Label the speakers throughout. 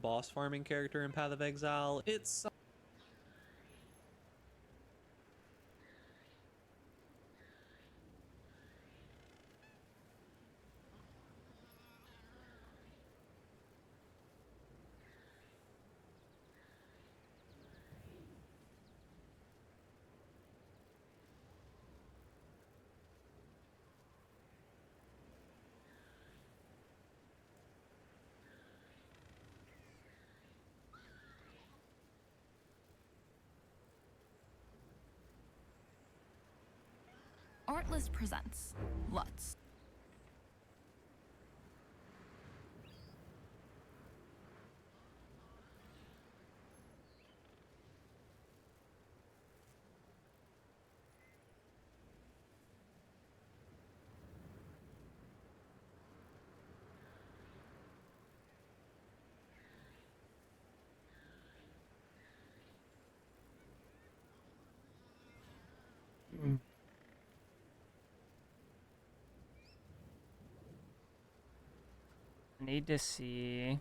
Speaker 1: boss farming character in Path of Exile. It's
Speaker 2: Artlist presents Lutz.
Speaker 3: Need to see.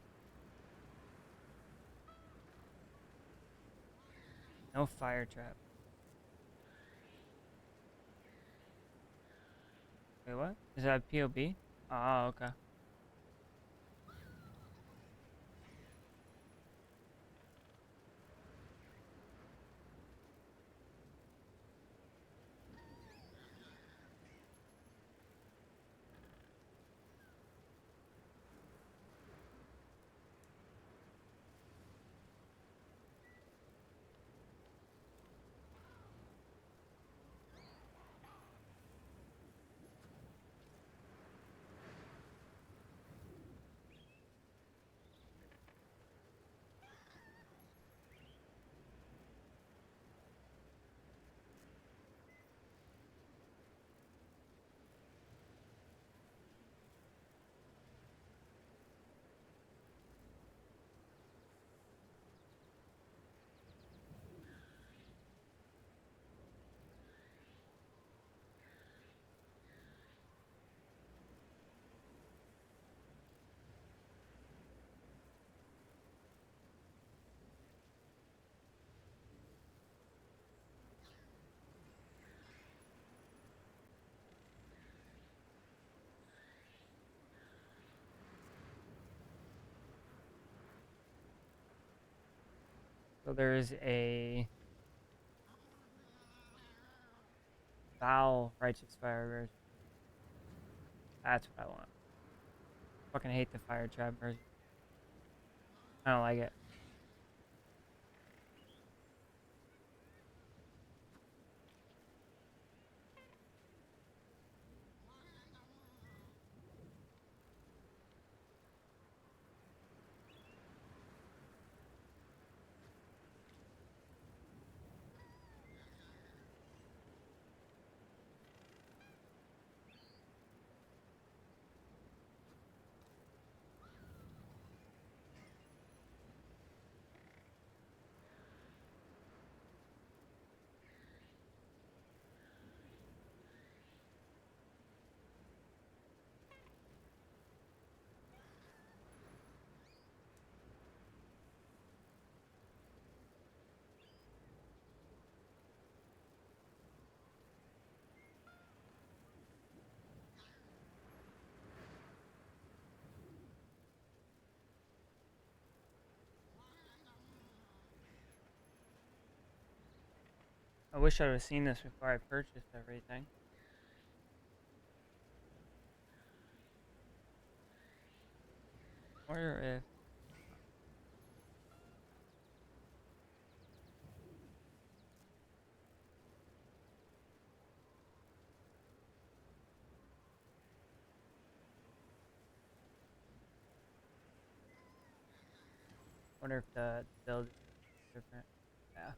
Speaker 3: No fire trap. Wait, what? Is that POB? Oh, okay. So there's a foul righteous fire version. That's what I want. Fucking hate the fire trap version. I don't like it. I wish I would have seen this before I purchased everything. Wonder if the build is different. Yeah.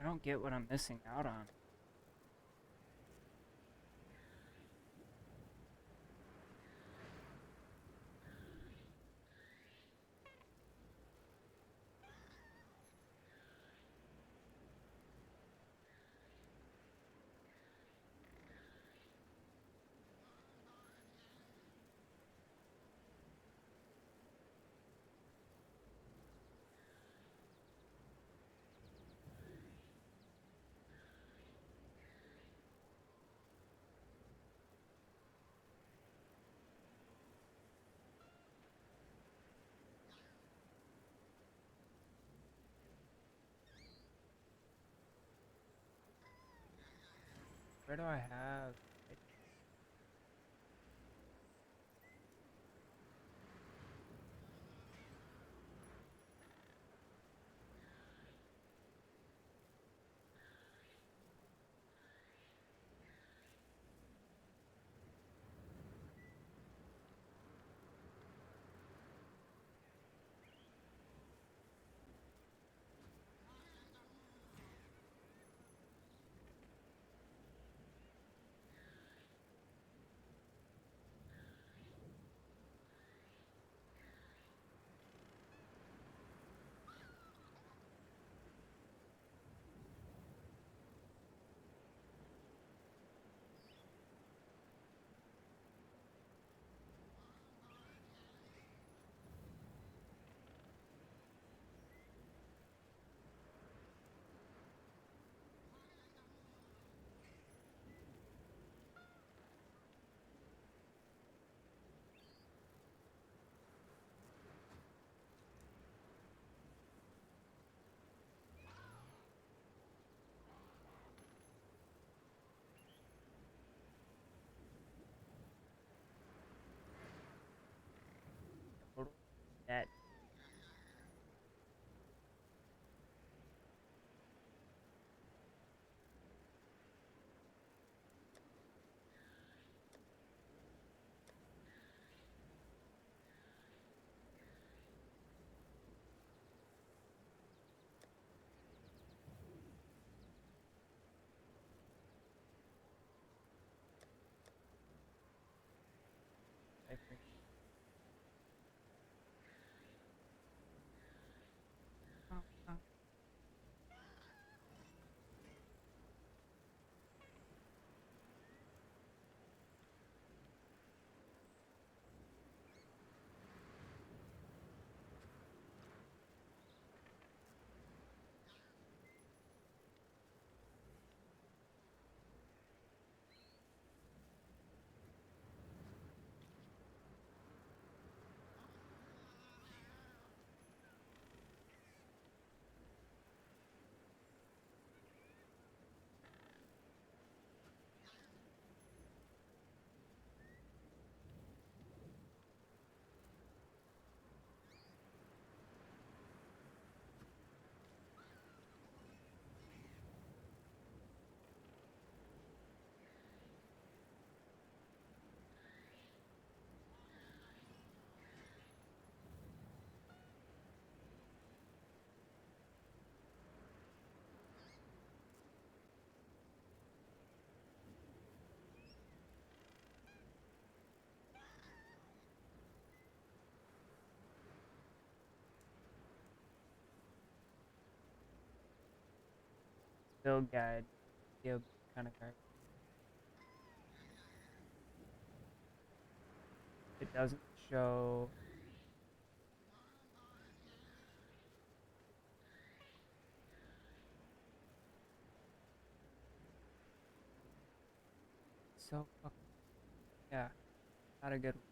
Speaker 3: don't get what I'm missing out on. Where do I have? That I think. Oh, oh. Build guide. Yeah, kind of card. It doesn't show. So fucking, yeah, not a good one.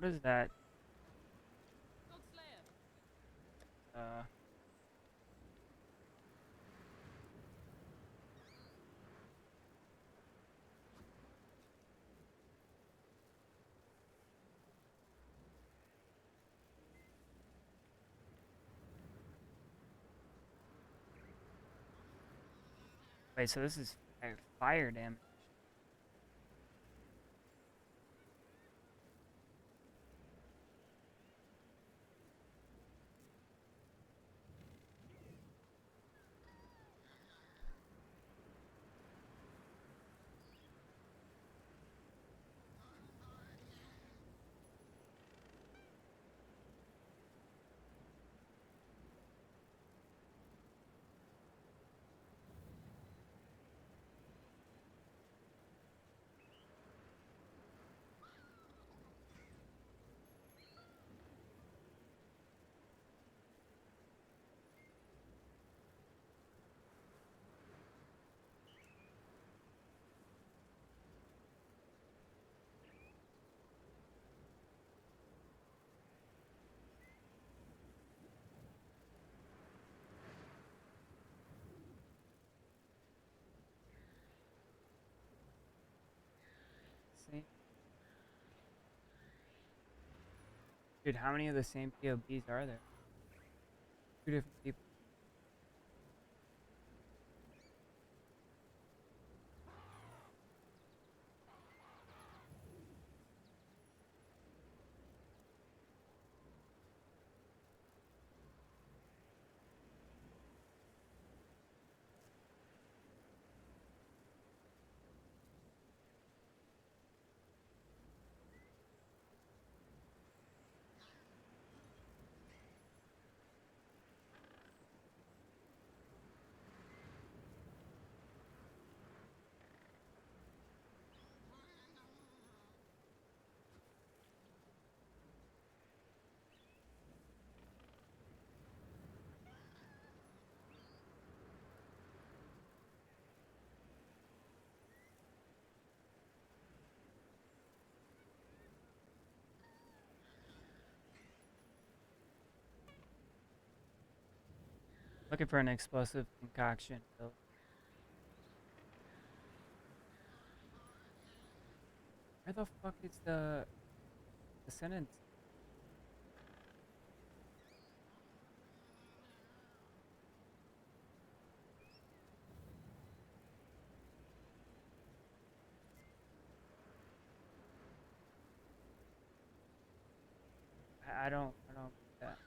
Speaker 3: What is that? Uh, wait, so this is fire damage. See? Dude, how many of the same POBs are there? Two different people. Looking for an explosive concoction build. Where the fuck is the sentence? I don't get that.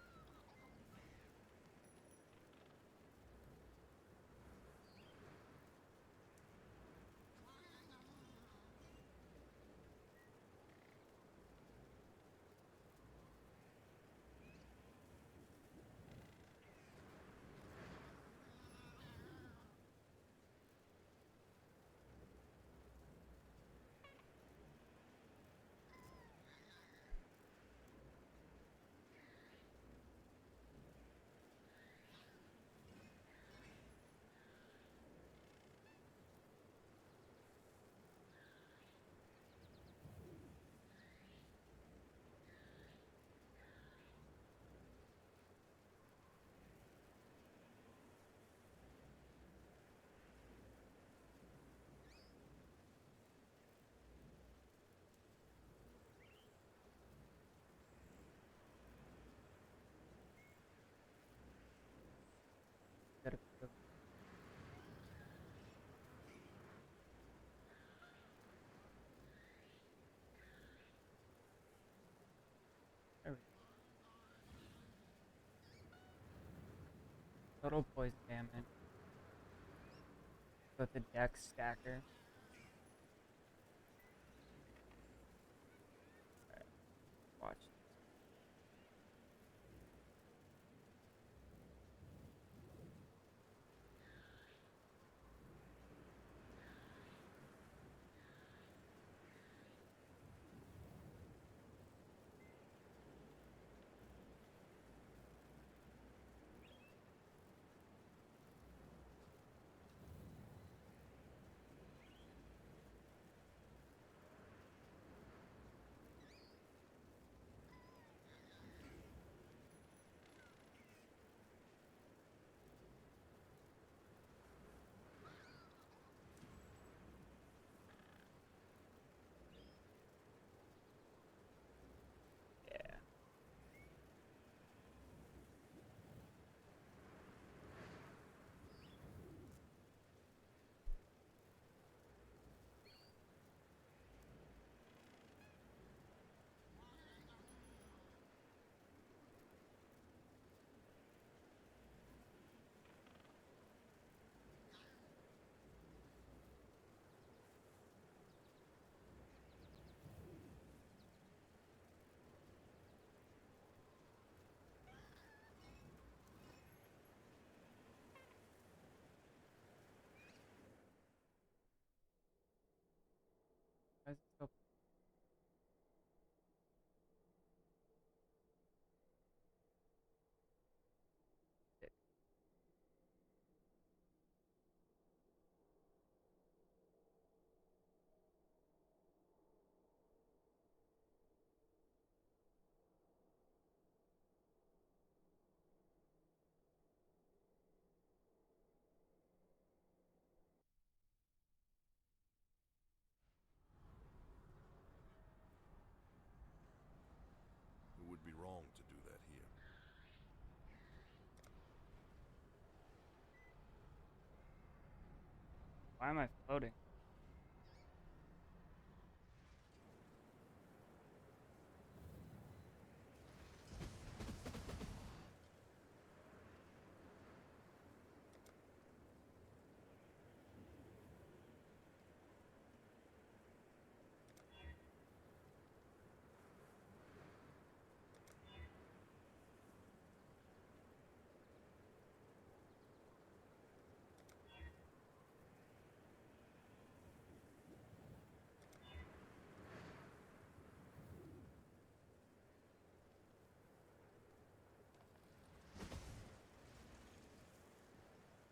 Speaker 3: Gotta go. There we go. Total poison damage. With the dex stacker. Alright, watch. Why is it still?
Speaker 4: It would be wrong to do that here.
Speaker 3: Why am I floating?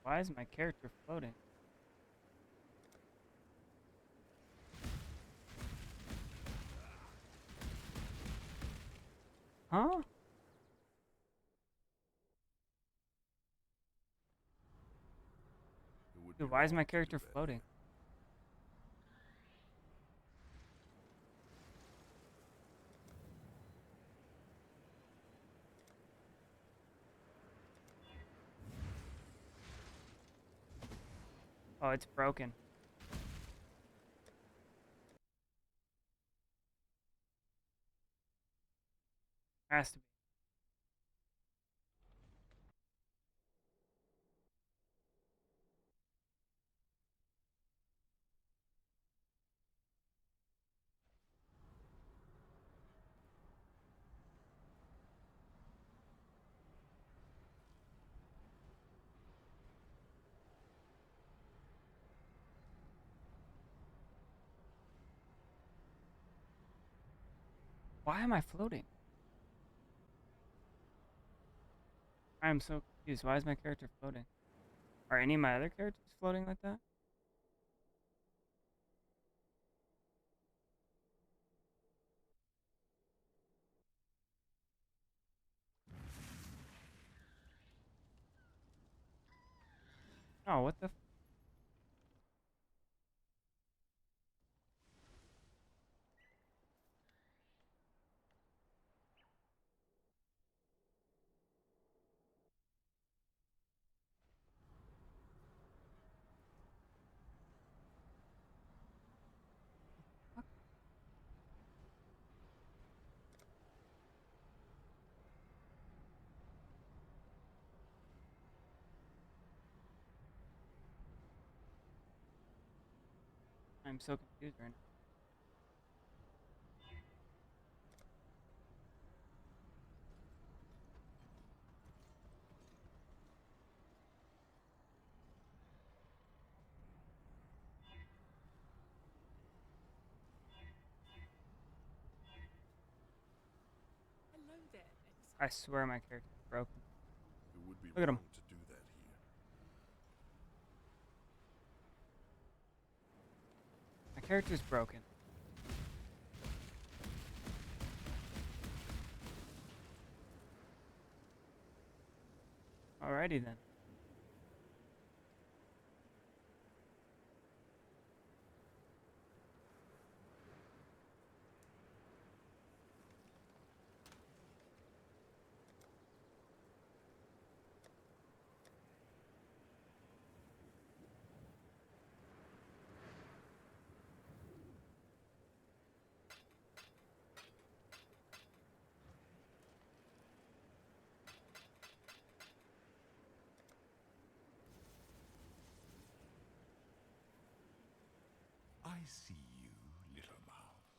Speaker 3: Why is my character floating? Huh?
Speaker 4: It would be
Speaker 3: Dude, why is
Speaker 4: wrong
Speaker 3: my
Speaker 4: to do
Speaker 3: character
Speaker 4: that
Speaker 3: floating?
Speaker 4: here.
Speaker 3: Oh, it's broken. Has to be. Why am I floating? I am so confused. Why is my character floating? Are any of my other characters floating like that? Oh, what the? Fuck? I'm so confused right now.
Speaker 5: Hello there, exile.
Speaker 3: I swear my character's broken.
Speaker 4: It would be
Speaker 3: Look at him.
Speaker 4: wrong to do that here.
Speaker 3: My character's broken. Alrighty then.
Speaker 6: I see you, little mouse.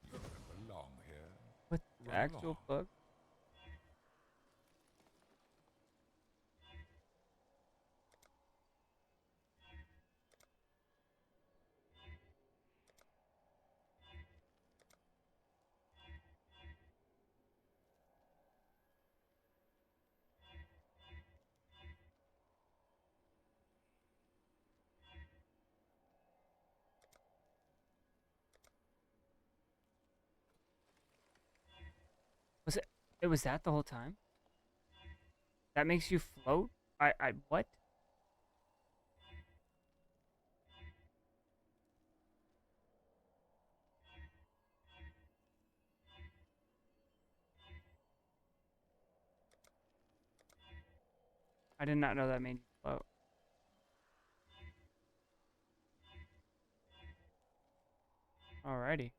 Speaker 6: You don't belong here.
Speaker 3: What the
Speaker 6: Run
Speaker 3: actual
Speaker 6: along.
Speaker 3: fuck? Was it? It was that the whole time? That makes you float? What? I did not know that made you float. Alrighty.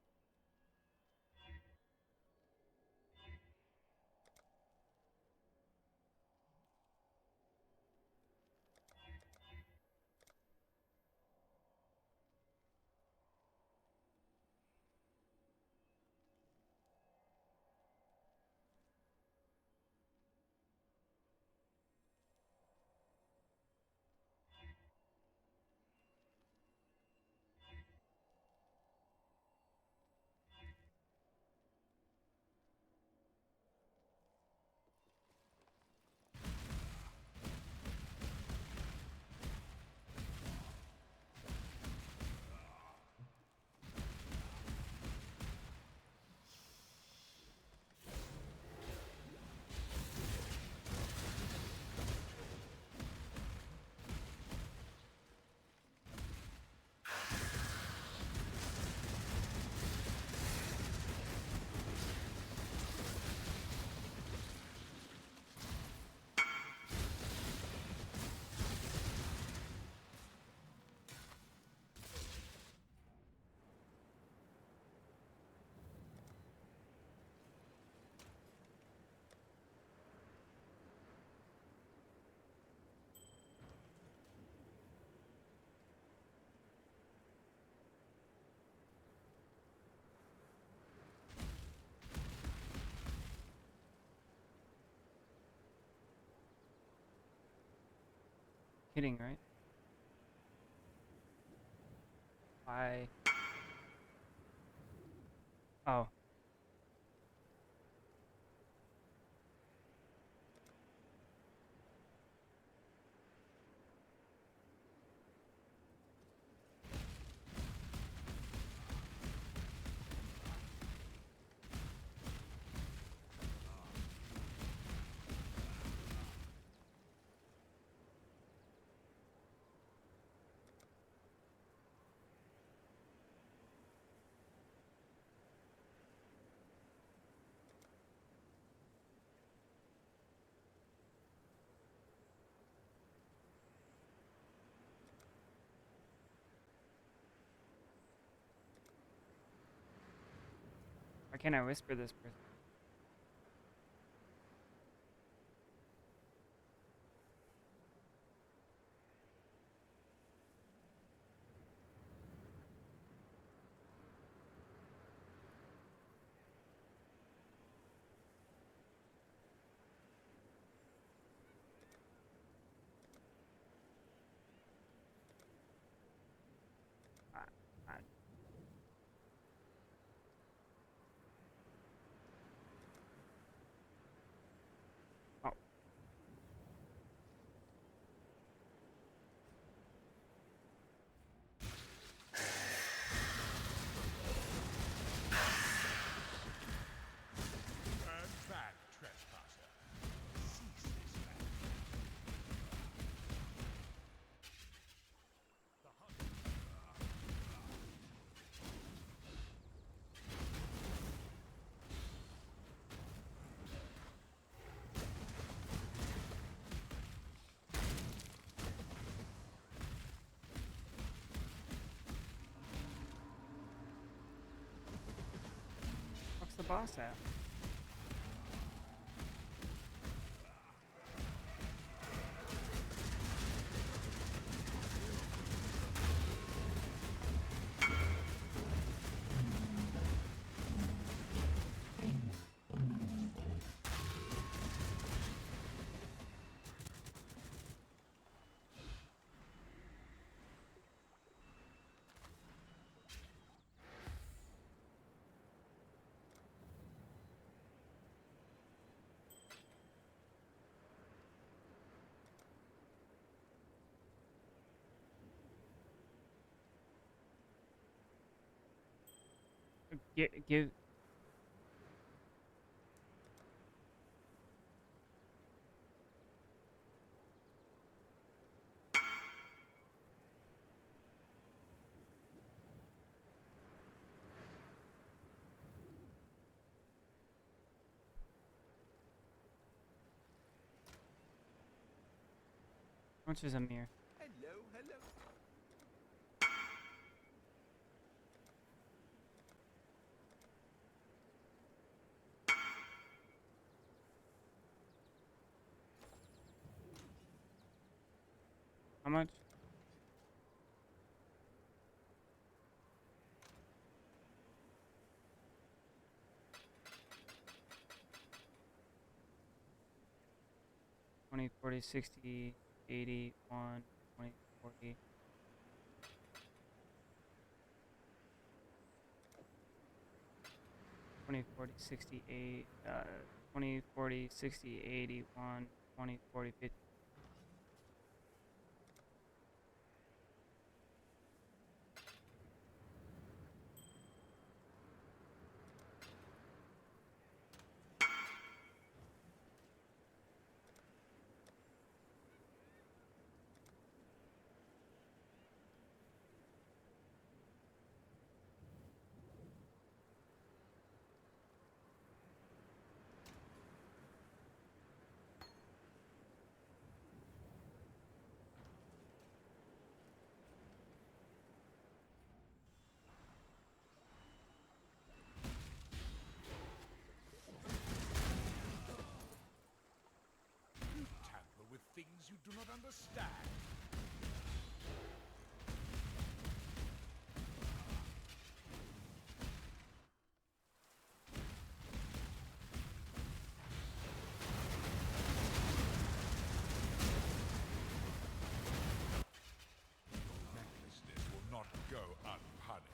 Speaker 3: Kidding, right? Why? Oh. Why can't I whisper this person? I, I, oh.
Speaker 6: Turn back, trespasser. Cease this act. The hunt.
Speaker 3: What's the boss at? Give much is a mirror?
Speaker 6: Hello, hello.
Speaker 3: How much? $20, $40, $60, $80, $1, $20, $40. $20, $40, $60, $20, $40, $60, $80, $1, $20, $40, $50.
Speaker 6: You tamper with things you do not understand. Your recklessness will not go unpunished.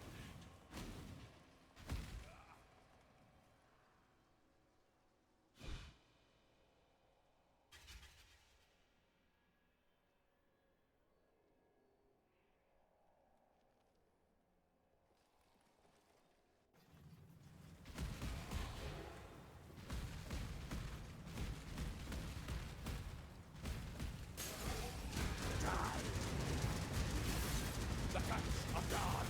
Speaker 6: The guts of God!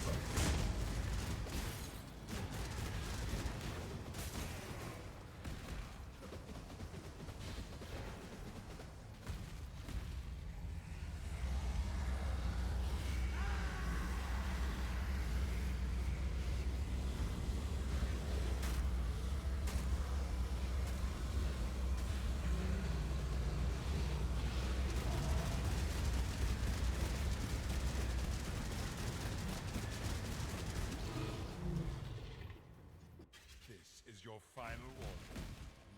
Speaker 6: This is your final warning.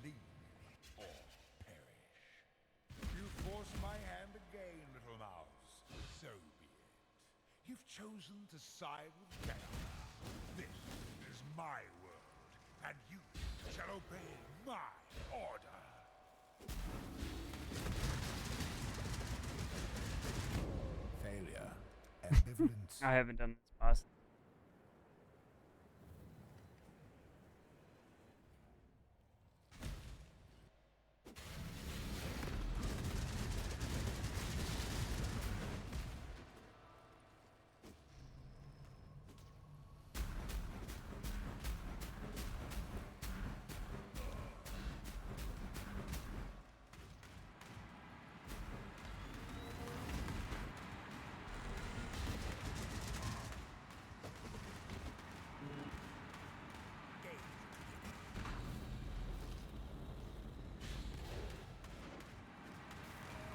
Speaker 6: Leave or perish. You force my hand again, little mouse. So be it. You've chosen to side with chaos. This is my world, and you shall obey my order. Failure. Ambivalence.
Speaker 3: I haven't done this boss.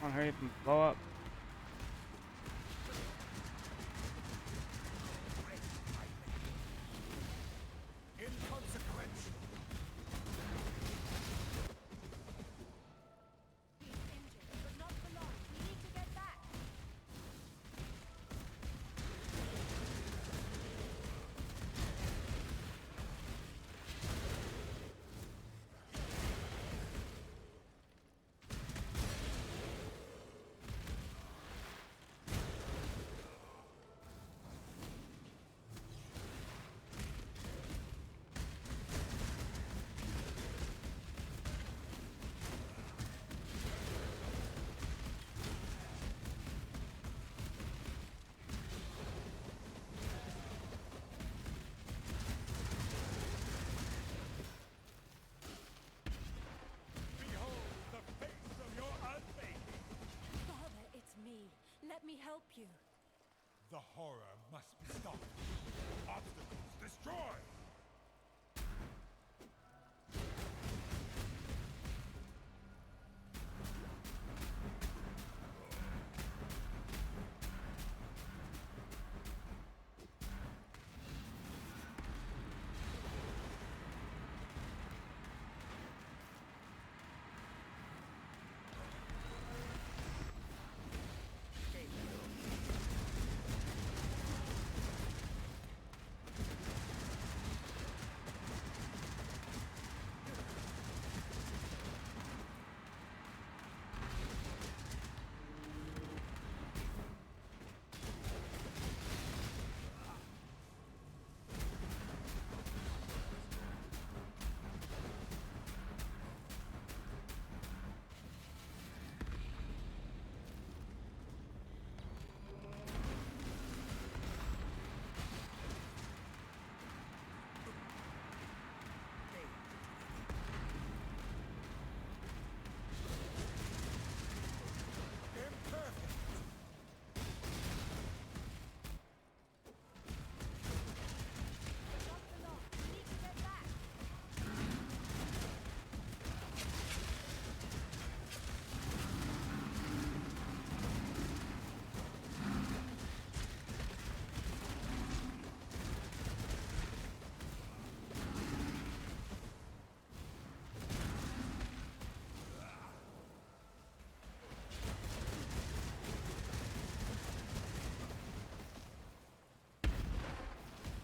Speaker 3: Come on, hurry up and blow up.
Speaker 6: Inconsequential.
Speaker 5: He's injured, but not for long. We need to get back. you.
Speaker 6: The horror must be stopped. Obstacles destroyed!
Speaker 5: Lock the lock. We need to get back.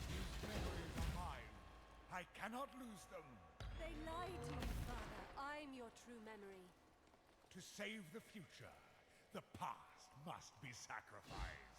Speaker 6: These memories are mine. I cannot lose them.
Speaker 5: They lied to you, Father. I'm your true memory.
Speaker 6: To save the future, the past must be sacrificed.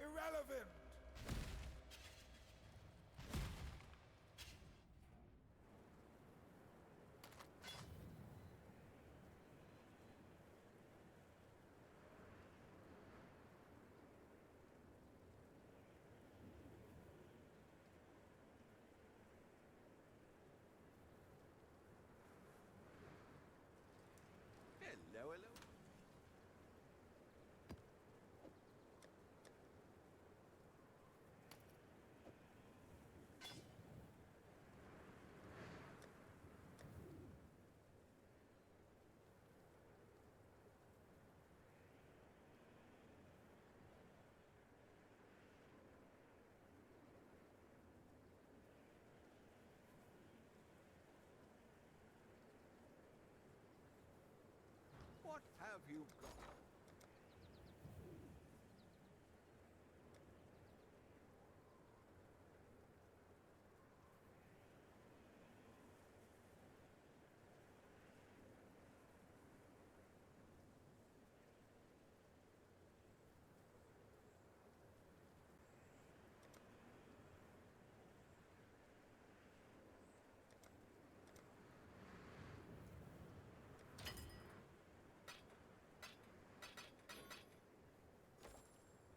Speaker 6: Irrelevant!
Speaker 4: Hello, hello. What have you got?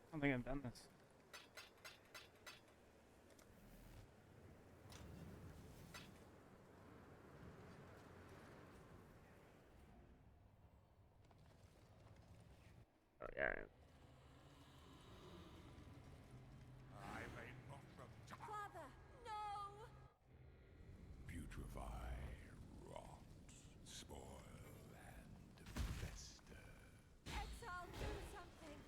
Speaker 3: I don't think I've done this. Oh yeah.
Speaker 6: I may not
Speaker 5: Father, no!
Speaker 6: putrefy, rot, spoil, and fester.
Speaker 5: Exile, do something!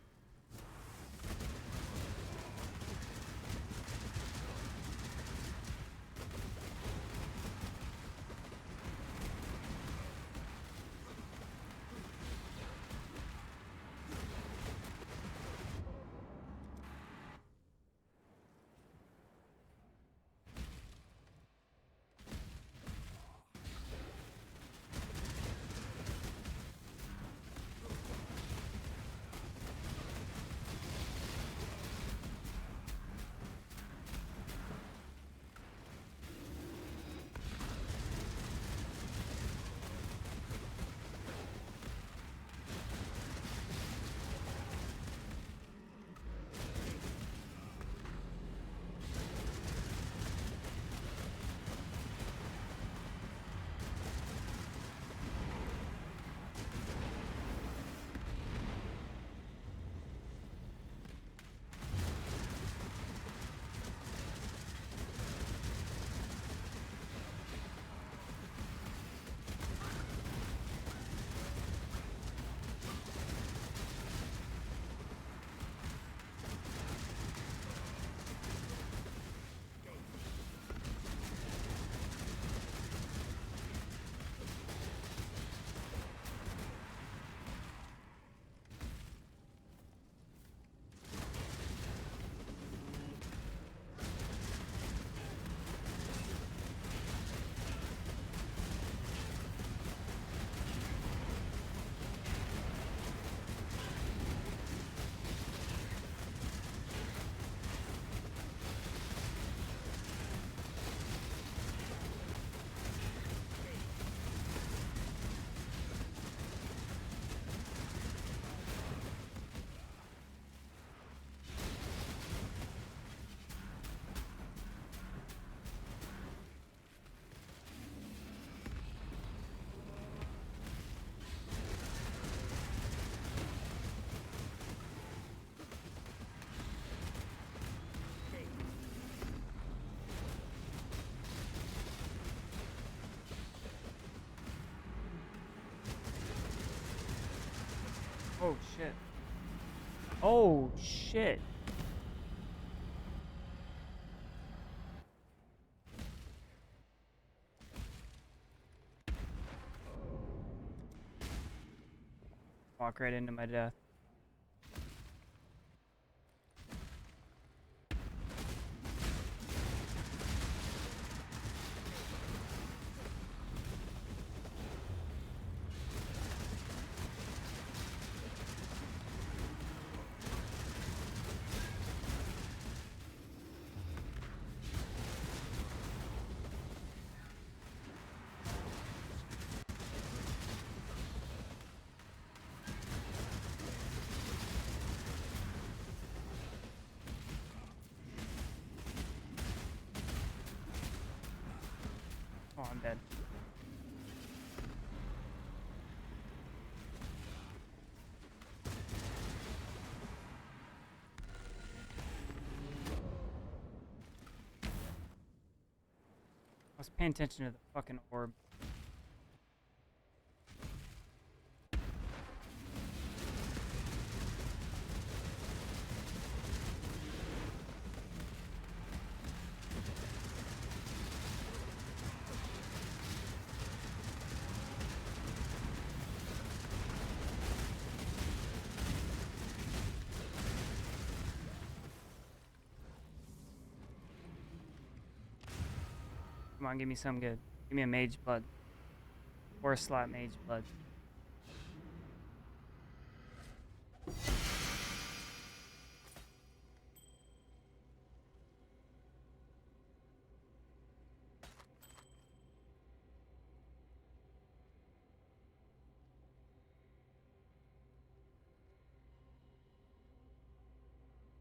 Speaker 3: Oh shit. Oh shit. Walk right into my death. Oh, I'm dead. I was paying attention to the fucking orb. Come on, give me some good. Give me a mage blood. 4-slot mage blood.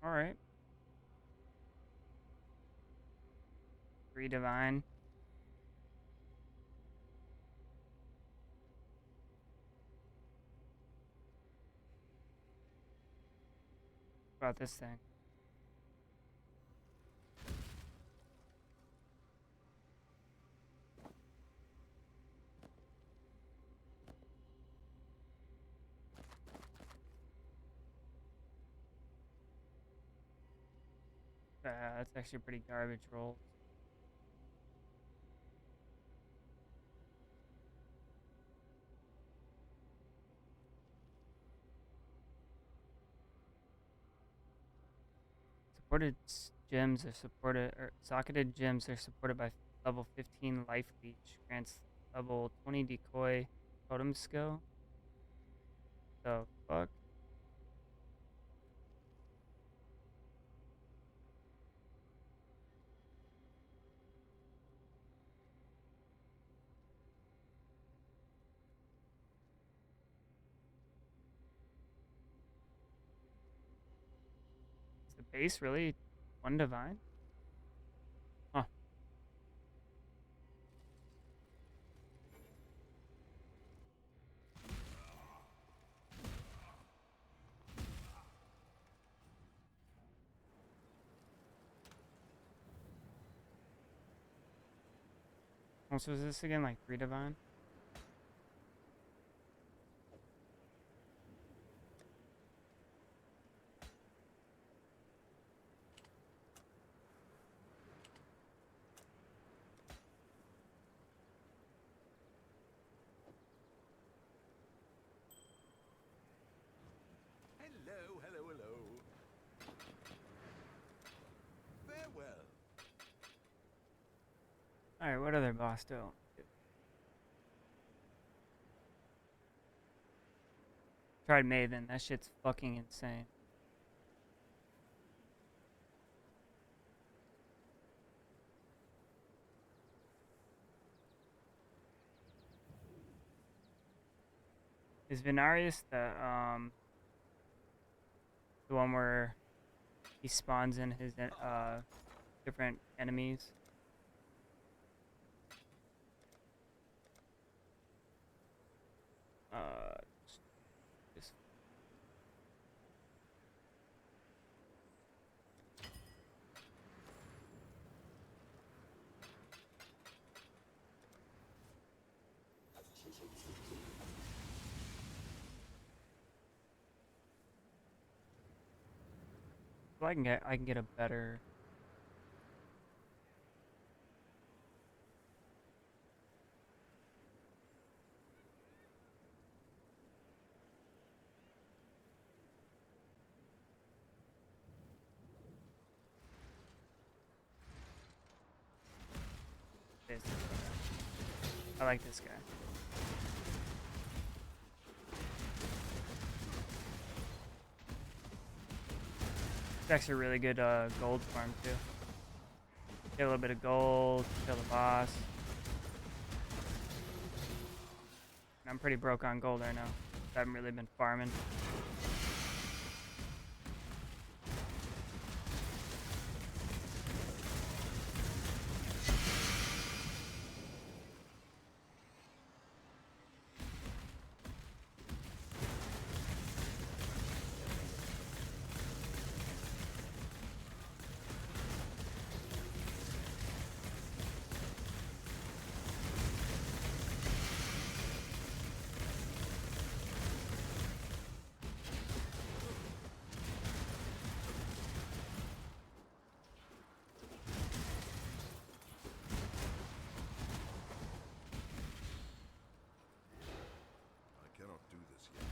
Speaker 3: Alright. 3 divine. What about this thing? That's actually pretty garbage roll. Supported gems are supported, or socketed gems are supported by level 15 life leech. Grants level 20 decoy totem skill. The fuck? Is the base really 1 divine? Huh. Also, is this again like 3 divine?
Speaker 6: Hello, hello, hello. Farewell.
Speaker 3: Alright, what other boss do? Tried Maven, that shit's fucking insane. Is Venarius the one where he spawns in his different enemies? Just Well, I can get a better. This. I like this guy. It's actually really good gold farm too. Get a little bit of gold, kill the boss. And I'm pretty broke on gold right now. I haven't really been farming.
Speaker 4: I cannot do this yet.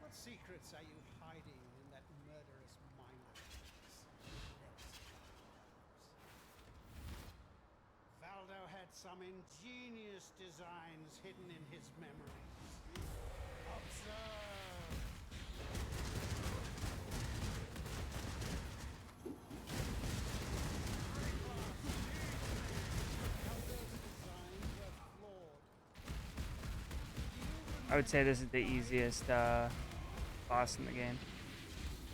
Speaker 7: What secrets are you hiding in that murderous mind of yours? Valdo had some ingenious designs hidden in his memories. Observe! Valdo's designs were flawed.
Speaker 3: I would say this is the easiest boss in the game.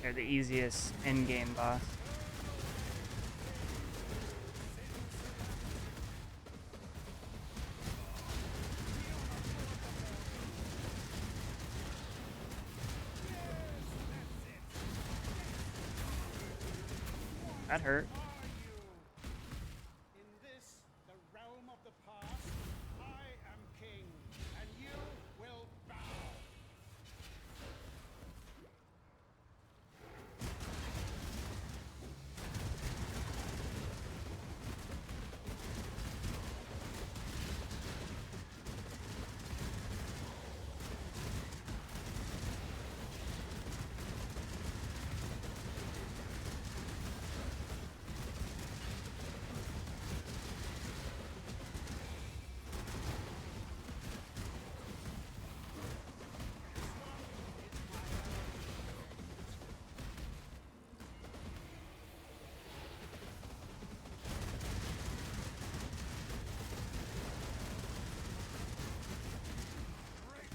Speaker 3: Or the easiest in-game boss. That hurt.
Speaker 7: In this, the realm of the past, I am king, and you will bow.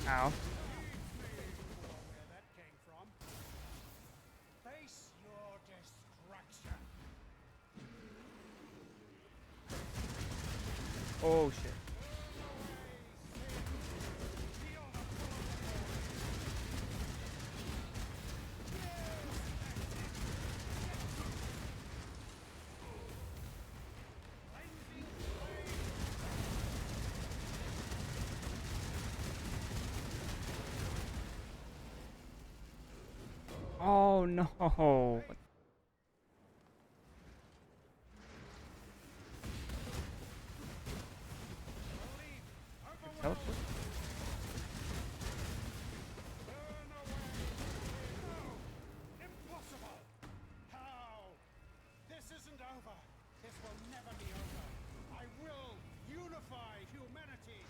Speaker 3: Ow.
Speaker 7: Where that came from. Face your destruction.
Speaker 3: Oh shit. Oh no. Teleport?
Speaker 6: Burn away! No! Impossible!
Speaker 7: How? This isn't over. This will never be over. I will unify humanity.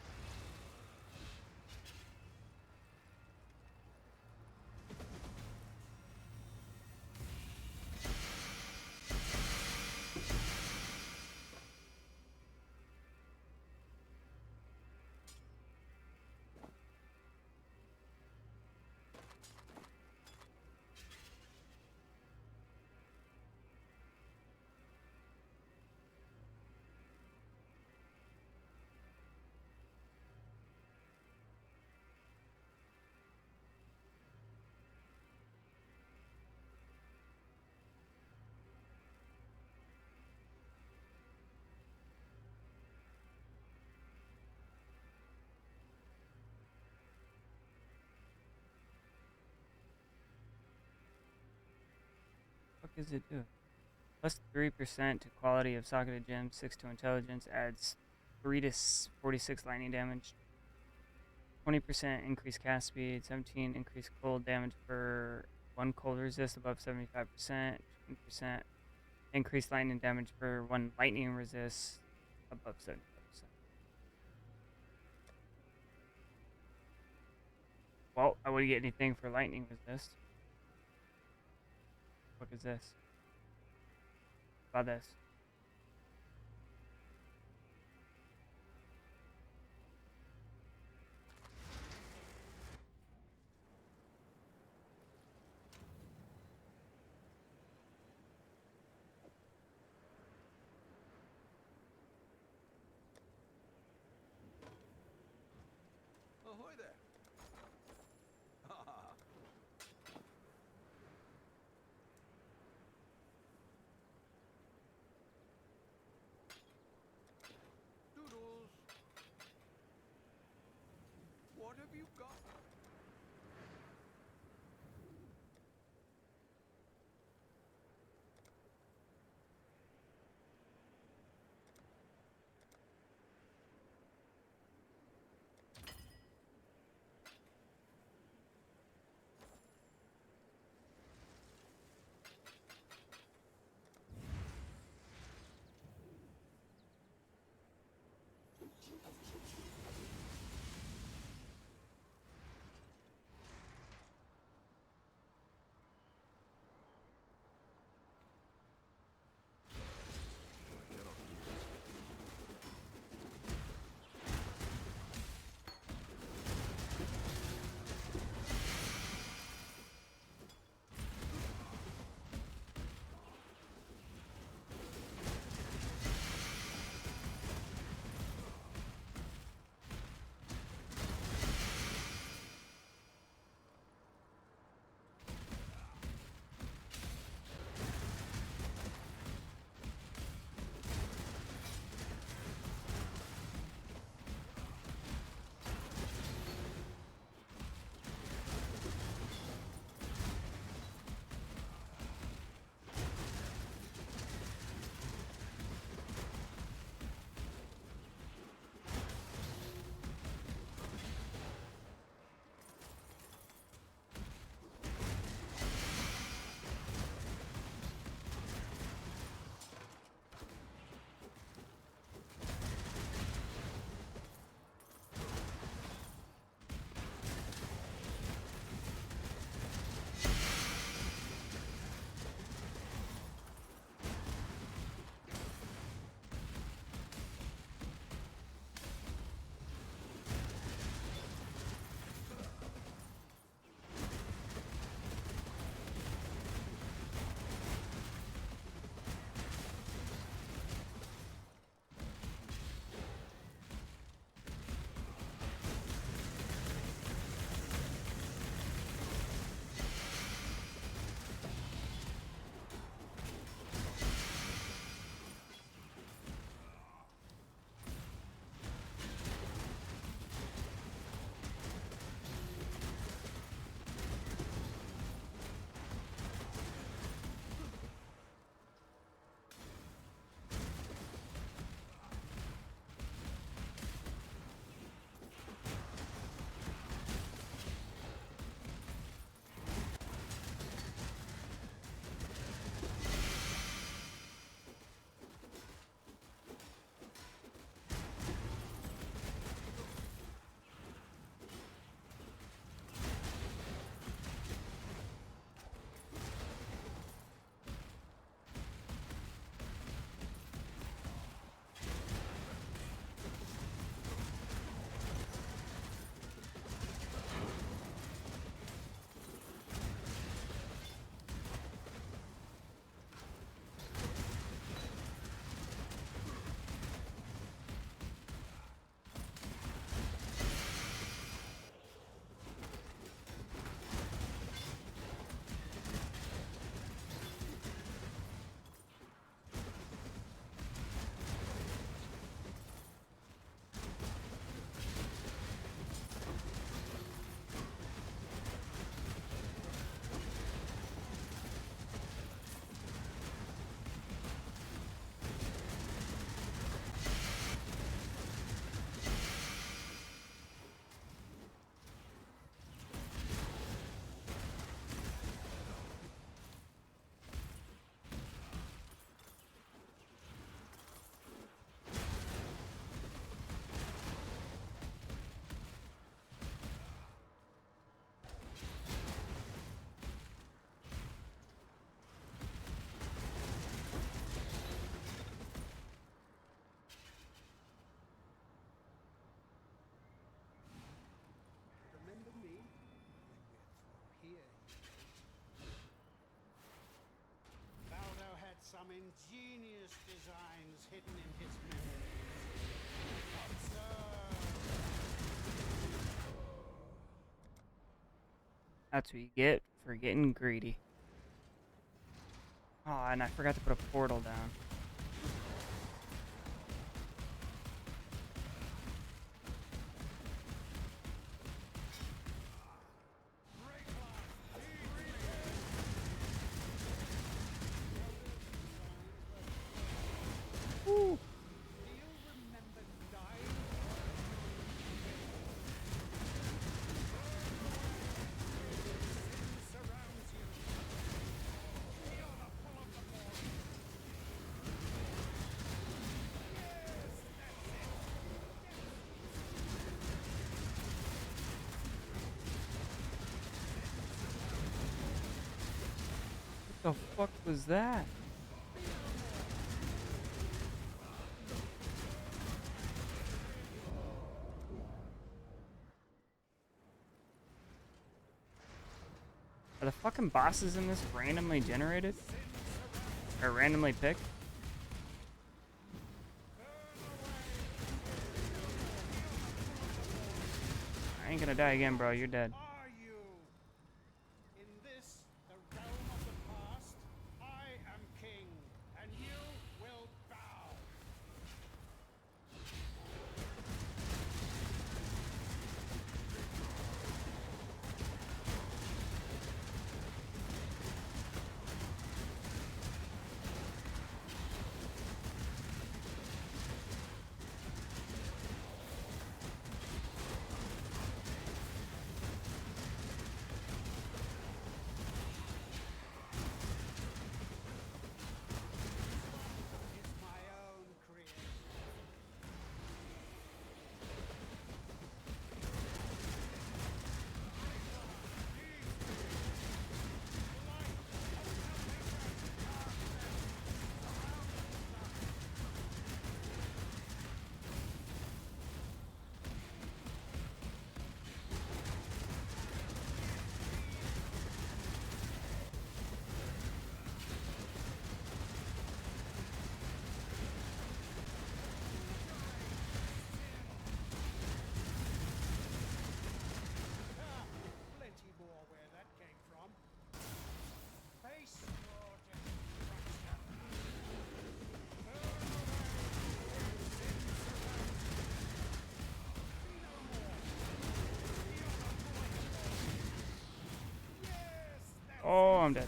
Speaker 3: What does it do? Plus 3% to quality of socketed gems, 6 to intelligence, adds 3 to 46 lightning damage, 20% increased cast speed, 17 increased cold damage for 1 cold resist above 75%, 20% increased lightning damage for 1 lightning resist above 75%. Well, I wouldn't get anything for lightning resist. What is this? About this.
Speaker 4: Ahoy there. Doodles. What have you got?
Speaker 7: designs hidden in his memories. Observe.
Speaker 3: That's what you get for getting greedy. Oh, and I forgot to put a portal down. Woo.
Speaker 7: Do you remember dying? Sin surrounds you. Feel the pull of the morning. Yes, that's it.
Speaker 3: What the fuck was that? Are the fucking bosses in this randomly generated? Or randomly picked? I ain't gonna die again, bro. You're dead.
Speaker 7: Are you? In this, the realm of the past, I am king, and you will bow. It's my own creation. Plenty more where that came from. Face your destruction. Burn away. Sin surrounds you. Be no more. Feel the pull of the morning. Yes, that's
Speaker 3: Oh, I'm dead.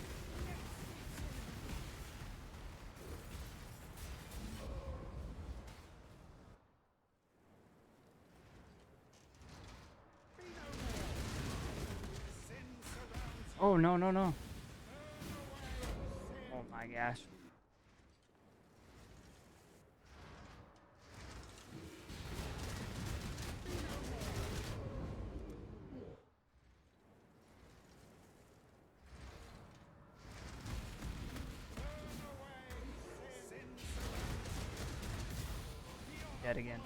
Speaker 7: Be no more. Sin surrounds you.
Speaker 3: Oh, no, no, no.
Speaker 7: Burn away. Sin.
Speaker 3: Oh my gosh. Dead again.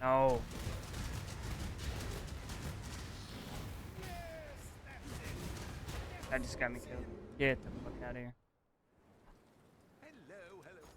Speaker 3: No. That just got me killed. Get the fuck out of here.
Speaker 6: Hello, hello.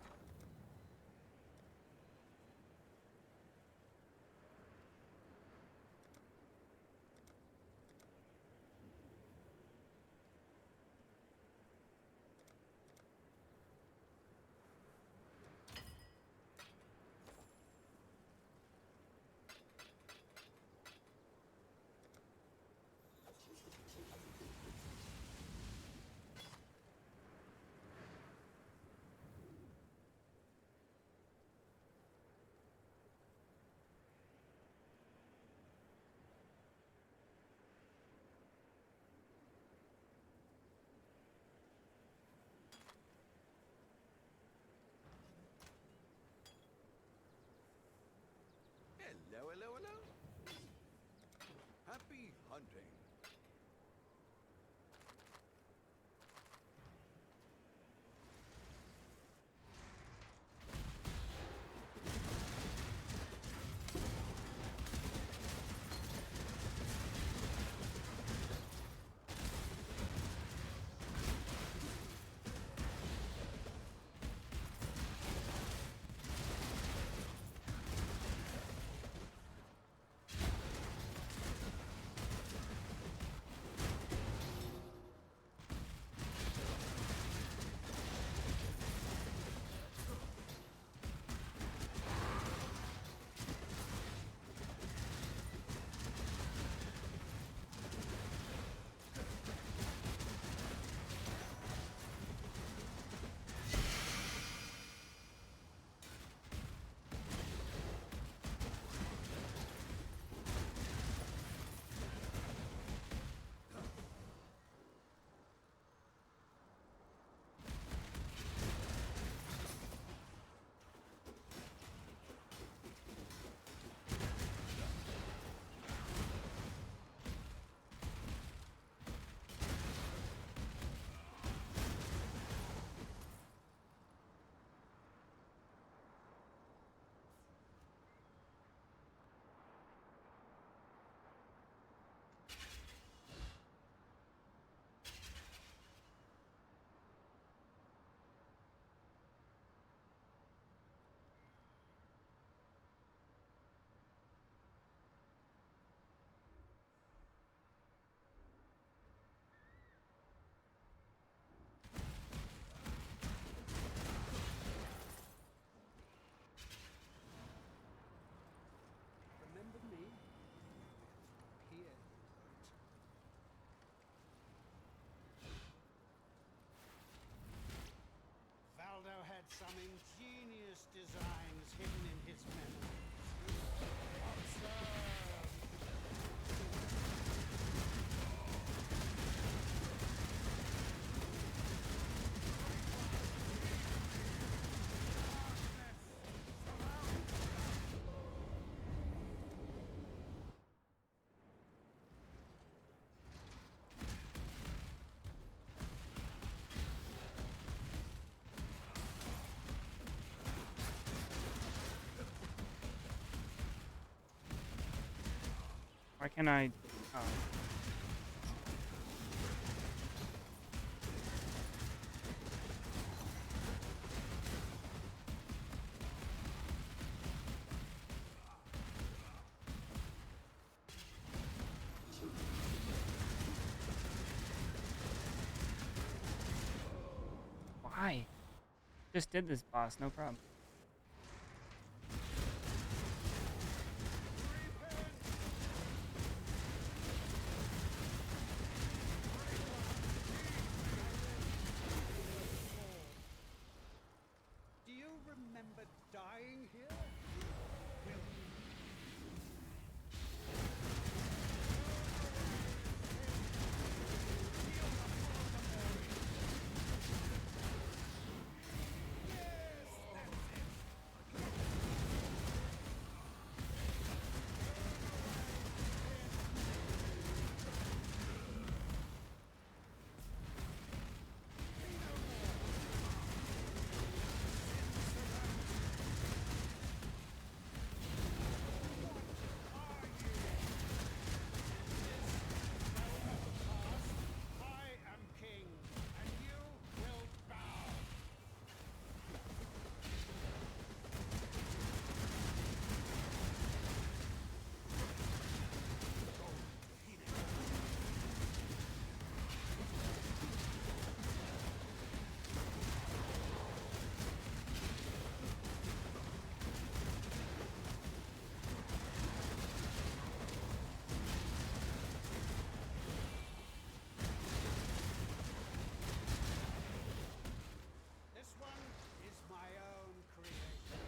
Speaker 3: Why can't I? Oh. Why? Just did this boss, no problem.
Speaker 7: Do you remember dying here? Will you? I am king, and you will bow. This one is my own creation.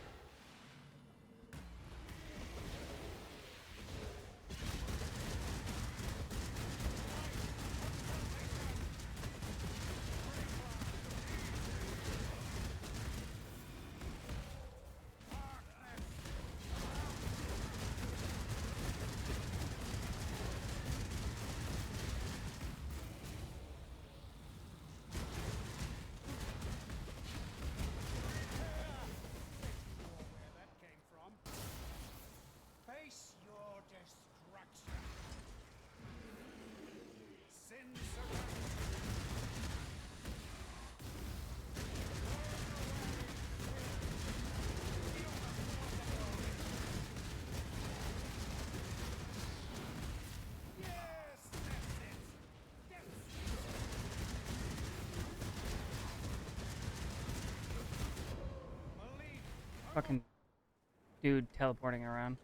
Speaker 7: Where that came from. Face your destruction. Sin surrounds you. Yes, that's it. Believe
Speaker 3: Fucking dude teleporting around.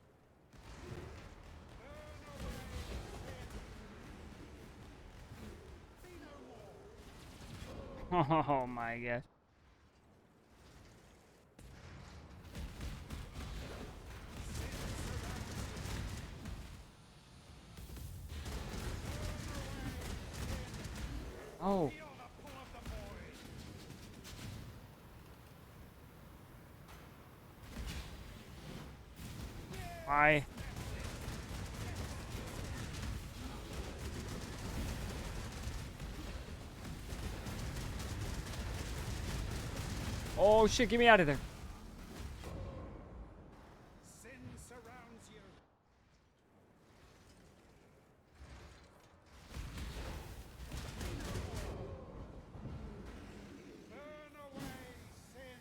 Speaker 3: Oh my gosh. Oh.
Speaker 7: feel the pull of the void.
Speaker 3: Why? Oh shit, get me out of there.
Speaker 7: Sin surrounds you. Burn away sin.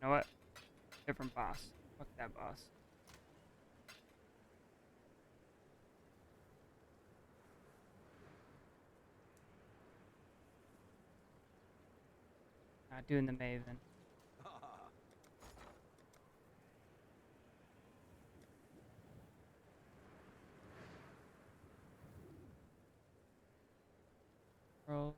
Speaker 3: You know what? Different boss. Fuck that boss. Not doing the Maven. Bro.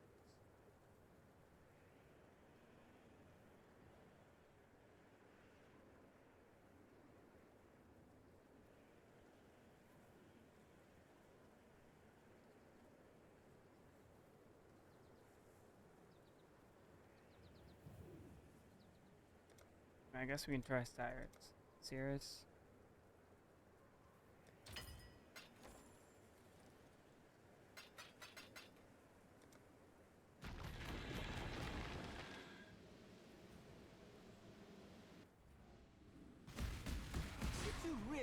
Speaker 3: I guess we can try Cyrus.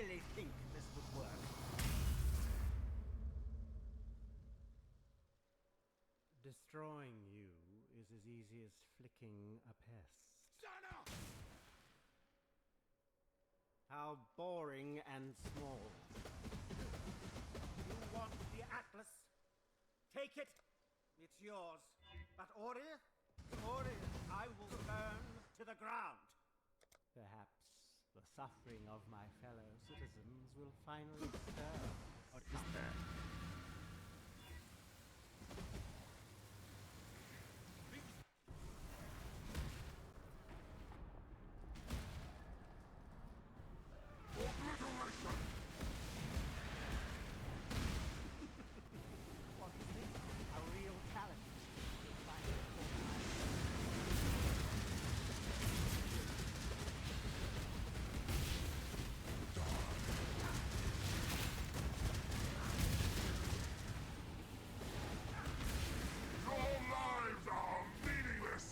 Speaker 7: really think this would work? Destroying you is as easy as flicking a pest.
Speaker 6: Shut up!
Speaker 7: How boring and small. You want the Atlas? Take it. It's yours. But Ori, I will burn to the ground. Perhaps the suffering of my fellow citizens will finally stir.
Speaker 3: What is that?
Speaker 7: What is this? A real challenge. You'll find it for my
Speaker 6: Your lives are meaningless!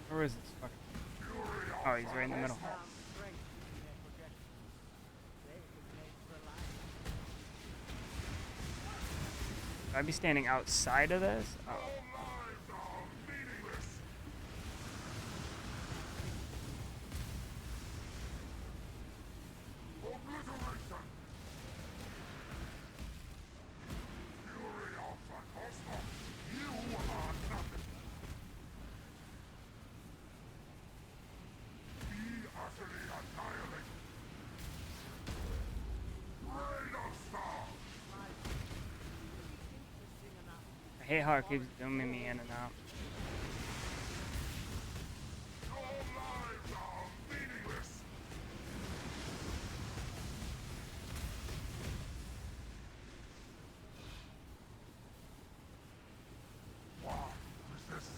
Speaker 3: Where is this fucking? Oh, he's right in the middle.
Speaker 7: found strength in their projections. They could make reliance.
Speaker 3: Should I be standing outside of this? Oh.
Speaker 6: Your lives are meaningless! Obliteration! Fury of the cosmos! You are nothing! Be utterly annihilated! Rain of stars!
Speaker 7: Interesting enough.
Speaker 3: I hate how it keeps zooming me in and out.
Speaker 6: Your lives are meaningless! Why resist?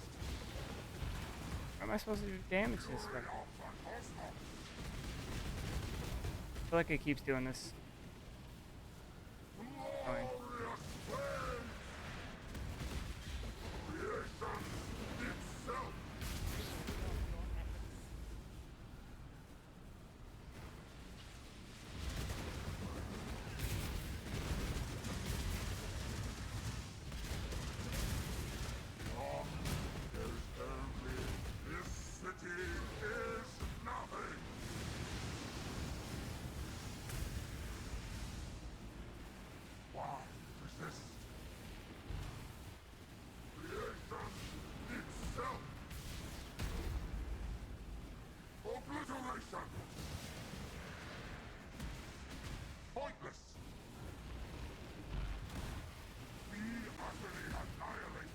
Speaker 3: How am I supposed to do damage to this
Speaker 6: Fury
Speaker 3: fucker?
Speaker 6: of the cosmos!
Speaker 3: I feel like it keeps doing this. Fine.
Speaker 6: Glorious flame! Creation itself! There's only this city is nothing! Why resist? Creation itself! Obliteration! Pointless! Be utterly annihilated!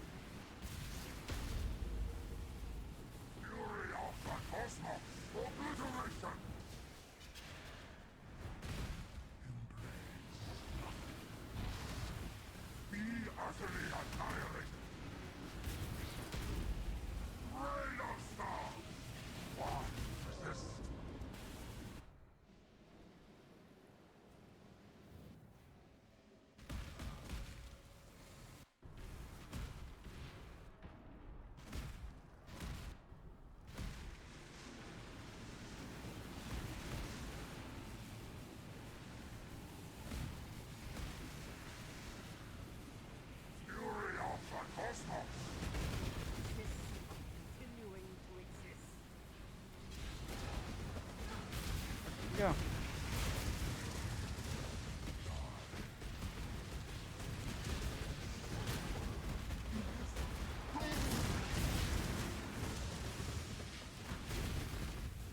Speaker 6: Fury of the cosmos! Obliteration! Be utterly annihilated! Rain of stars! Why resist? Fury of the cosmos!
Speaker 7: Continuing to exist.
Speaker 3: Go.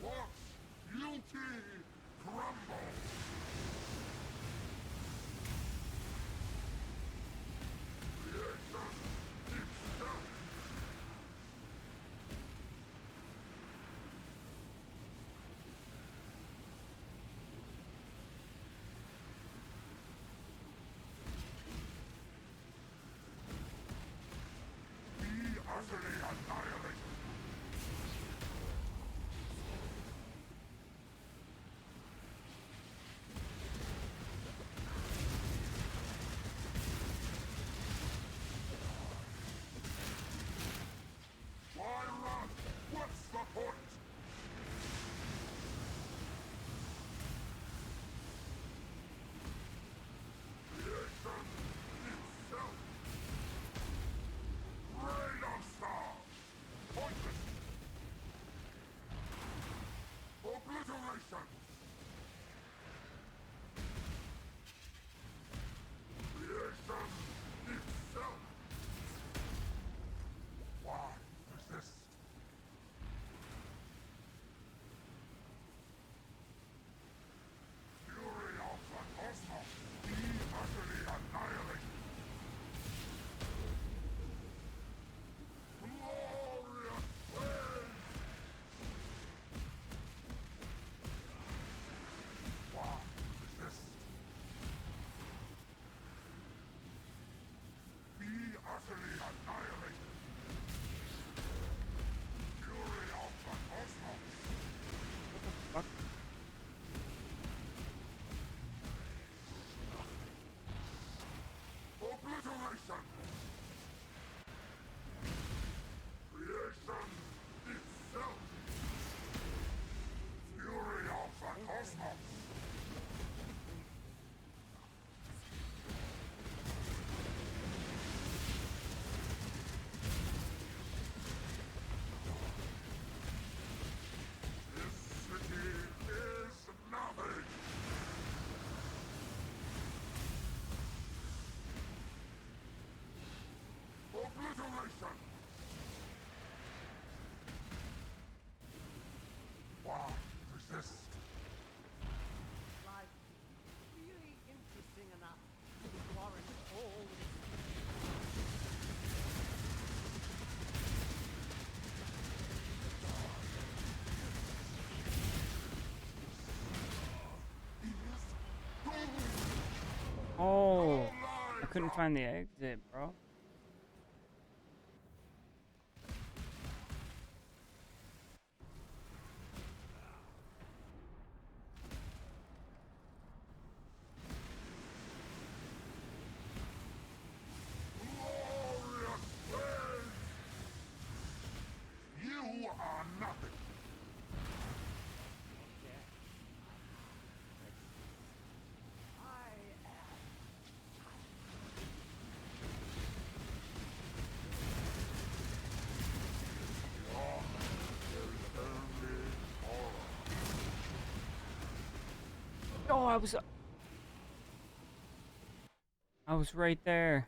Speaker 6: What beauty crumbles! Creation itself!
Speaker 3: couldn't find the exit, bro.
Speaker 6: You are nothing.
Speaker 3: Oh, I was right there.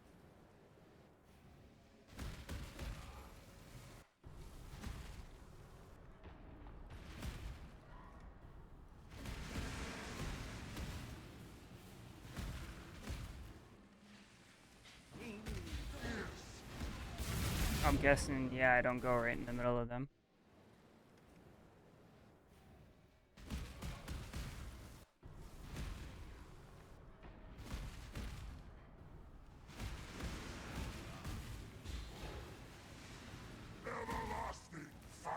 Speaker 3: I'm guessing, yeah, I don't go right in the middle of them.
Speaker 6: Everlasting fire.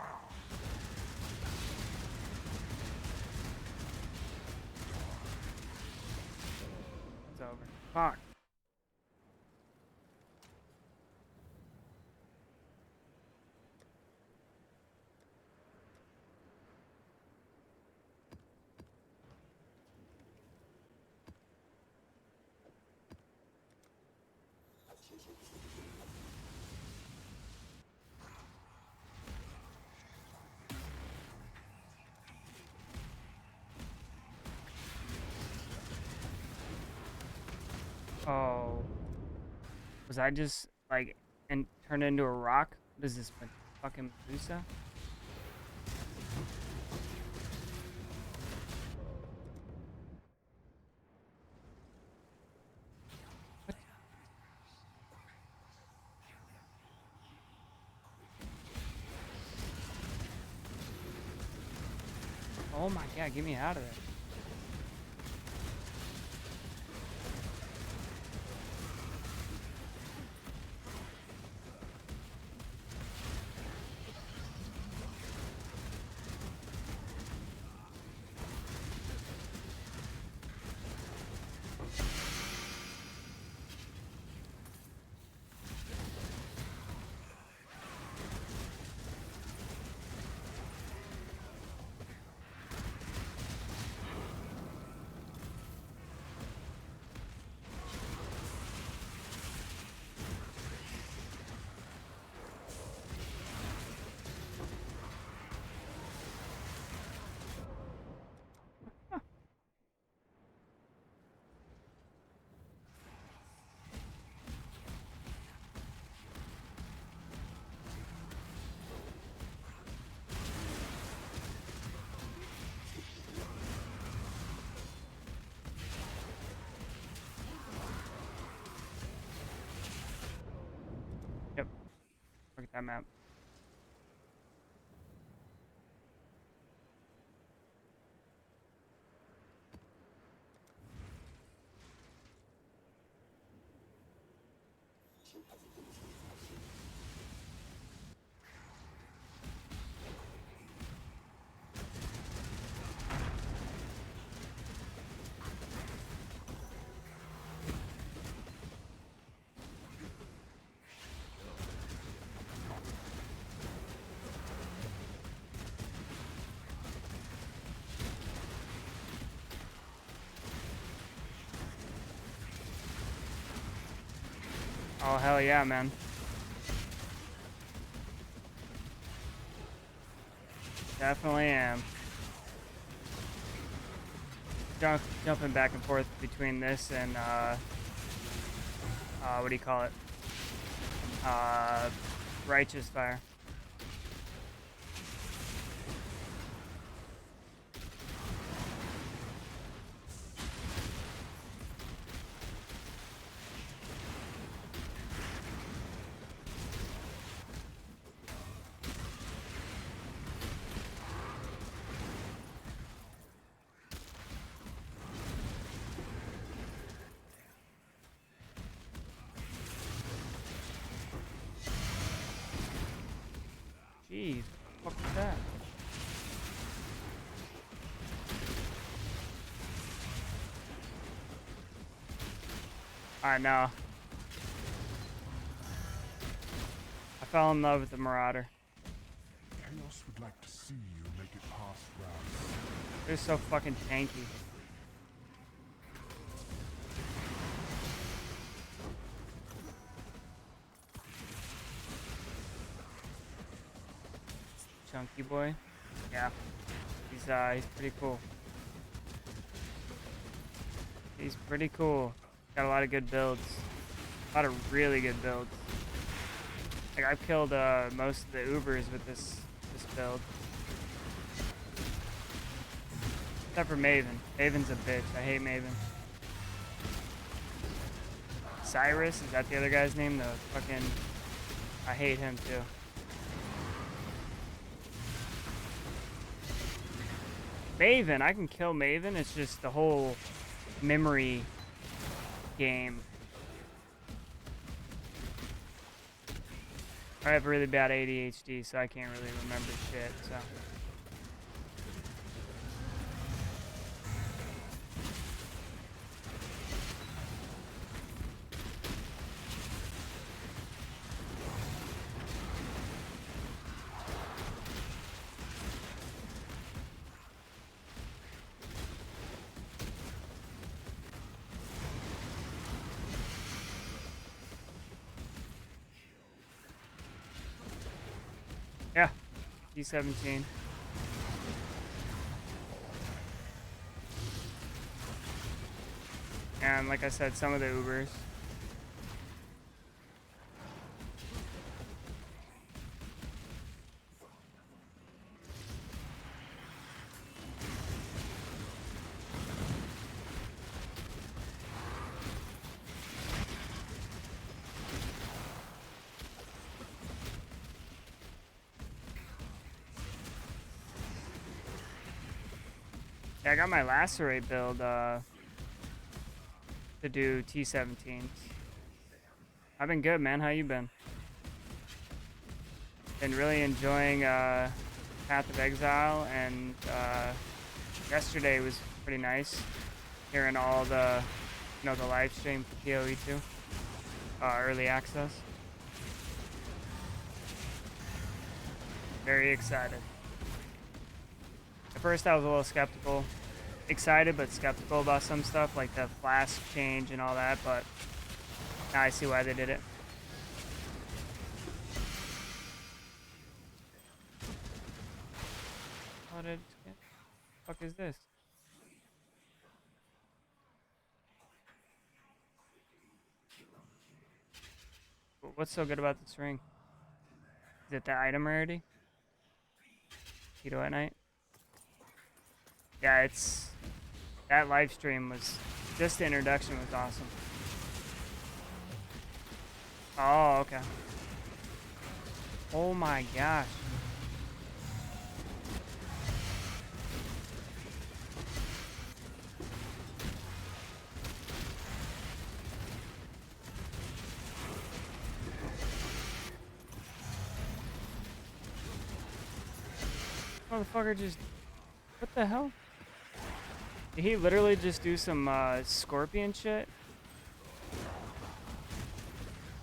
Speaker 3: It's over. Fuck. Oh. Was I just, like, and turned into a rock? What is this, fucking Medusa? Oh my god, get me out of there. Yep. Look at that map. Oh, hell yeah, man. Definitely am. Jumping back and forth between this and, what do you call it? Righteous Fire. Jeez, what the fuck is that? Alright, now. I fell in love with the Marauder.
Speaker 6: Chaos would like to see you make it past round.
Speaker 3: They're so fucking tanky. Chunky boy. Yeah. He's pretty cool. He's pretty cool. Got a lot of good builds. A lot of really good builds. Like I've killed most of the Ubers with this build. Except for Maven. Maven's a bitch. I hate Maven. Cyrus, is that the other guy's name? The fucking... I hate him too. Maven, I can kill Maven. It's just the whole memory game. I have really bad ADHD, so I can't really remember shit, so... Yeah, D17. And like I said, some of the Ubers. Yeah, I got my Lacerate build to do T17s. I've been good, man. How you been? Been really enjoying Path of Exile, and yesterday was pretty nice. Hearing all the, the live stream for POE2, early access. Very excited. At first I was a little skeptical. Excited but skeptical about some stuff like the flask change and all that, but now I see why they did it. How did it get? The fuck is this? What's so good about this ring? Is it the item rarity? Keto at night? Yeah, it's... That live stream was... Just the introduction was awesome. Oh, okay. Oh my gosh. Motherfucker just... What the hell? Did he literally just do some scorpion shit?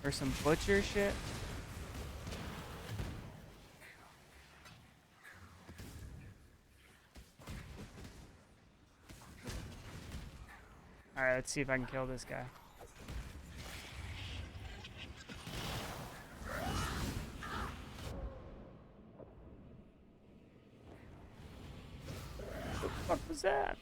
Speaker 3: Or some butcher shit? Alright, let's see if I can kill this guy. What the fuck was that?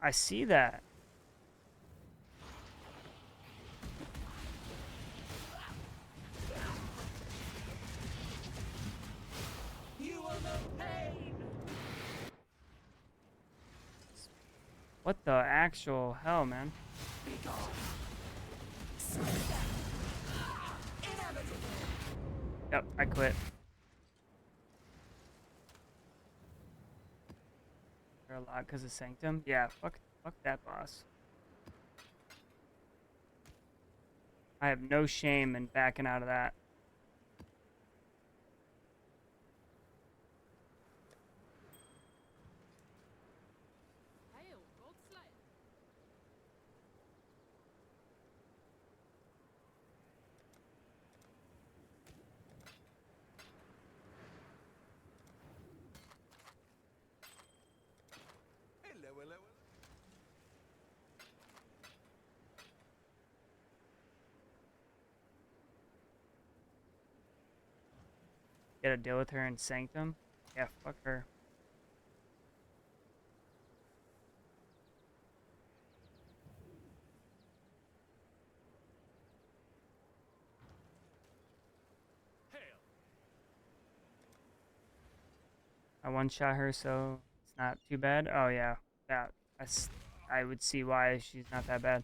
Speaker 3: I see that.
Speaker 5: You will know pain.
Speaker 3: What the actual hell, man? Yep, I quit. her a lot because of Sanctum. Yeah, fuck that boss. I have no shame in backing out of that.
Speaker 5: Hail, Goldslayer.
Speaker 4: Hello, hello.
Speaker 3: Gotta deal with her in Sanctum. Yeah, fuck her.
Speaker 6: Hail!
Speaker 3: I one-shot her, so it's not too bad. Oh yeah, yeah. I would see why she's not that bad.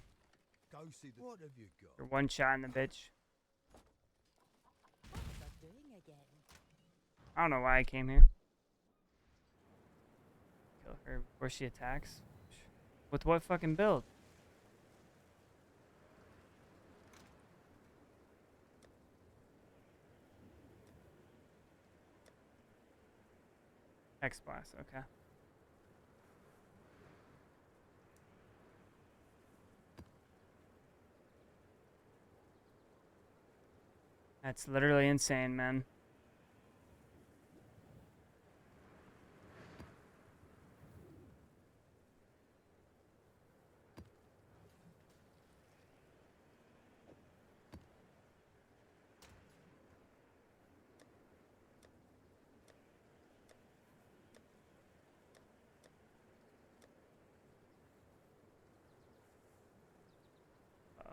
Speaker 4: Go see the. What have you got?
Speaker 3: You're one-shotting the bitch.
Speaker 5: What's that doing again?
Speaker 3: I don't know why I came here. Kill her before she attacks. With what fucking build? X-Blast, okay. That's literally insane, man.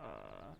Speaker 3: Uh,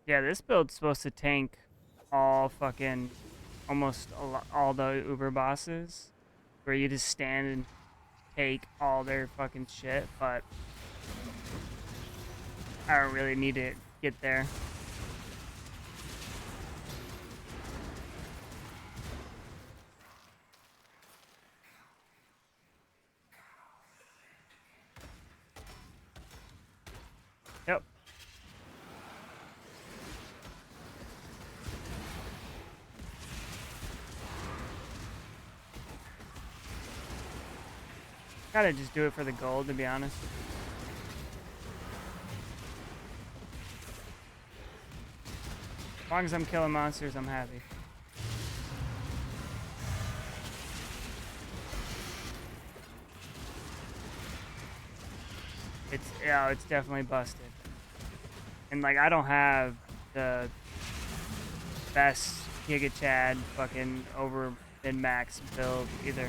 Speaker 3: yeah, this build's supposed to tank all fucking, almost all the Uber bosses, where you just stand and take all their fucking shit, but I don't really need to get there. Yep. Gotta just do it for the gold, to be honest. As long as I'm killing monsters, I'm happy. It's definitely busted. And like I don't have the best Giga Chad fucking over min-max build either.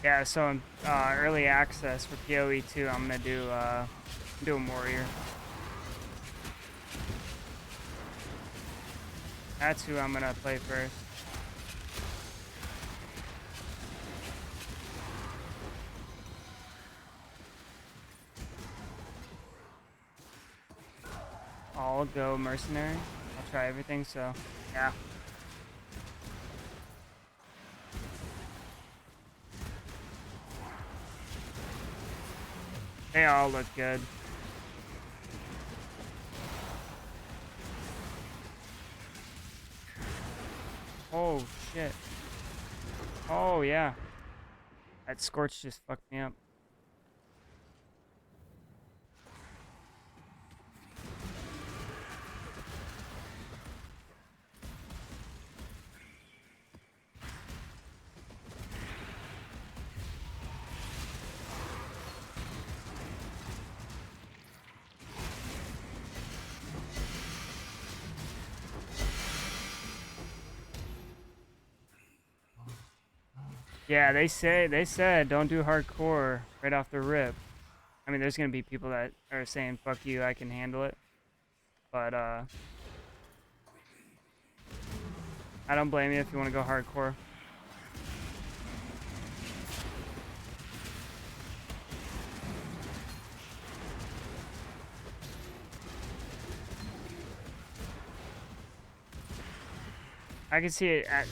Speaker 3: Yeah, so in early access for POE2, I'm gonna do a warrior. That's who I'm gonna play first. I'll go mercenary. I'll try everything, so yeah. They all look good. Oh shit. Oh yeah. That Scorch just fucked me up. Yeah, they said don't do hardcore right off the rip. I mean, there's gonna be people that are saying fuck you, I can handle it. But I don't blame you if you want to go hardcore. I can see it at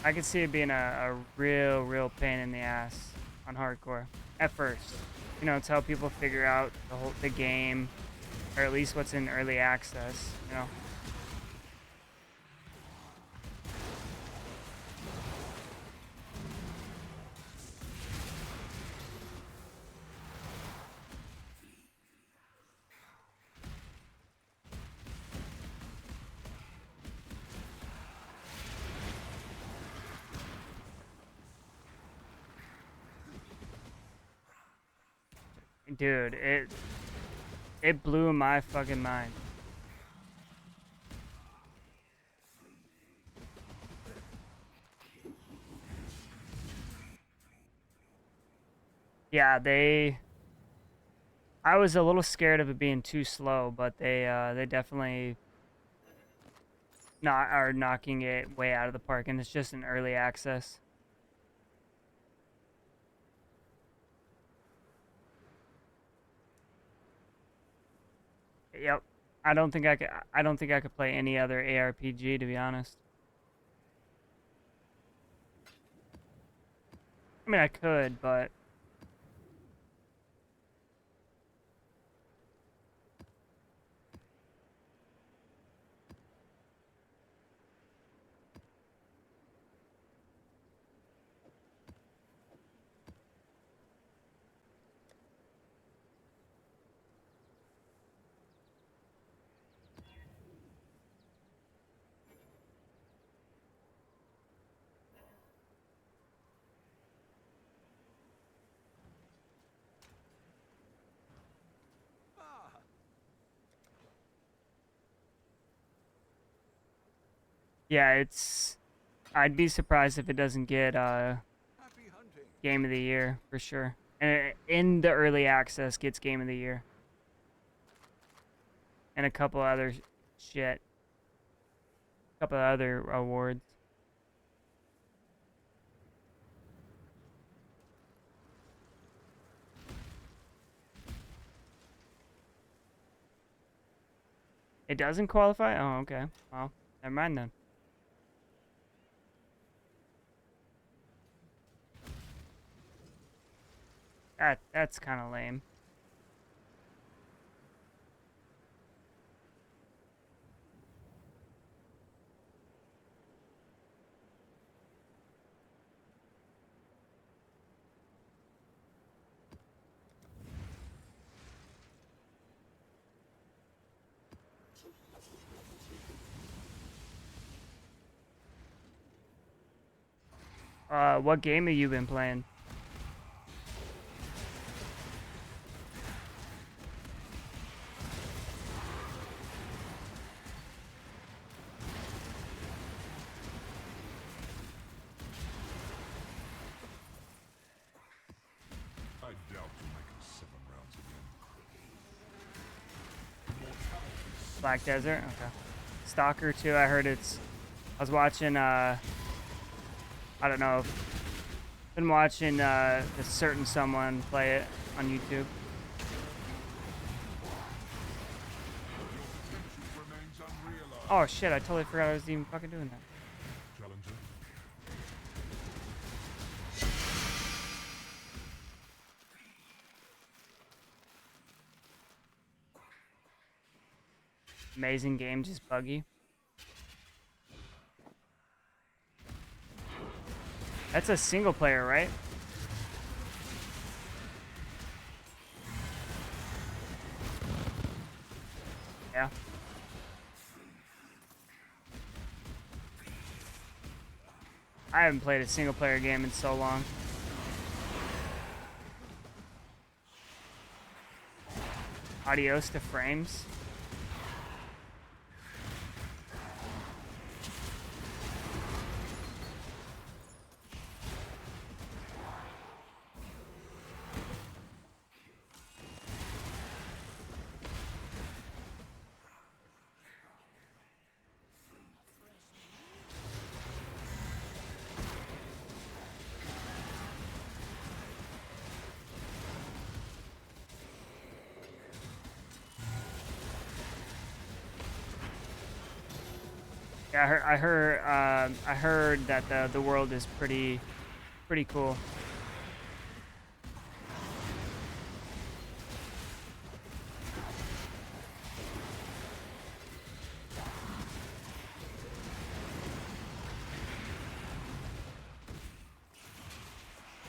Speaker 3: I could see it being a real pain in the ass on hardcore at first. You know, it's how people figure out the game, or at least what's in early access. You know. Dude, it blew my fucking mind. Yeah, I was a little scared of it being too slow, but they definitely are knocking it way out of the park, and it's just an early access. Yep. I don't think I could play any other ARPG, to be honest. I mean, I could, but yeah, I'd be surprised if it doesn't get
Speaker 6: Happy hunting.
Speaker 3: Game of the Year for sure. And in the early access gets Game of the Year. And a couple other shit. A couple other awards. It doesn't qualify? Oh, okay. Well, never mind then. That's kind of lame. What game have you been playing? Black Desert. Okay. Stalker 2. I heard it's. I was watching. I don't know. Been watching this certain someone play it on YouTube.
Speaker 6: Remains unrealized.
Speaker 3: Oh shit! I totally forgot I was even fucking doing that.
Speaker 6: Challenger.
Speaker 3: Amazing game, just buggy. That's a single player, right? Yeah. I haven't played a single player game in so long. Adios to frames. Yeah, I heard that the world is pretty cool.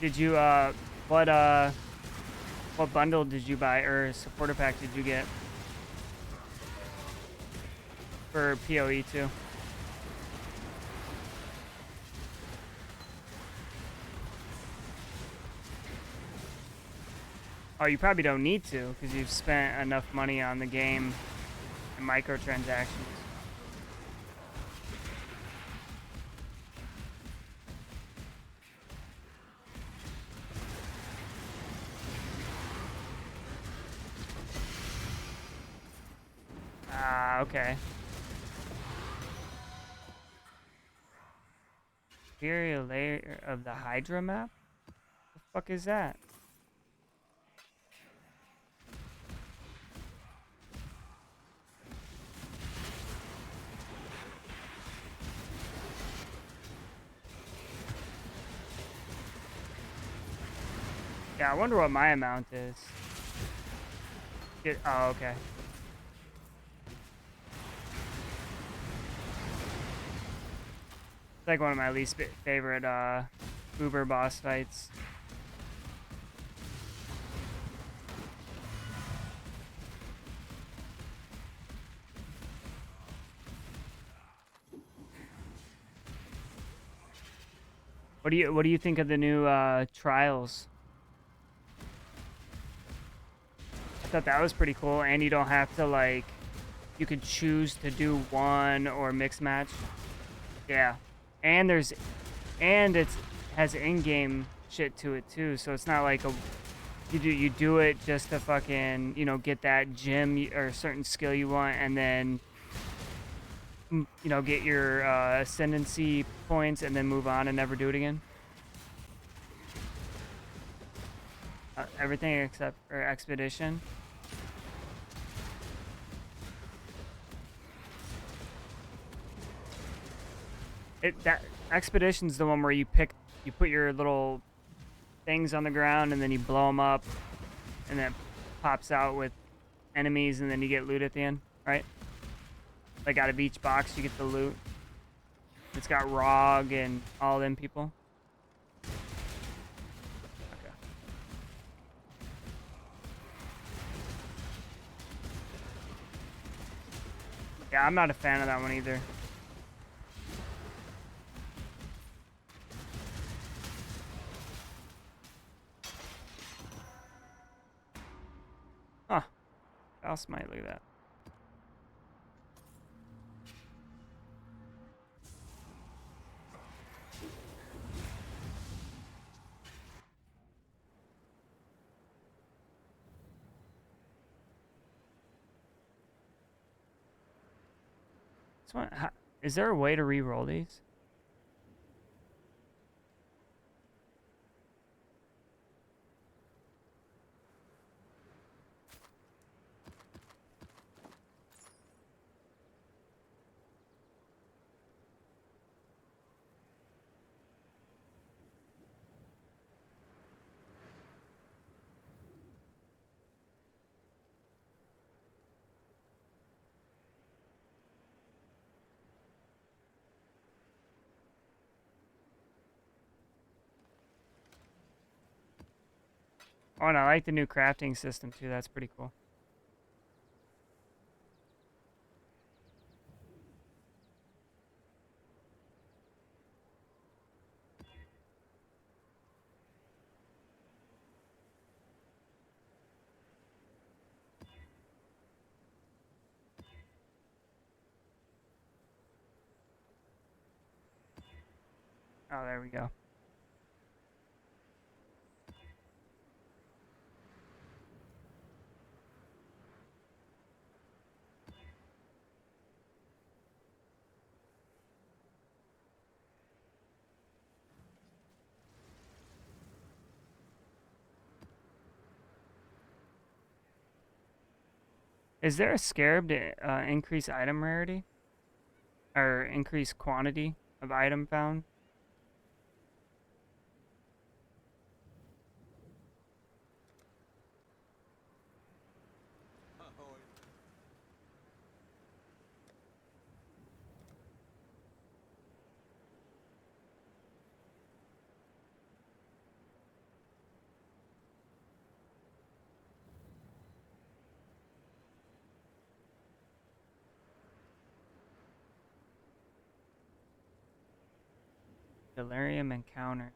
Speaker 3: Did you what bundle did you buy or supporter pack did you get for POE2? Oh, you probably don't need to because you've spent enough money on the game and microtransactions. Ah, okay. Superior layer of the Hydra map? The fuck is that? Yeah, I wonder what my amount is. Oh, okay. It's like one of my least favorite Uber boss fights. What do you think of the new trials? I thought that was pretty cool, and you don't have to like, you could choose to do one or mix match. Yeah, and it has in-game shit to it too, so it's not like you do it just to fucking get that gem or certain skill you want, and then get your ascendancy points, and then move on and never do it again. Everything except for expedition. That expedition's the one where you put your little things on the ground and then you blow them up, and then it pops out with enemies, and then you get loot at the end, right? Like out of each box you get the loot. It's got Rog and all them people. Okay. Yeah, I'm not a fan of that one either. Huh. Else might look at that. one, is there a way to re-roll these? Oh, and I like the new crafting system too. That's pretty cool. Oh, there we go. Is there a scarab to increase item rarity? Or increase quantity of item found? Delirium encounter.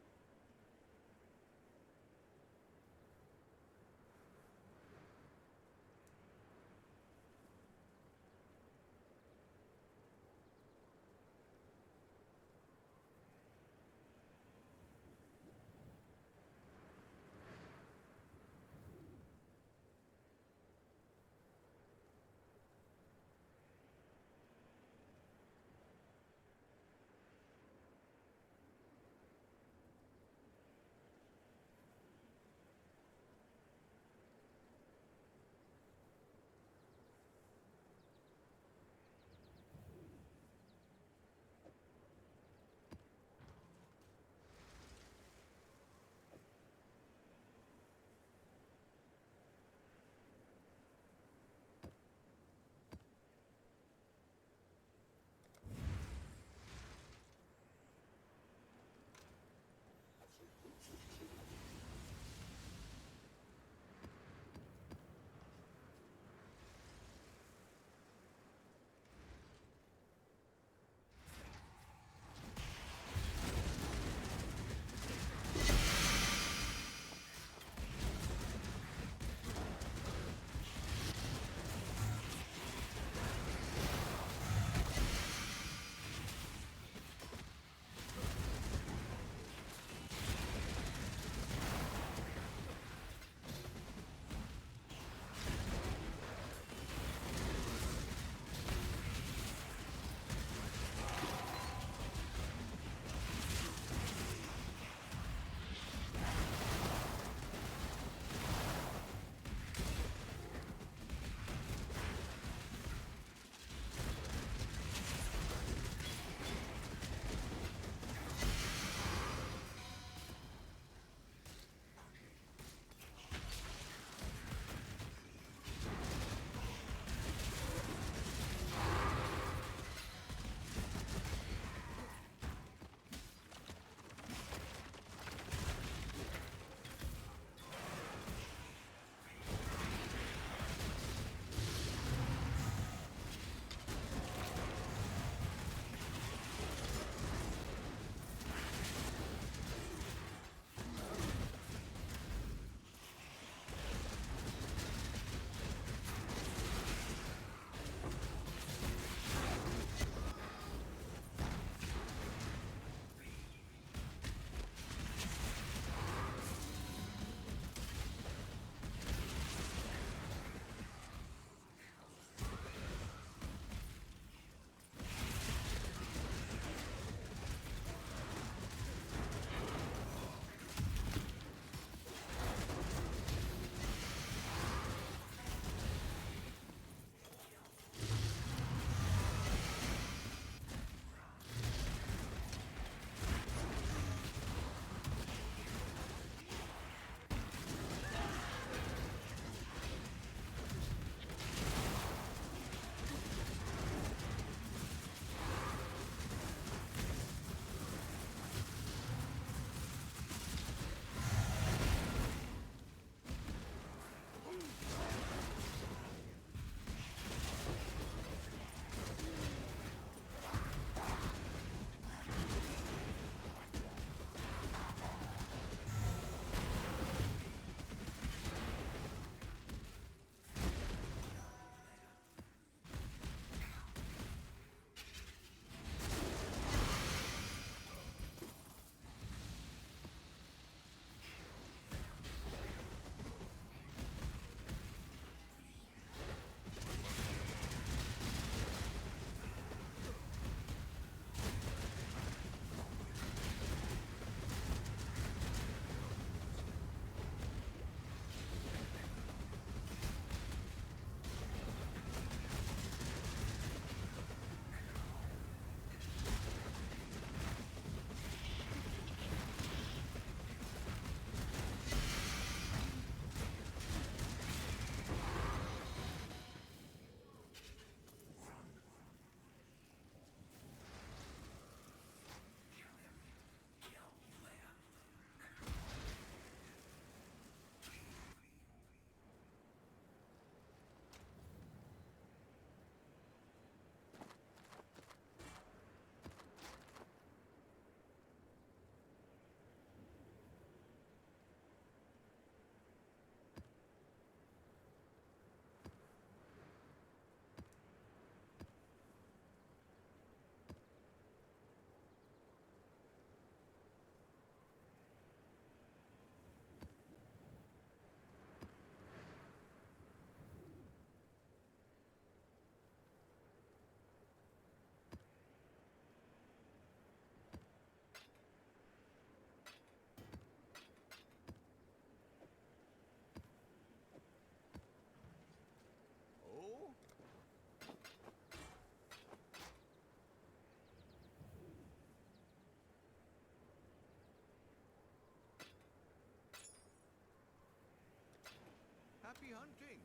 Speaker 6: Happy hunting!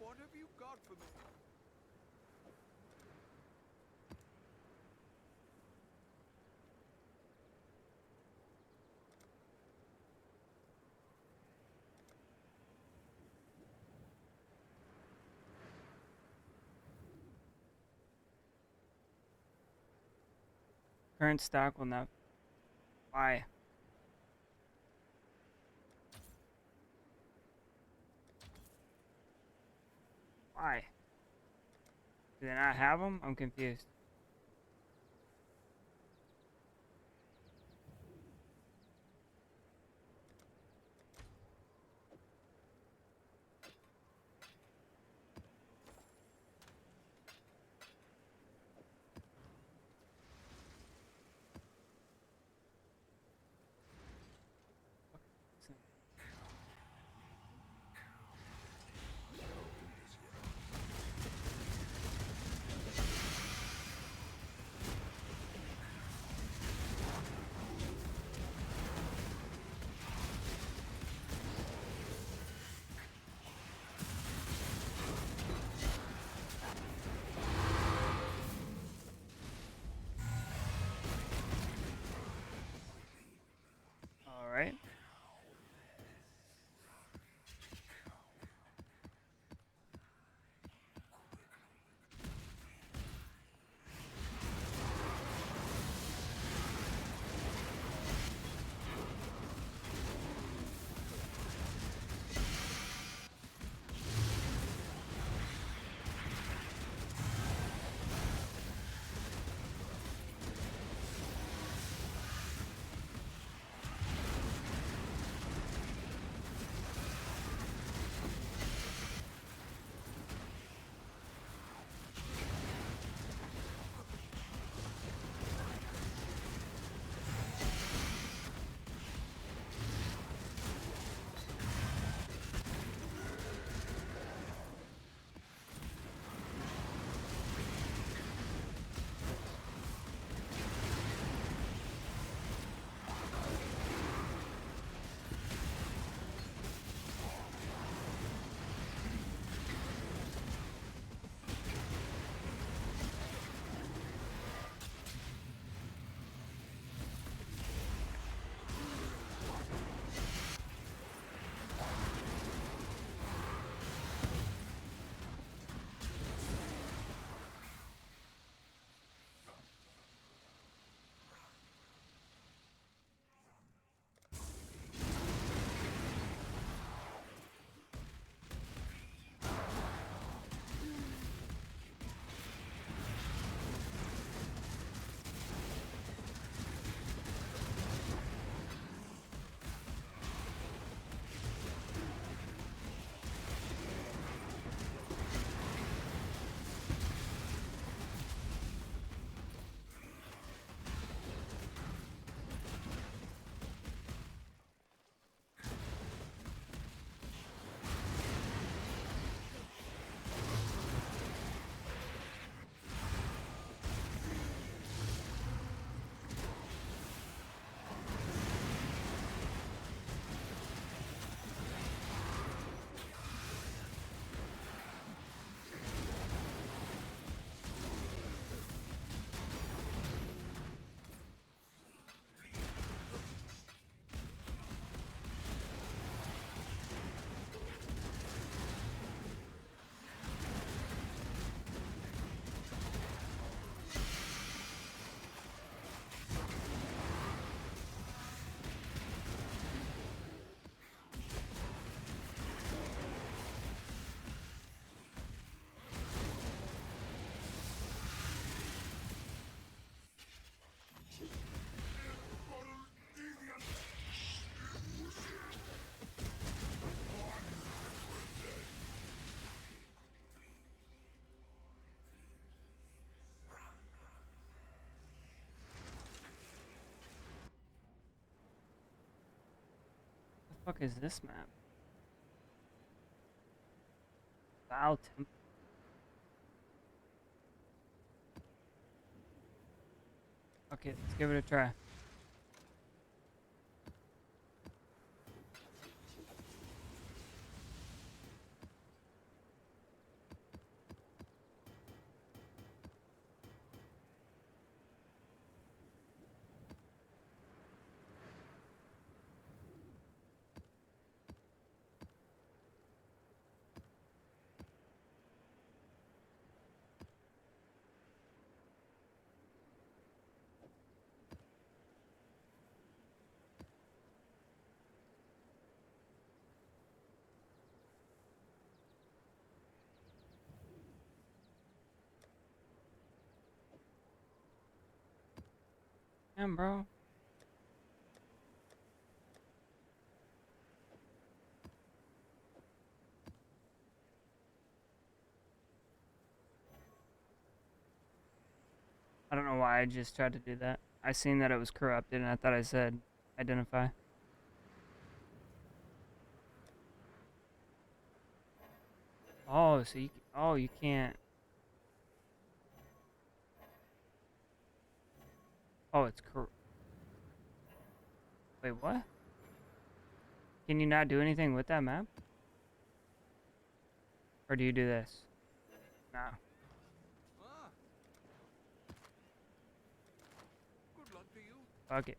Speaker 6: What have you got for me?
Speaker 3: Current stock will not. Why? Why? Do they not have them? I'm confused. fuck is this map? Wow, temple. Okay, let's give it a try. Damn, bro. I don't know why I just tried to do that. I seen that it was corrupted and I thought I said identify. Oh, so you oh, you can't. Oh, it's correct. Wait, what? Can you not do anything with that map? Or do you do this? No.
Speaker 6: Ah. Good luck to you.
Speaker 3: Fuck it.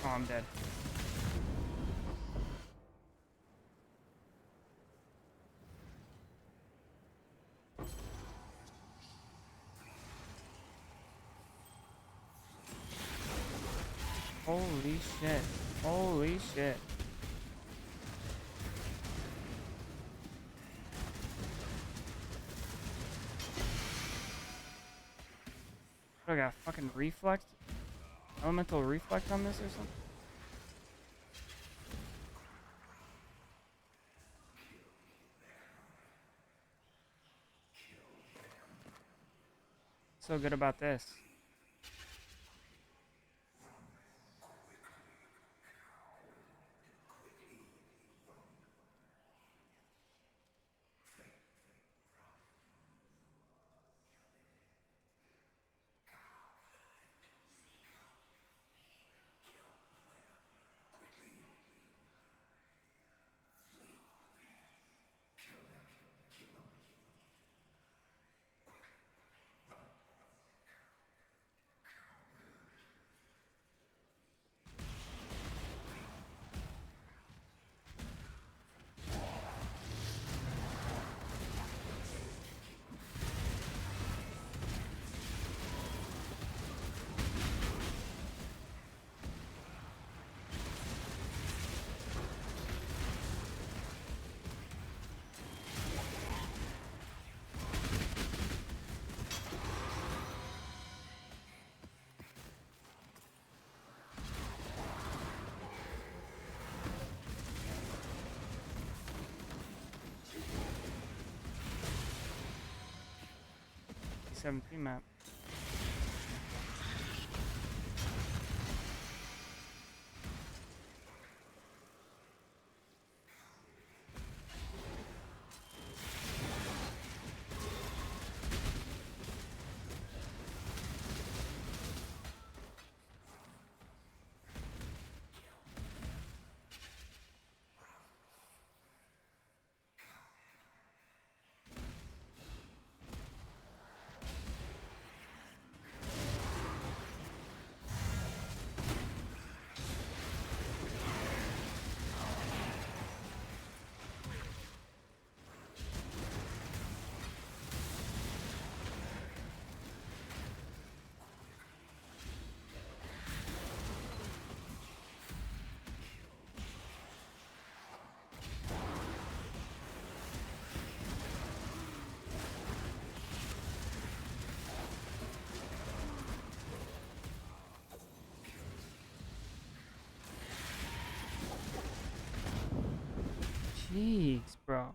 Speaker 3: Oh, I'm dead. Holy shit. Holy shit. What, I got fucking reflect? Elemental reflect on this or something? So good about this. 2017 map. Jeez, bro.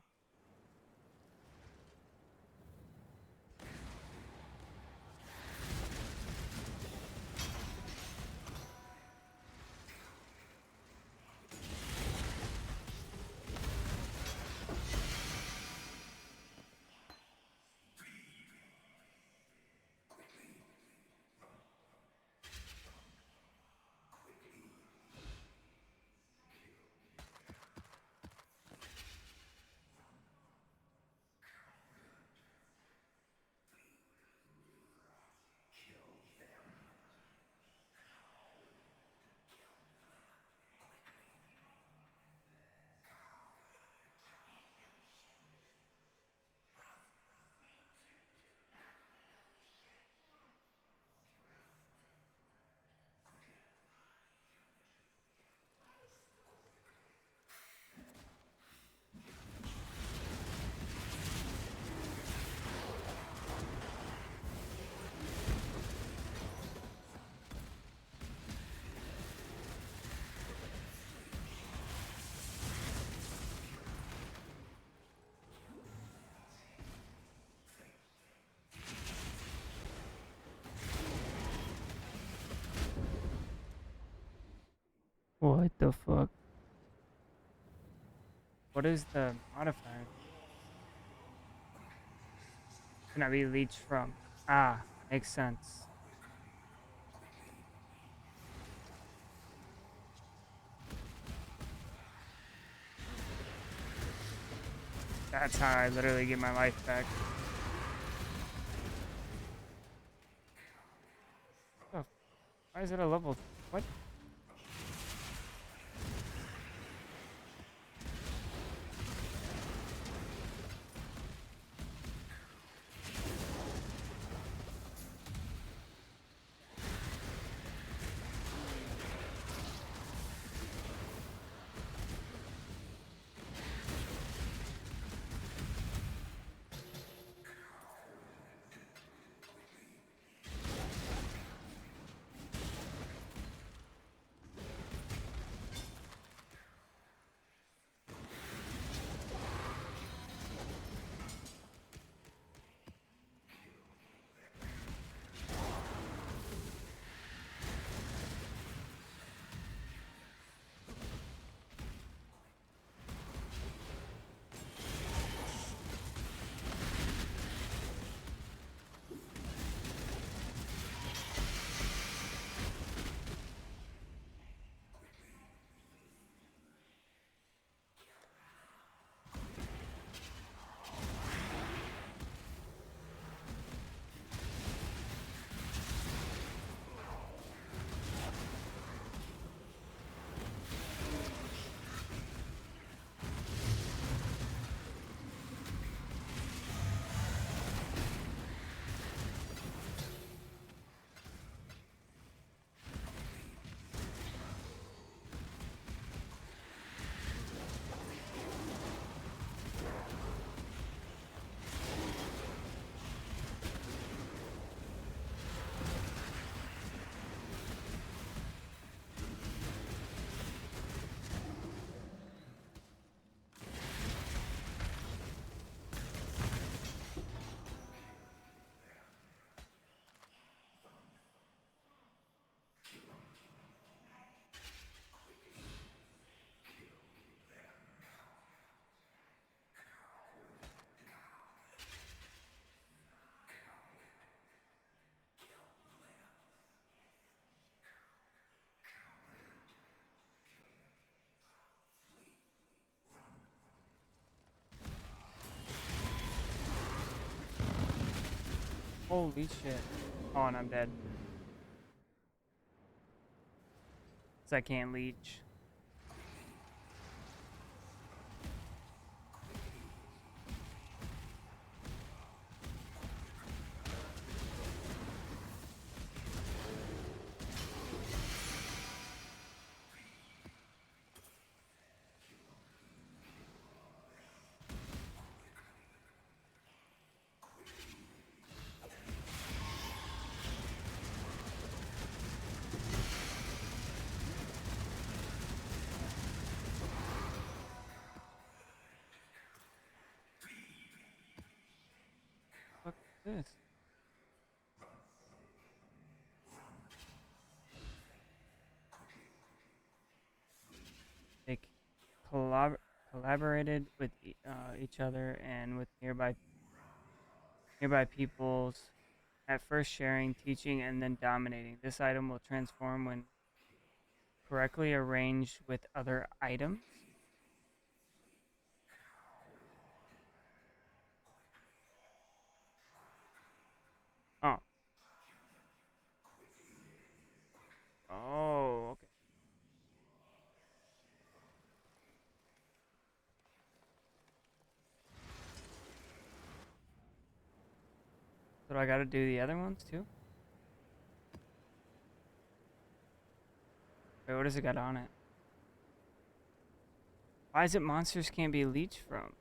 Speaker 3: What the fuck? What is the modifier? Can I be leached from? Ah, makes sense. That's how I literally get my life back. Oh, why is it a level? What? Holy shit. Oh, and I'm dead. 'Cause I can't leech. Fuck is this? They collaborated with each other and with nearby peoples, at first sharing, teaching, and then dominating. This item will transform when correctly arranged with other items. Oh. Oh, okay. So I gotta do the other ones too? Wait, what does it got on it? Why is it monsters can't be leeched from?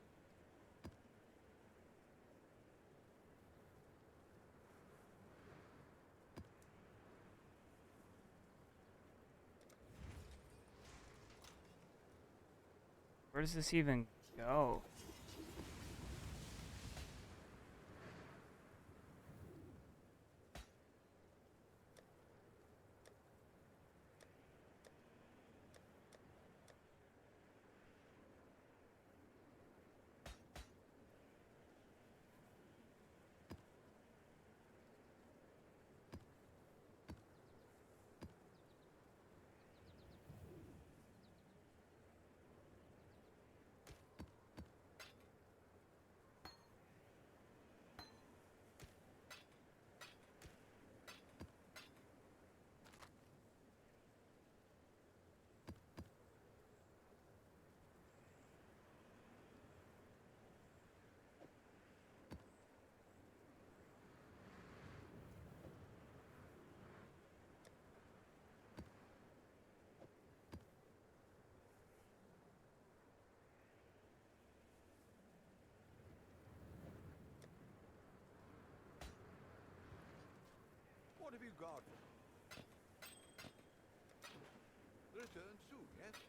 Speaker 3: Where does this even go?
Speaker 4: What have you got? Return soon, yes?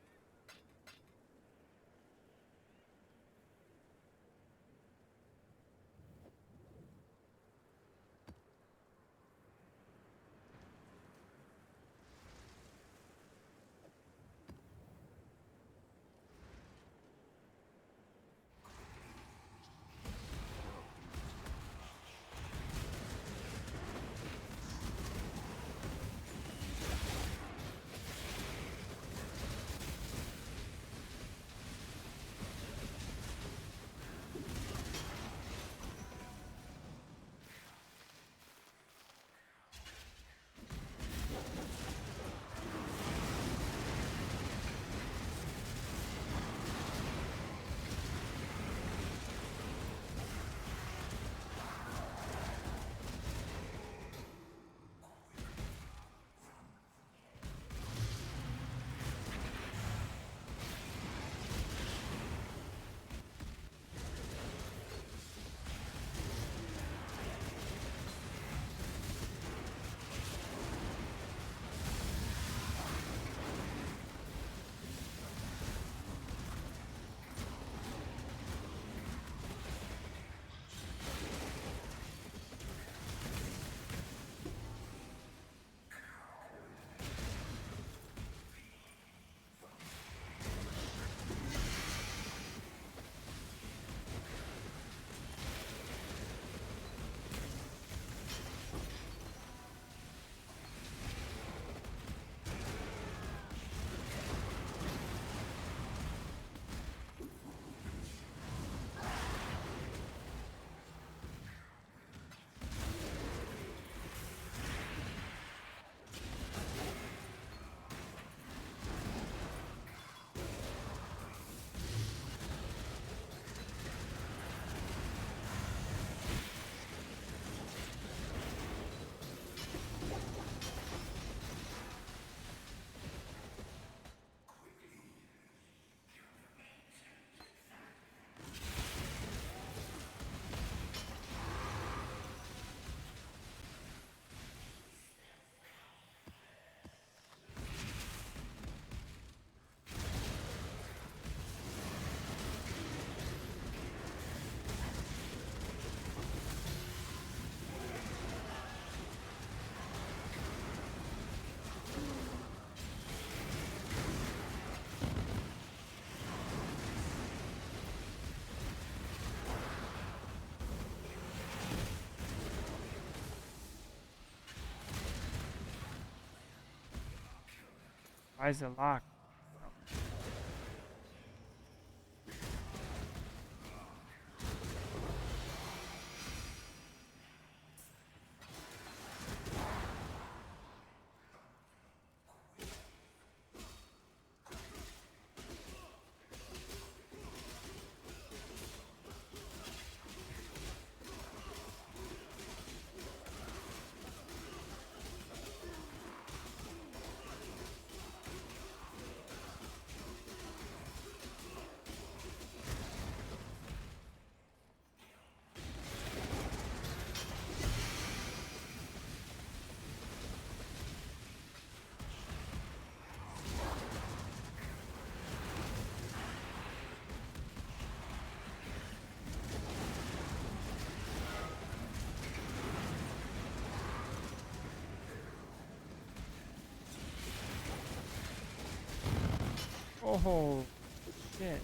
Speaker 3: Why is it locked? Oh, shit.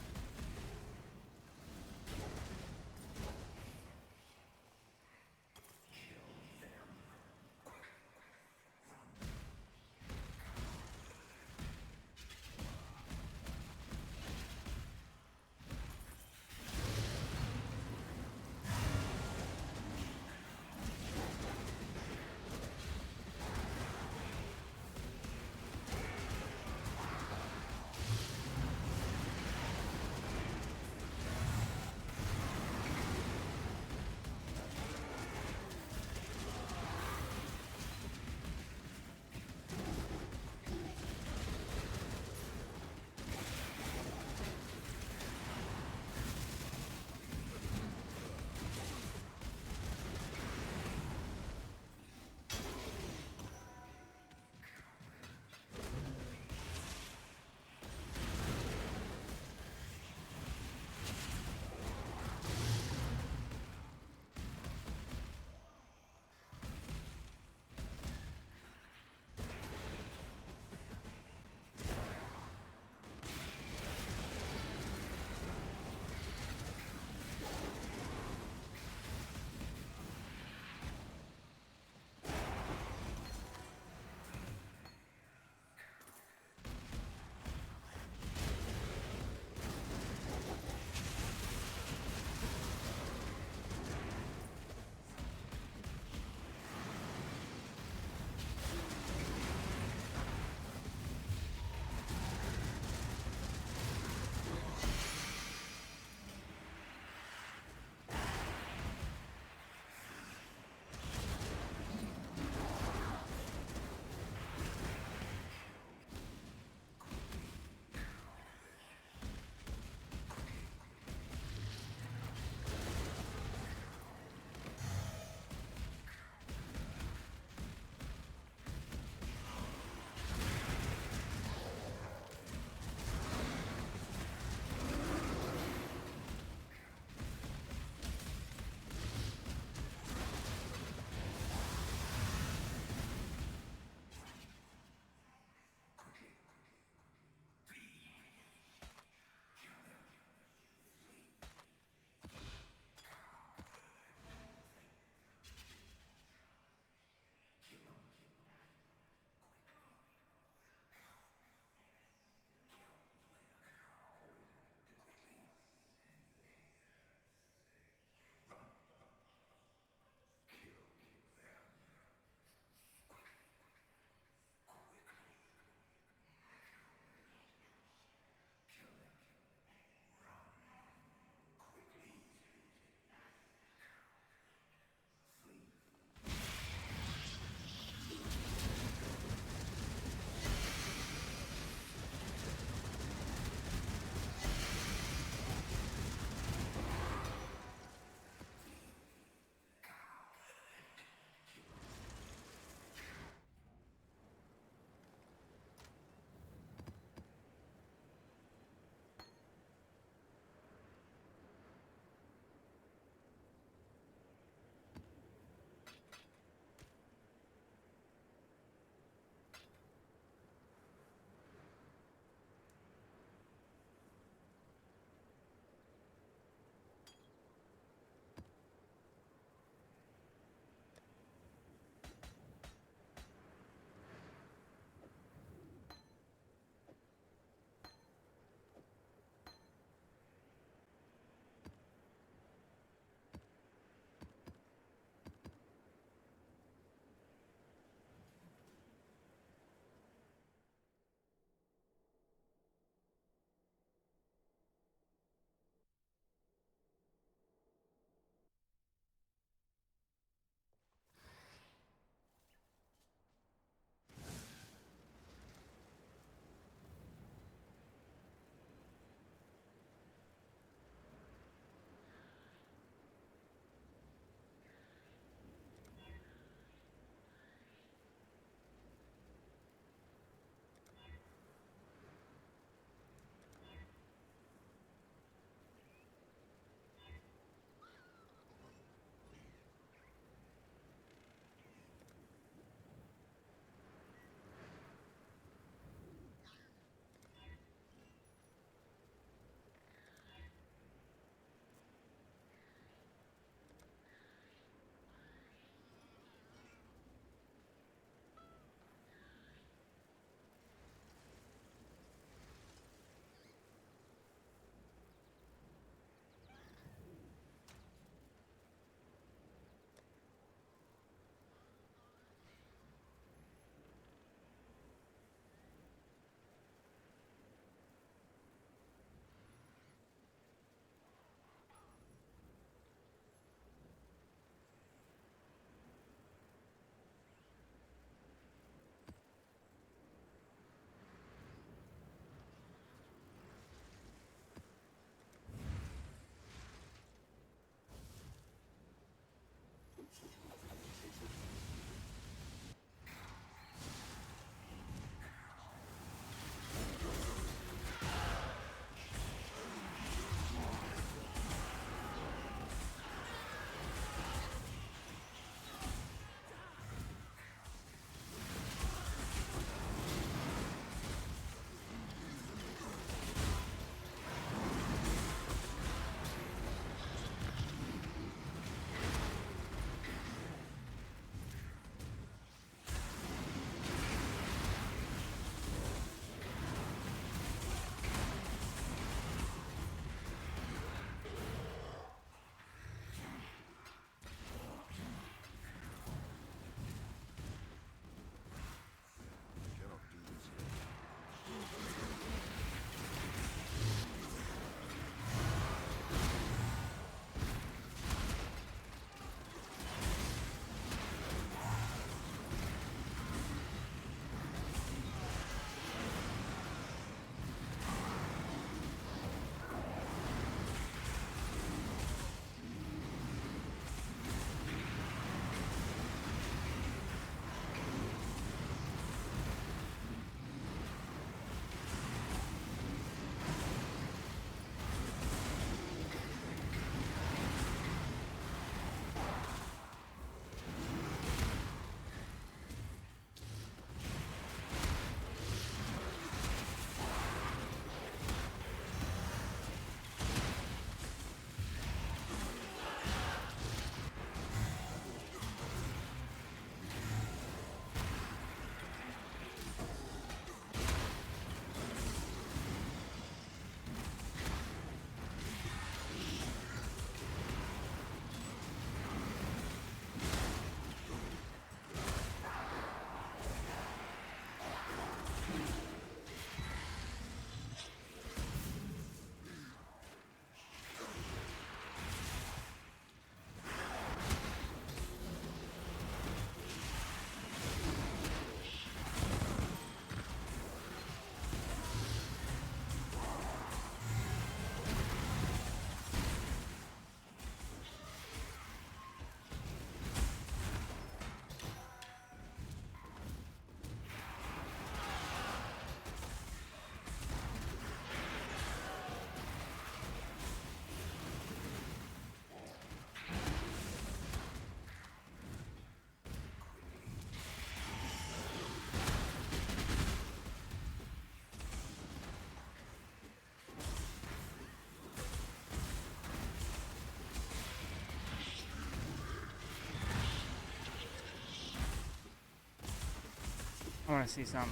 Speaker 3: want to see something.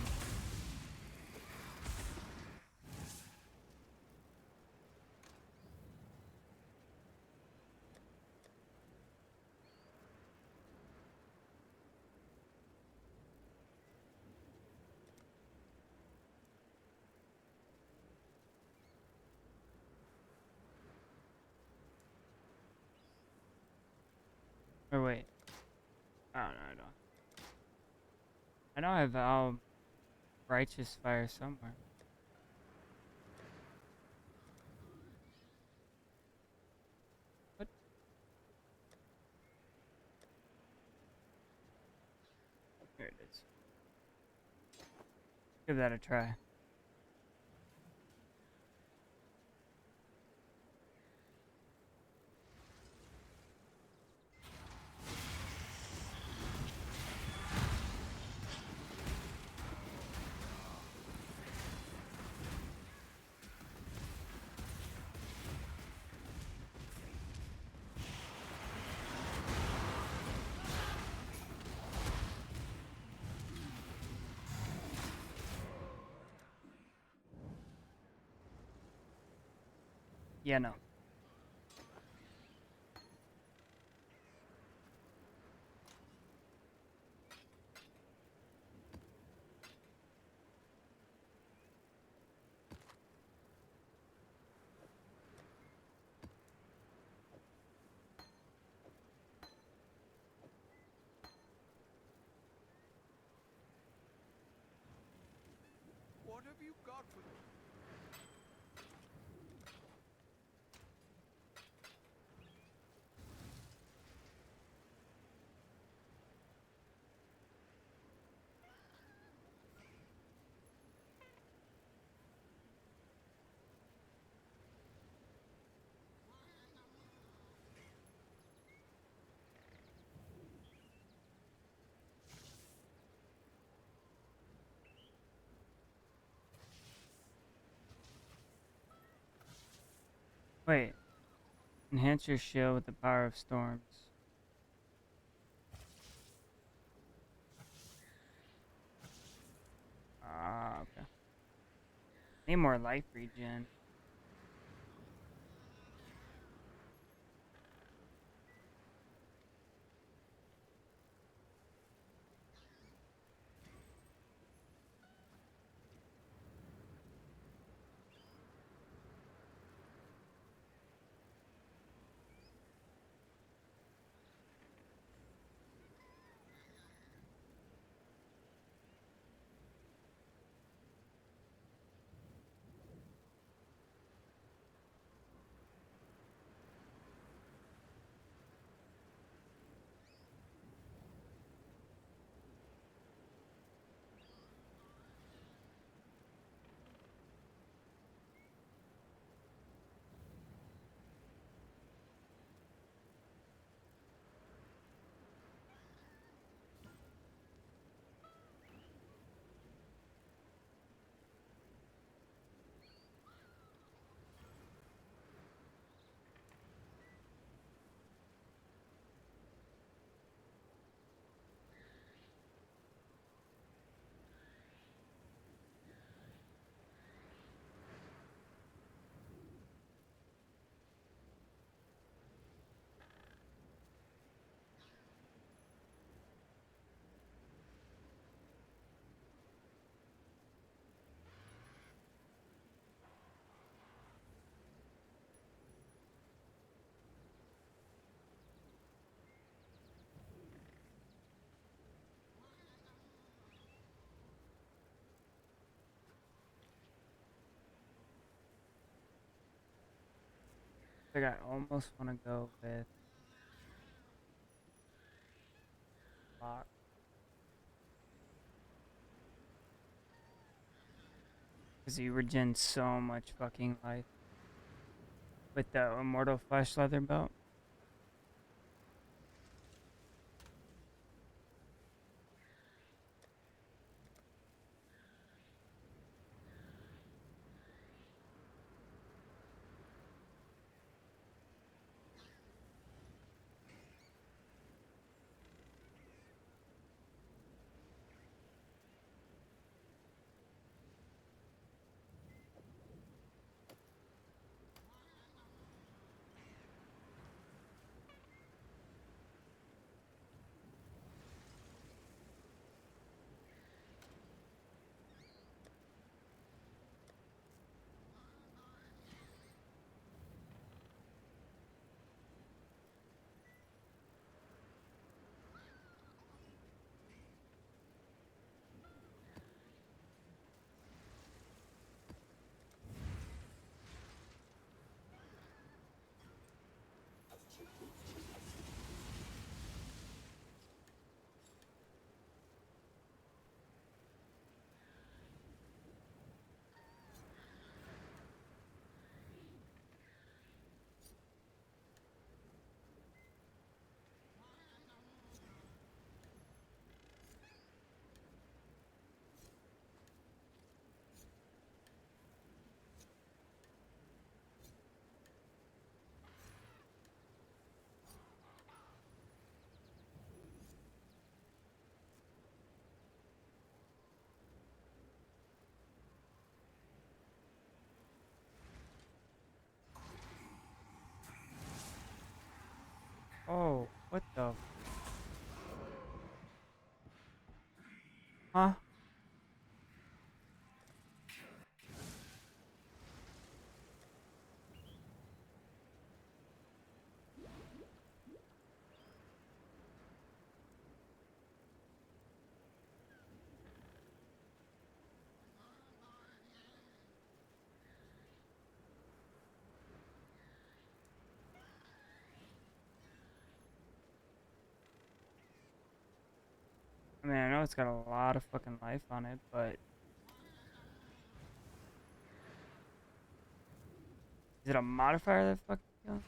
Speaker 3: Or wait. Oh, no, I don't. I know I have Righteous Fire somewhere. What? Here it is. Give that a try. Yeah, no.
Speaker 6: What have you got for me?
Speaker 3: Wait. Enhance your shield with the power of storms. Ah, okay. Need more life regen. I think I almost want to go with Lock. Because he regens so much fucking life. With the Immortal Flesh Leather Belt. What the? Huh? I mean, I know it's got a lot of fucking life on it, but is it a modifier that fucking kills?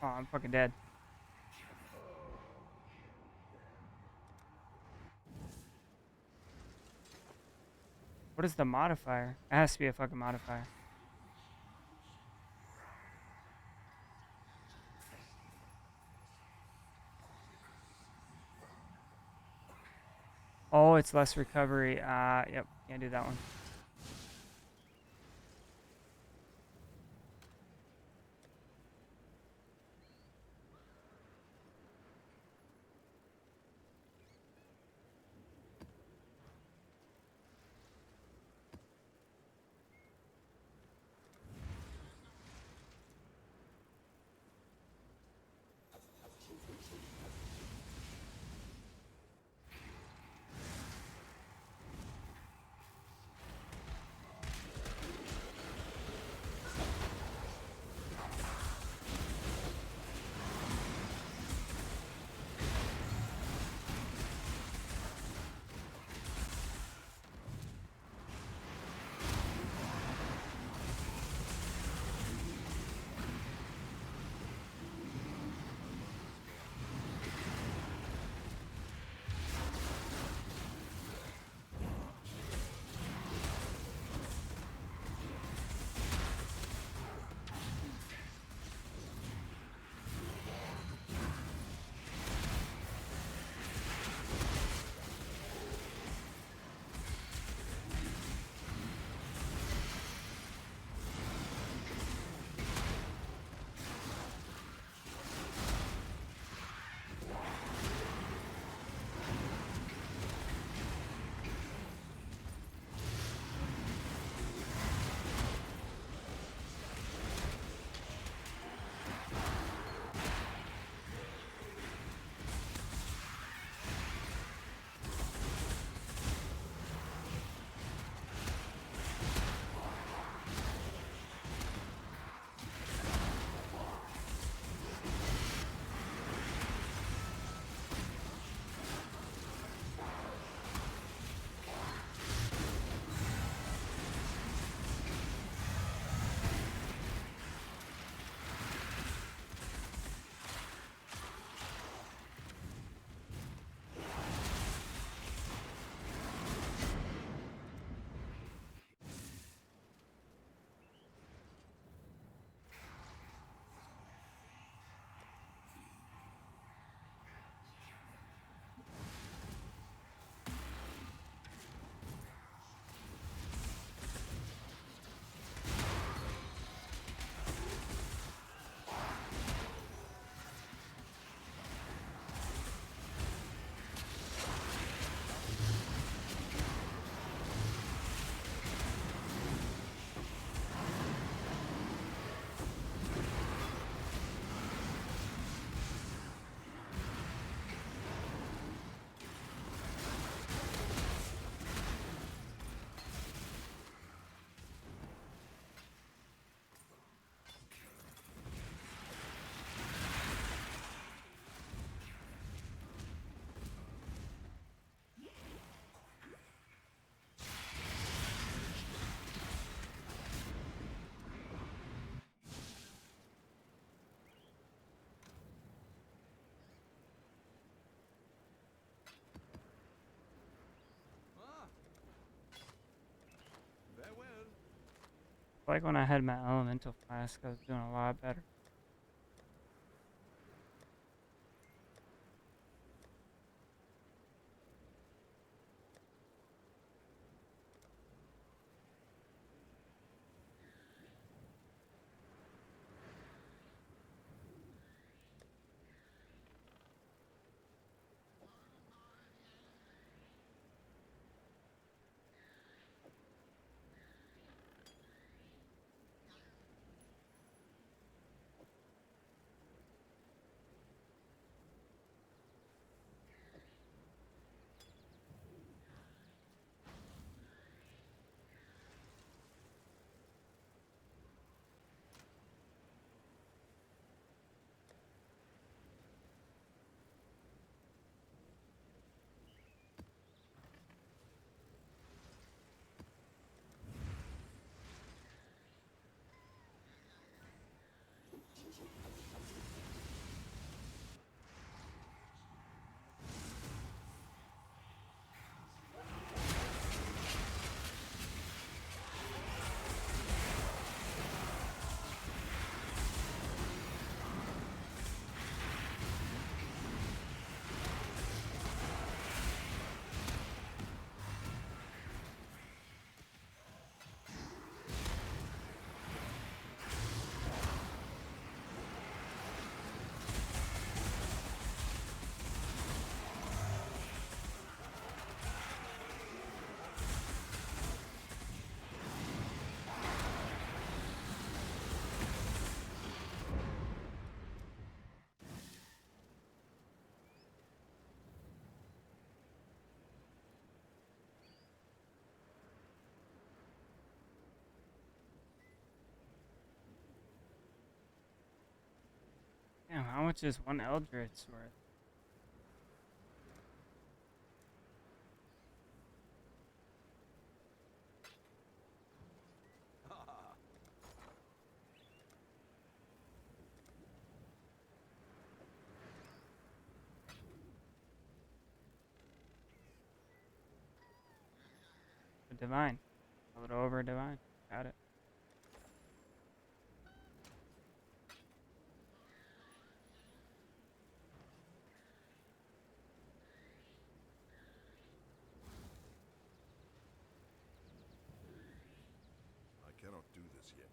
Speaker 3: Oh, I'm fucking dead. What is the modifier? It has to be a fucking modifier. Oh, it's less recovery. Yep, can't do that one. Like when I had my elemental flask, I was doing a lot better. Damn, how much is one Eldritch worth? A divine. A little over divine. Got it.
Speaker 4: I cannot do this yet.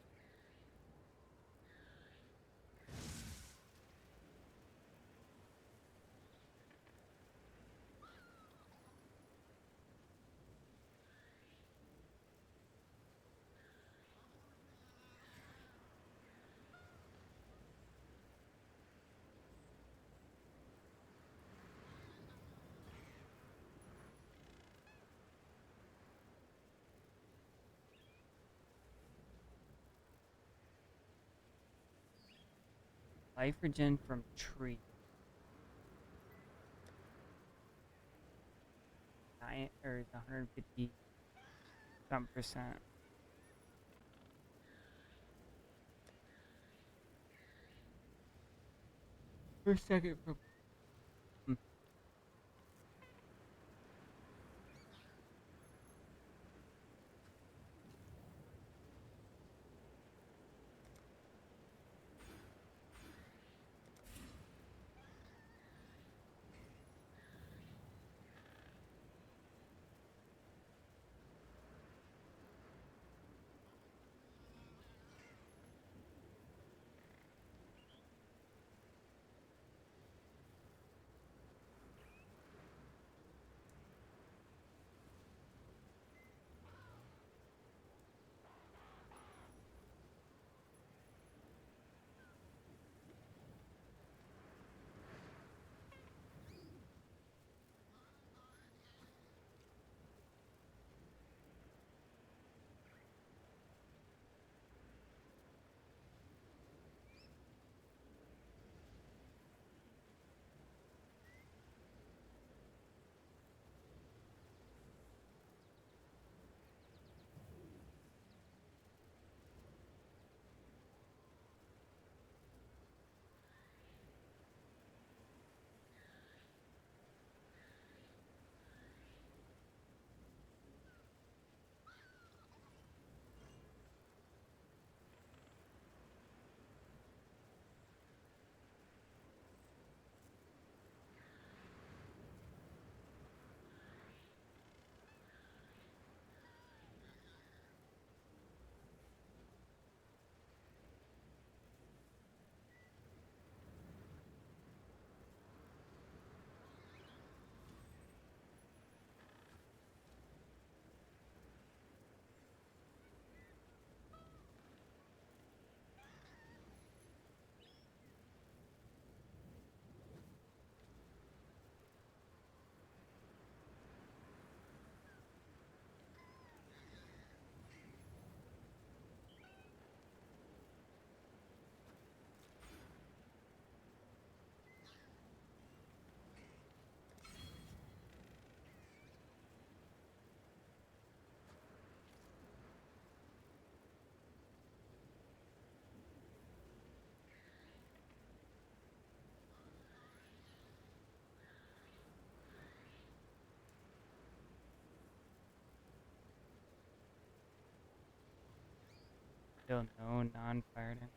Speaker 3: Life regen from tree. 9 or 150 some percent. Per second from. Still no non-fired in.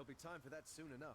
Speaker 8: There'll be time for that soon enough.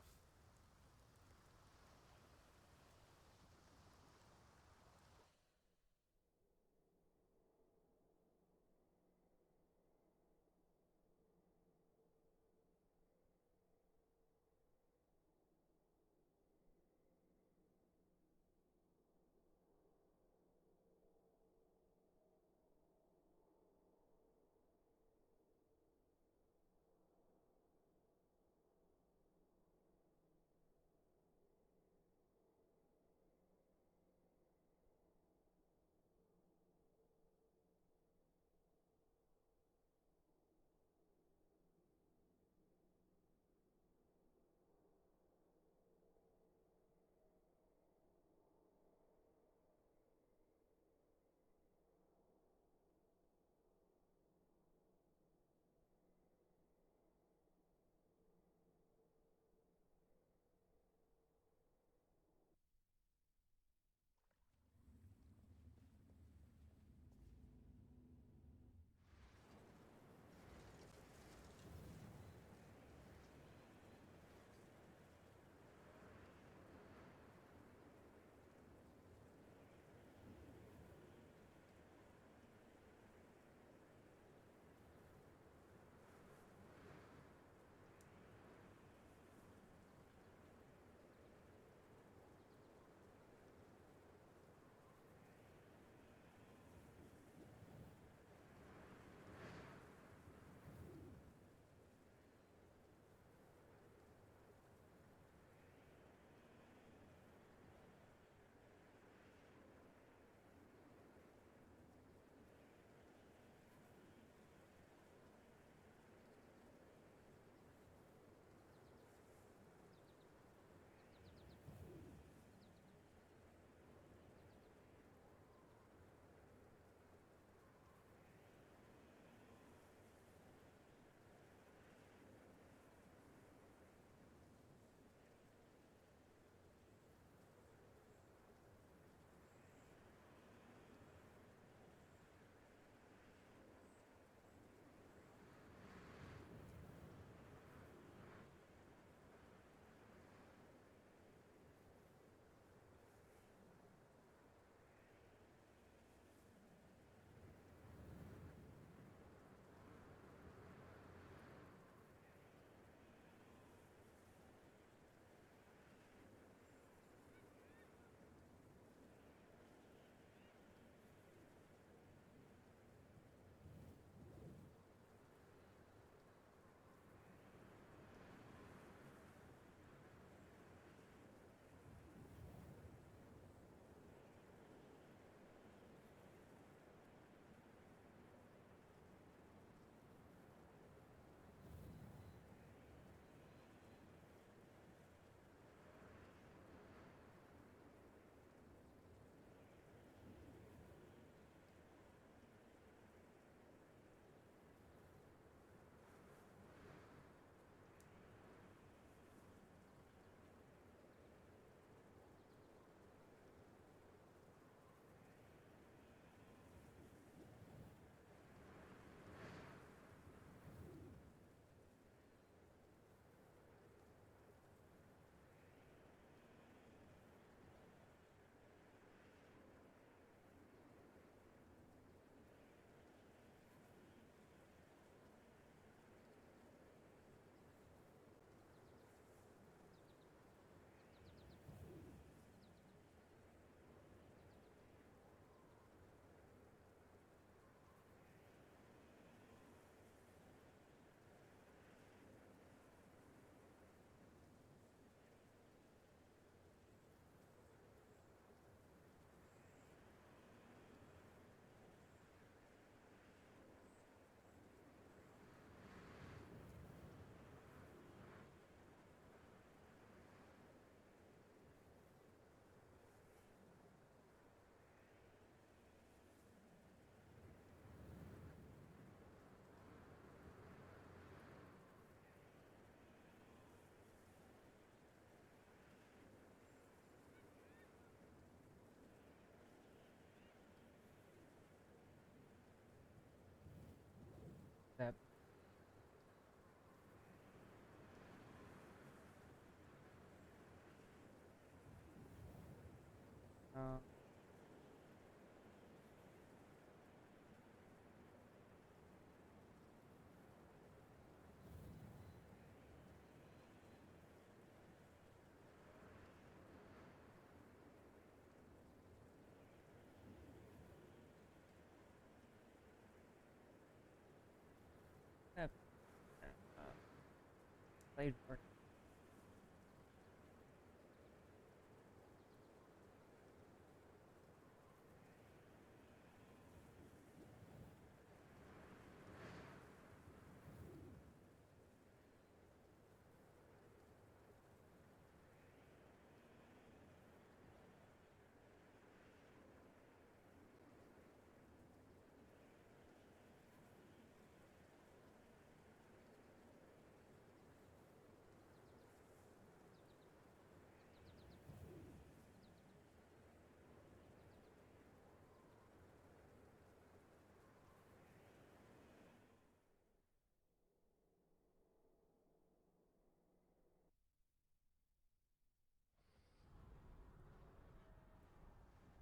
Speaker 3: That Uh, that played work.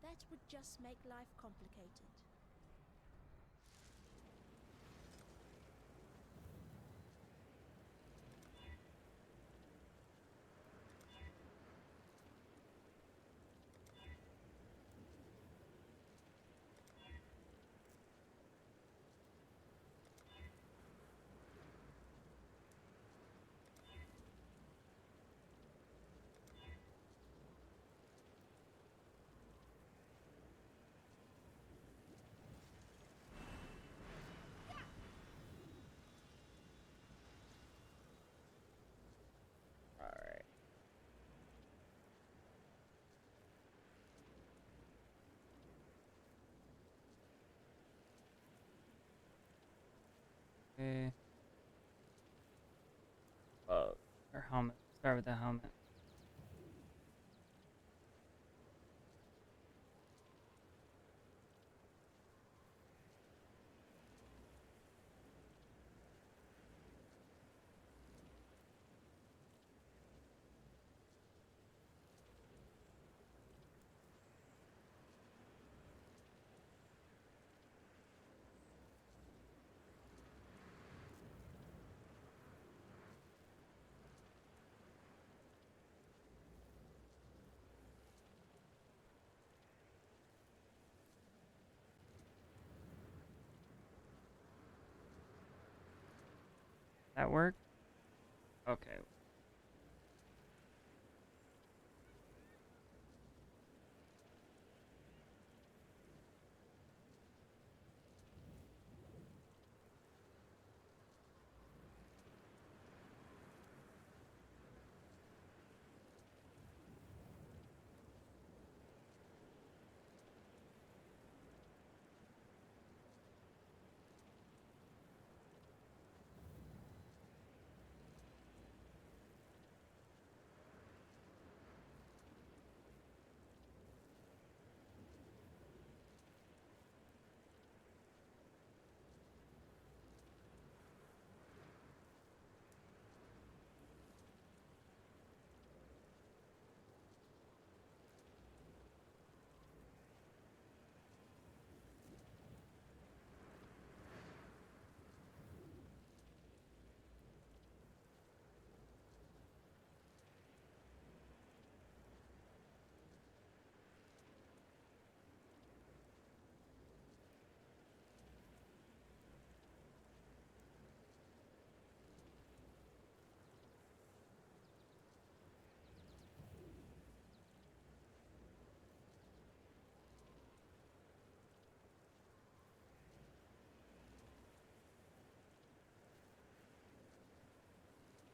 Speaker 5: That would just make life complicated.
Speaker 3: All right. Okay. Or helmet. Start with the helmet. That work? Okay.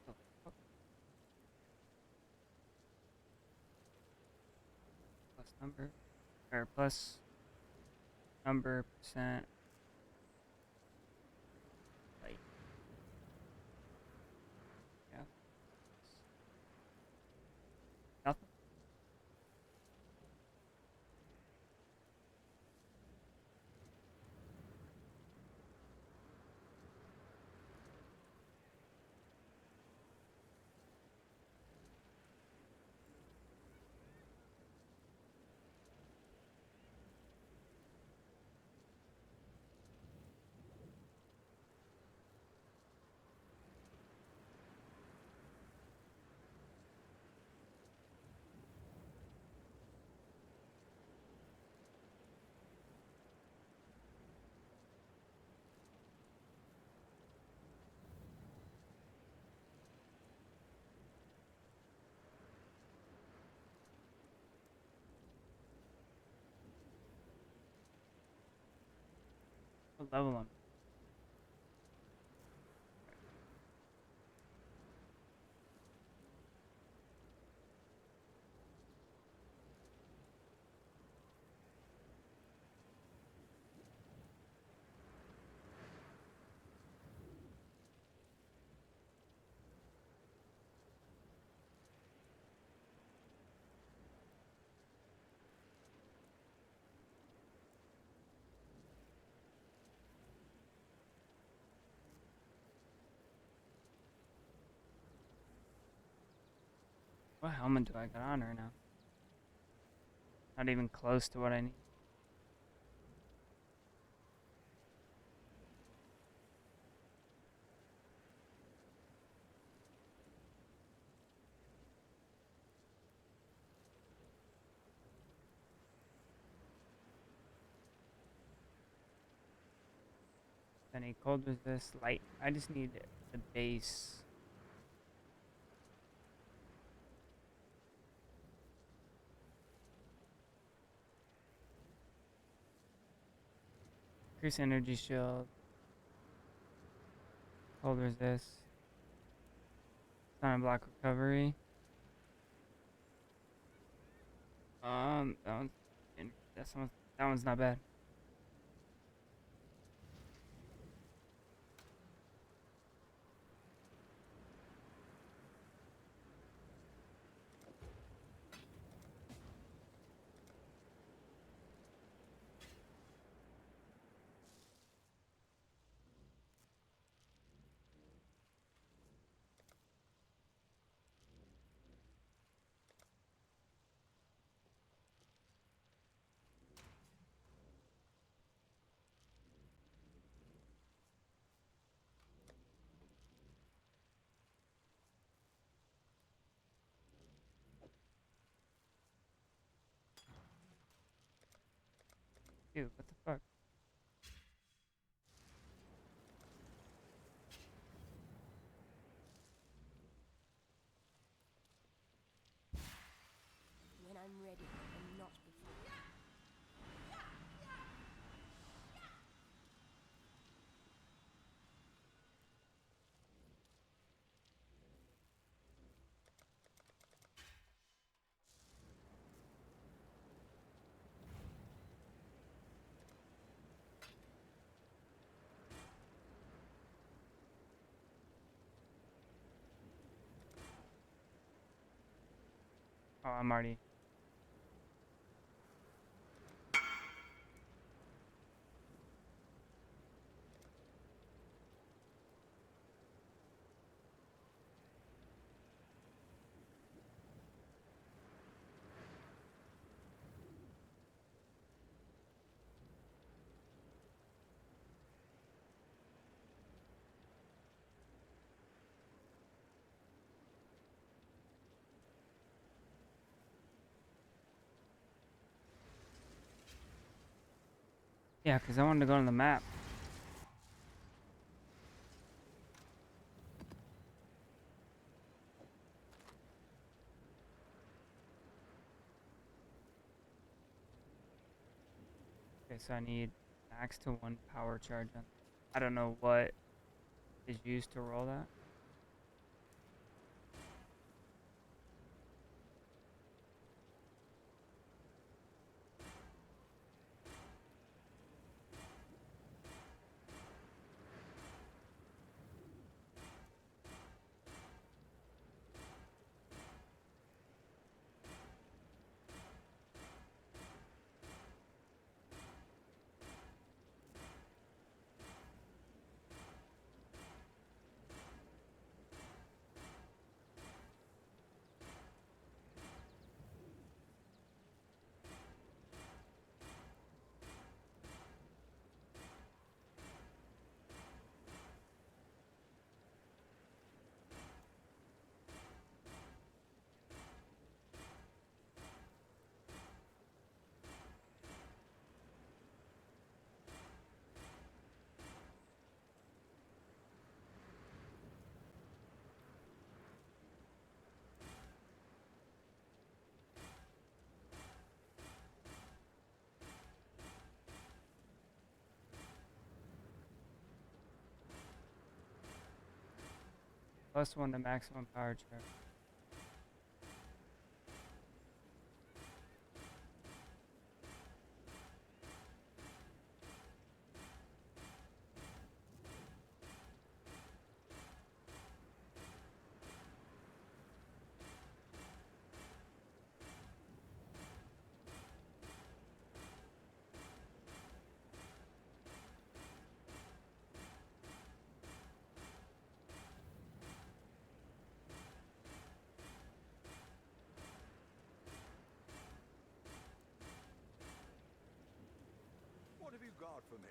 Speaker 3: Oh, fuck. Plus number. Or plus number percent. Like. Yeah. Nothing. What level am What helmet do I got on right now? Not even close to what I need. Any cold resist, light. I just need the base. Increase energy shield. Cold resist. Time block recovery. That one's that one's not bad. Dude, what the fuck?
Speaker 5: When I'm ready, and not before.
Speaker 3: Oh, I'm already. Yeah, because I wanted to go on the map. Okay, so I need max to 1 power charge on. I don't know what is used to roll that. +1 to maximum power charge.
Speaker 4: What have you got for me?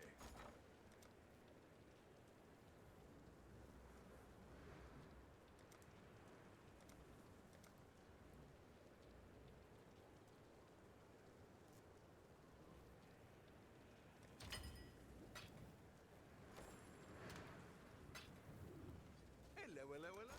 Speaker 4: Hello, hello, hello.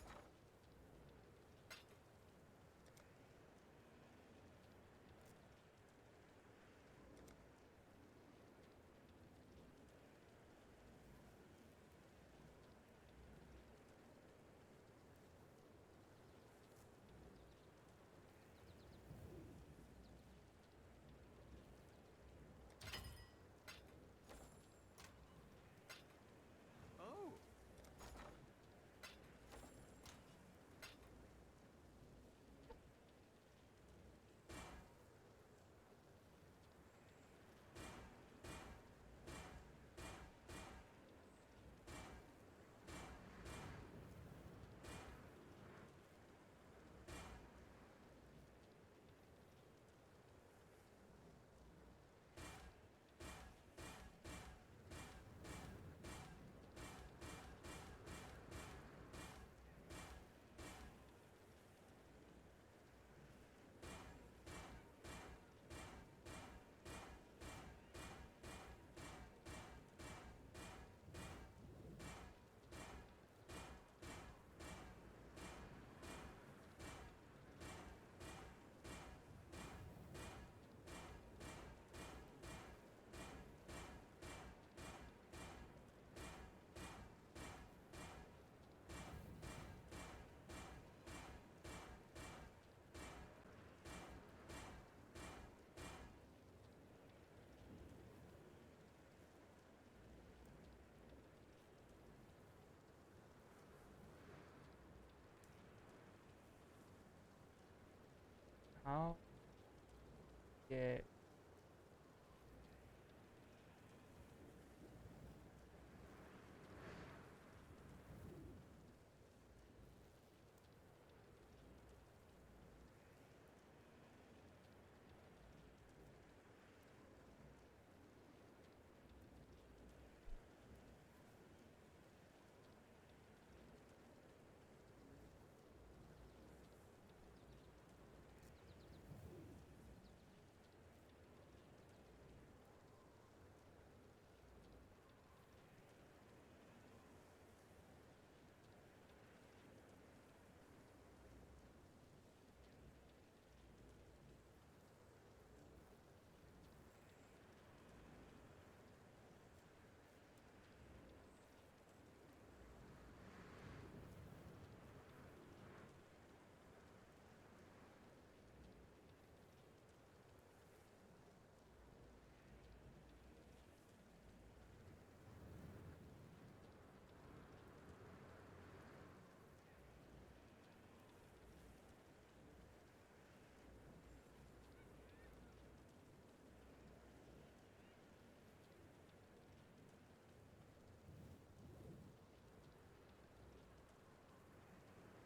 Speaker 4: Oh.
Speaker 3: How get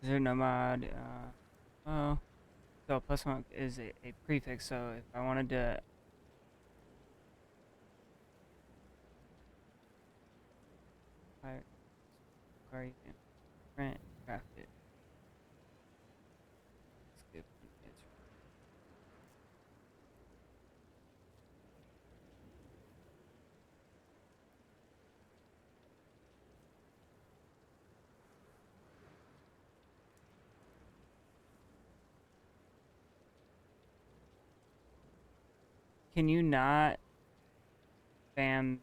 Speaker 3: is there no mod? Well, so +1 is a prefix. So if I wanted to require you to print craft it. Skip answer. Can you not spam?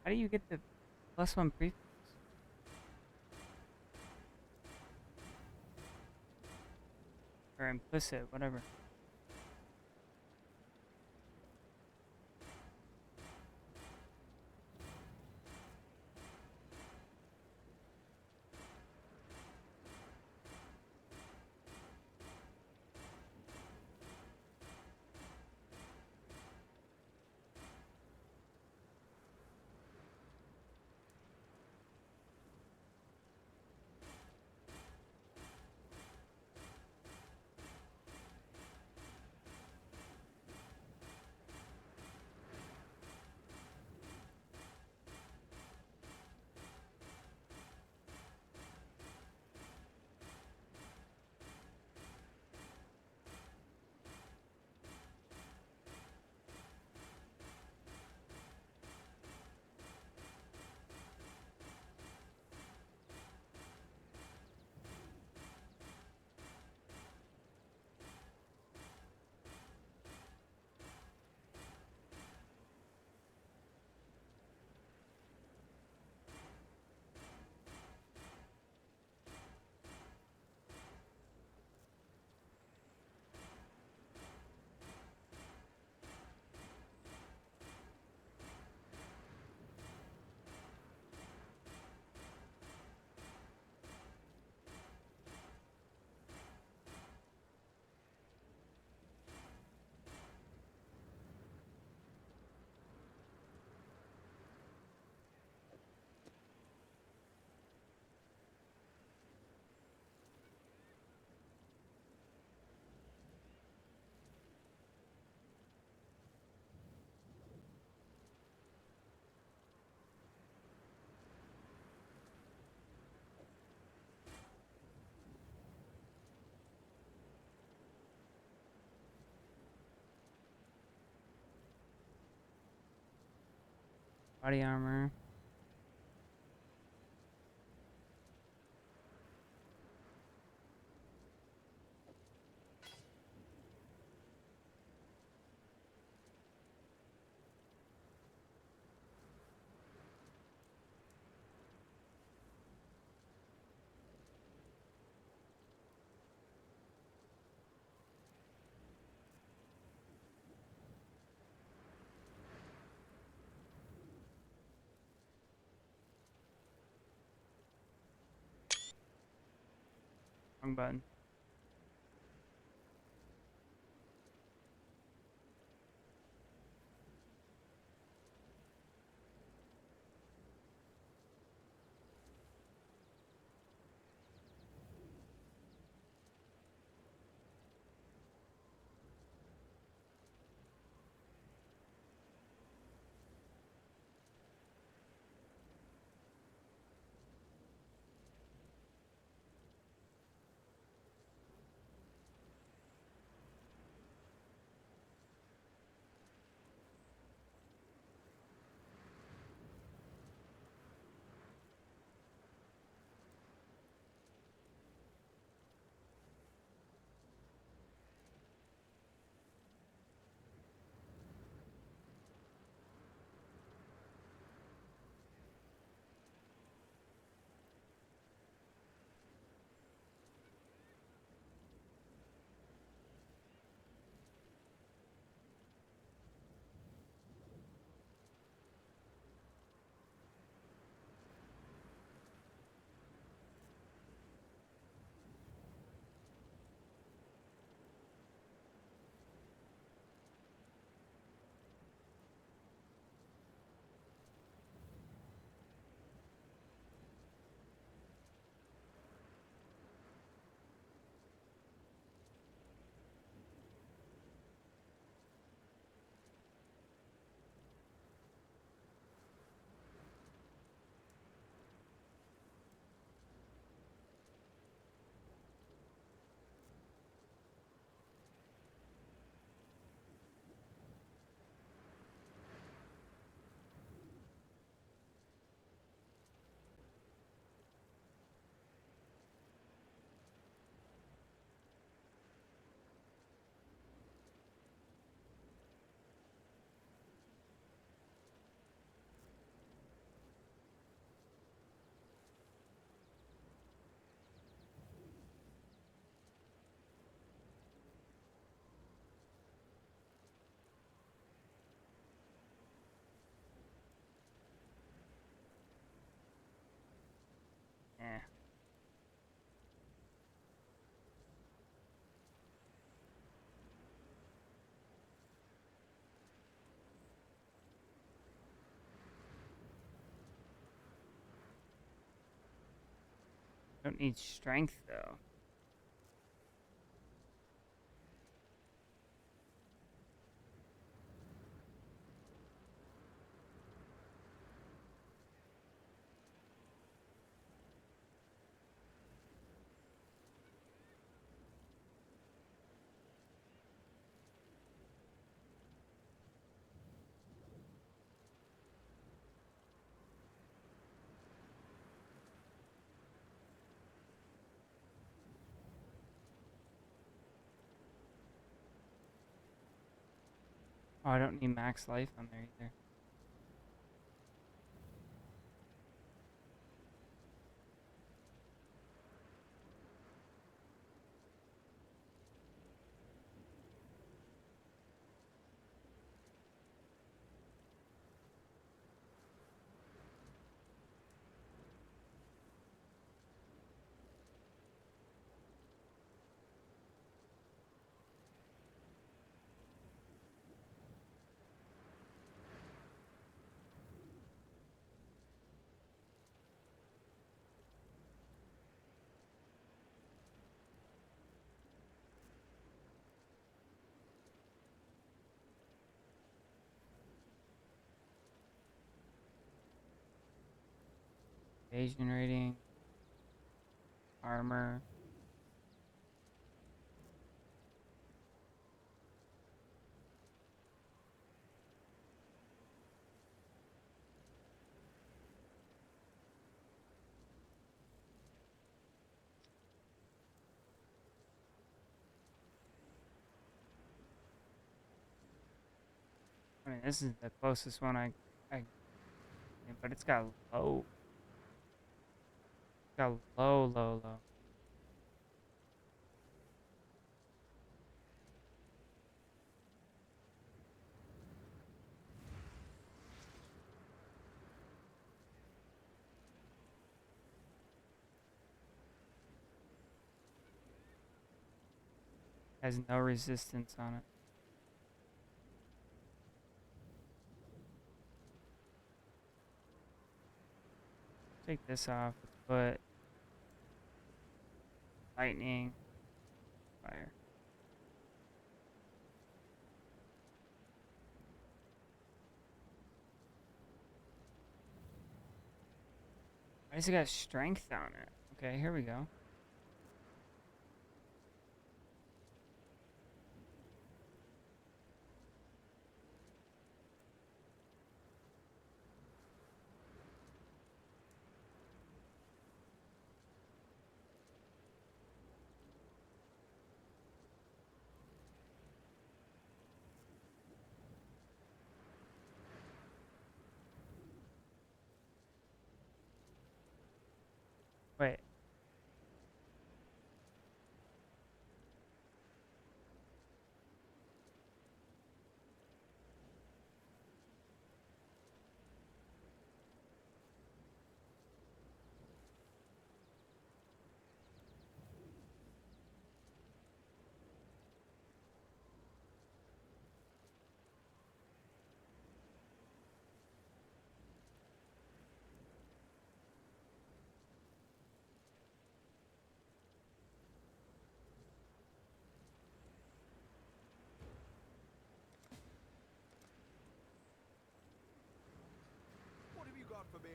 Speaker 3: How do you get the +1 prefix? Or implicit, whatever. Body armor. Wrong button. Don't need strength though. Oh, I don't need max life on there either. Evasion rating, armor. I mean, this is the closest one I but it's got low. Got low. Has no resistance on it. Take this off. Put lightning, fire. Why does it got strength on it? Okay, here we go. Wait.
Speaker 4: What have you got for me?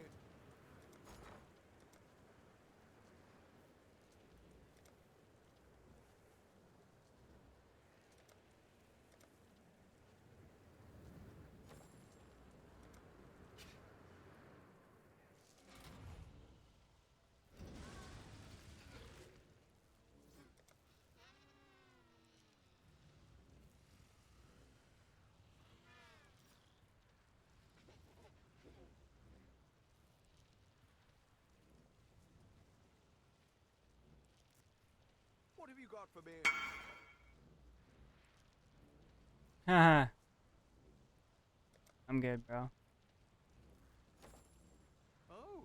Speaker 4: What have you got for me?
Speaker 3: Haha. I'm good, bro.
Speaker 4: Oh.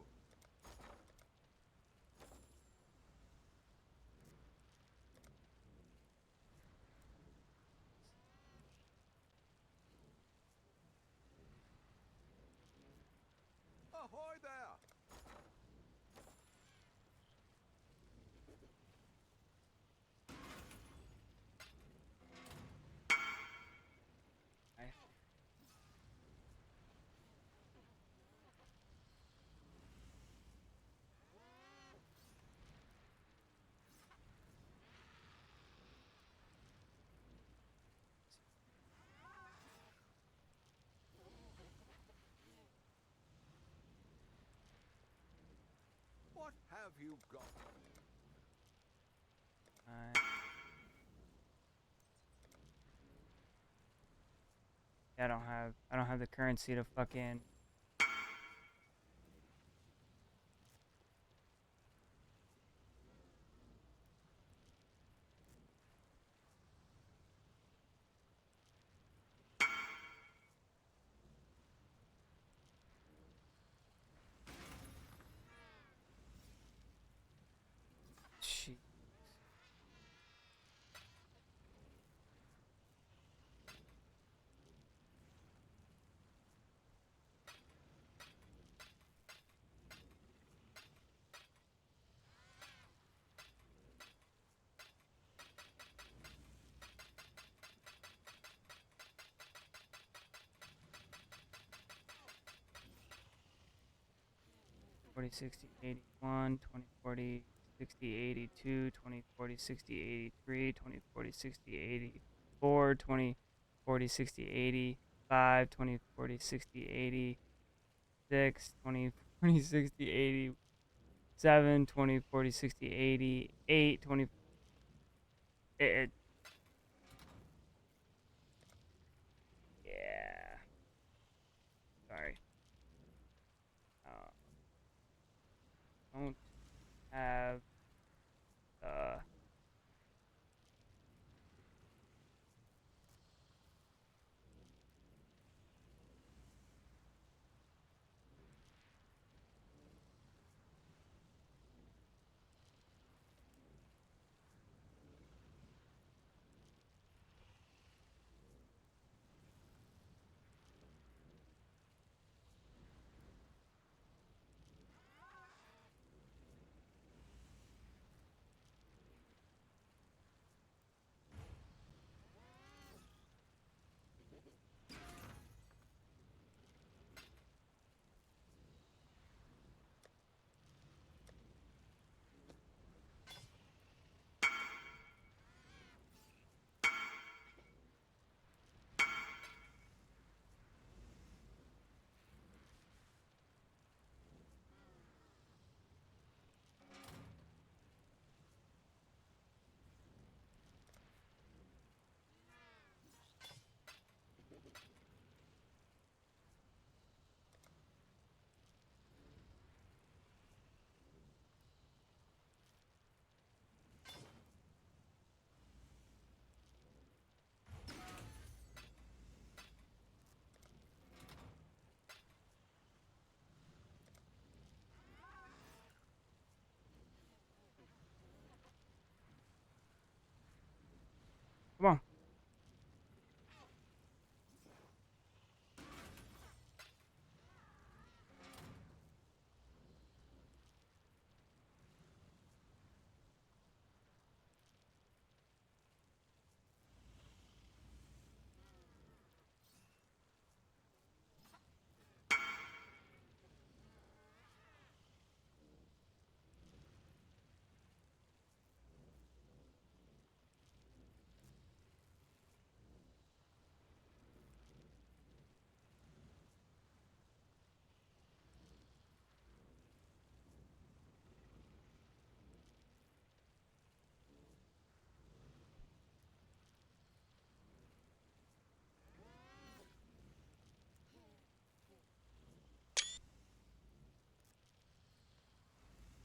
Speaker 4: Ahoy there!
Speaker 8: have you got?
Speaker 3: Alright. Yeah, I don't have the currency to fucking. Shit. Forty, 60, 81, 20, 40, 60, 82, 20, 40, 60, 83, 20, 40, 60, 84, 20, 40, 60, 85, 20, 40, 60, 86, 20, 40, 60, 87, 20, 40, 60, 88, 20. It, yeah. Sorry. Don't have come on.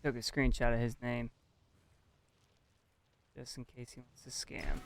Speaker 3: Took a screenshot of his name just in case he wants to scam.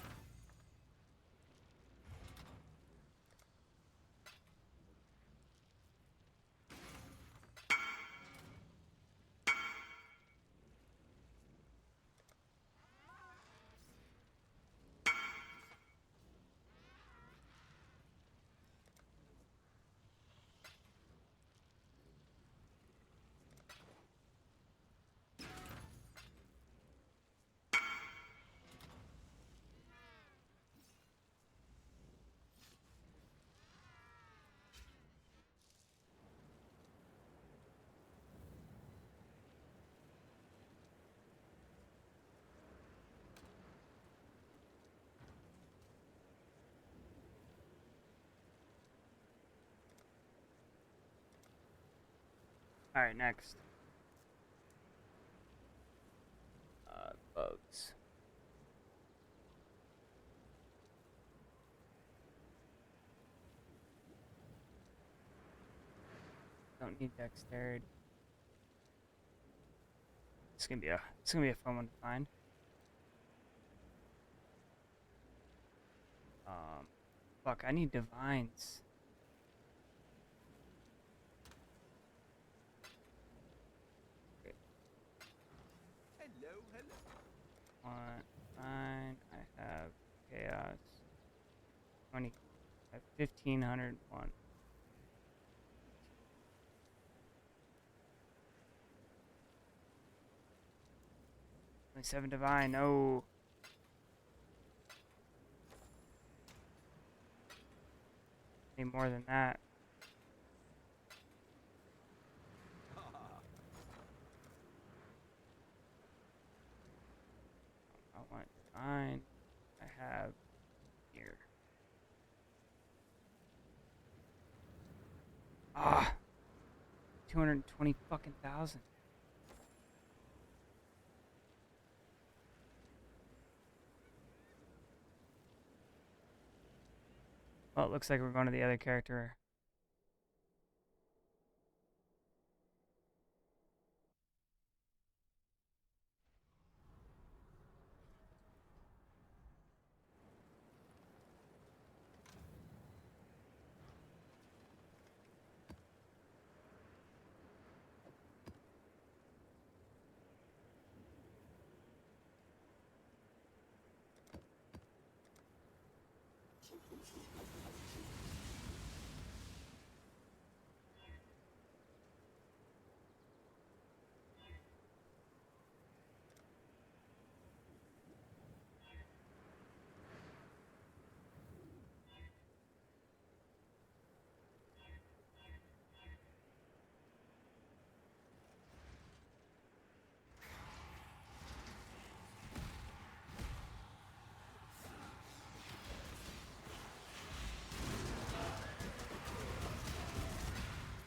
Speaker 3: All right, next. Don't need dexterity. It's gonna be a fun one to find. Fuck, I need divines. Okay.
Speaker 7: Hello, hello.
Speaker 3: One, fine. I have chaos. 20. I have 1501. 27 divine. No. Need more than that. I want divine. I have here. Ah, 220 fucking thousand. Well, it looks like we're going to the other character.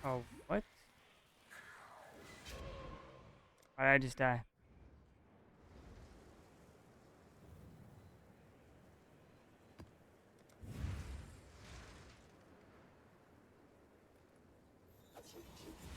Speaker 3: Oh, what? Why did I just die?
Speaker 4: I cannot do this.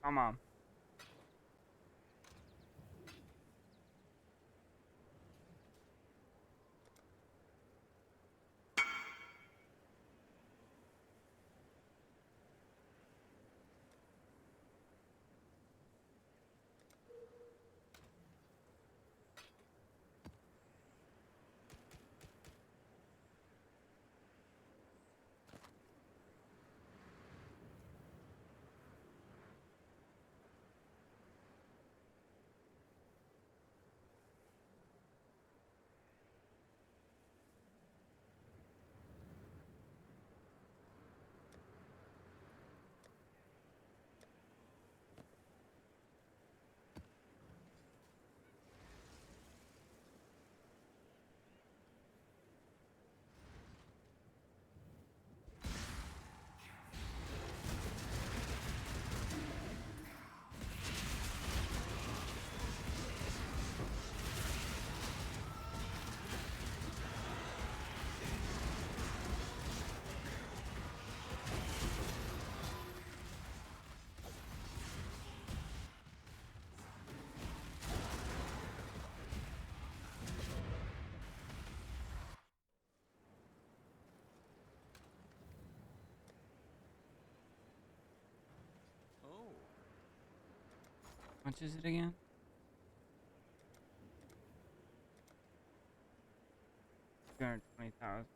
Speaker 3: Come on.
Speaker 1: Oh.
Speaker 3: How much is it again? 220,000.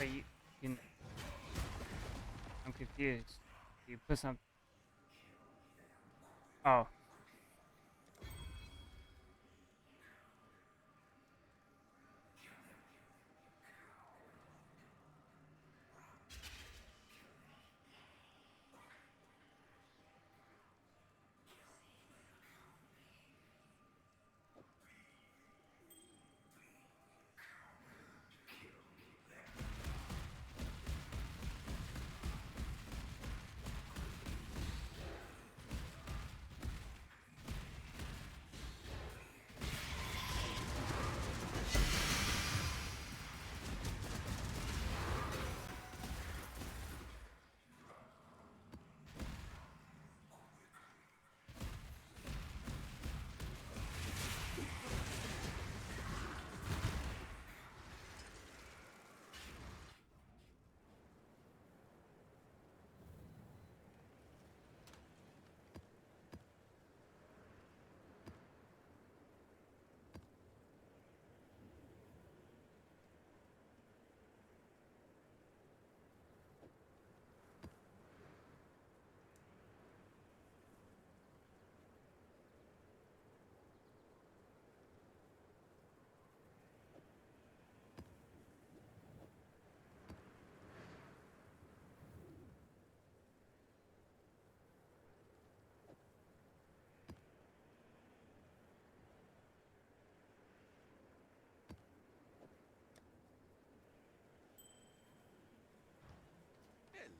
Speaker 3: Wait, you can. I'm confused. You put some. Oh.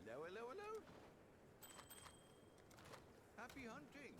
Speaker 8: Hello, hello, hello. Happy hunting.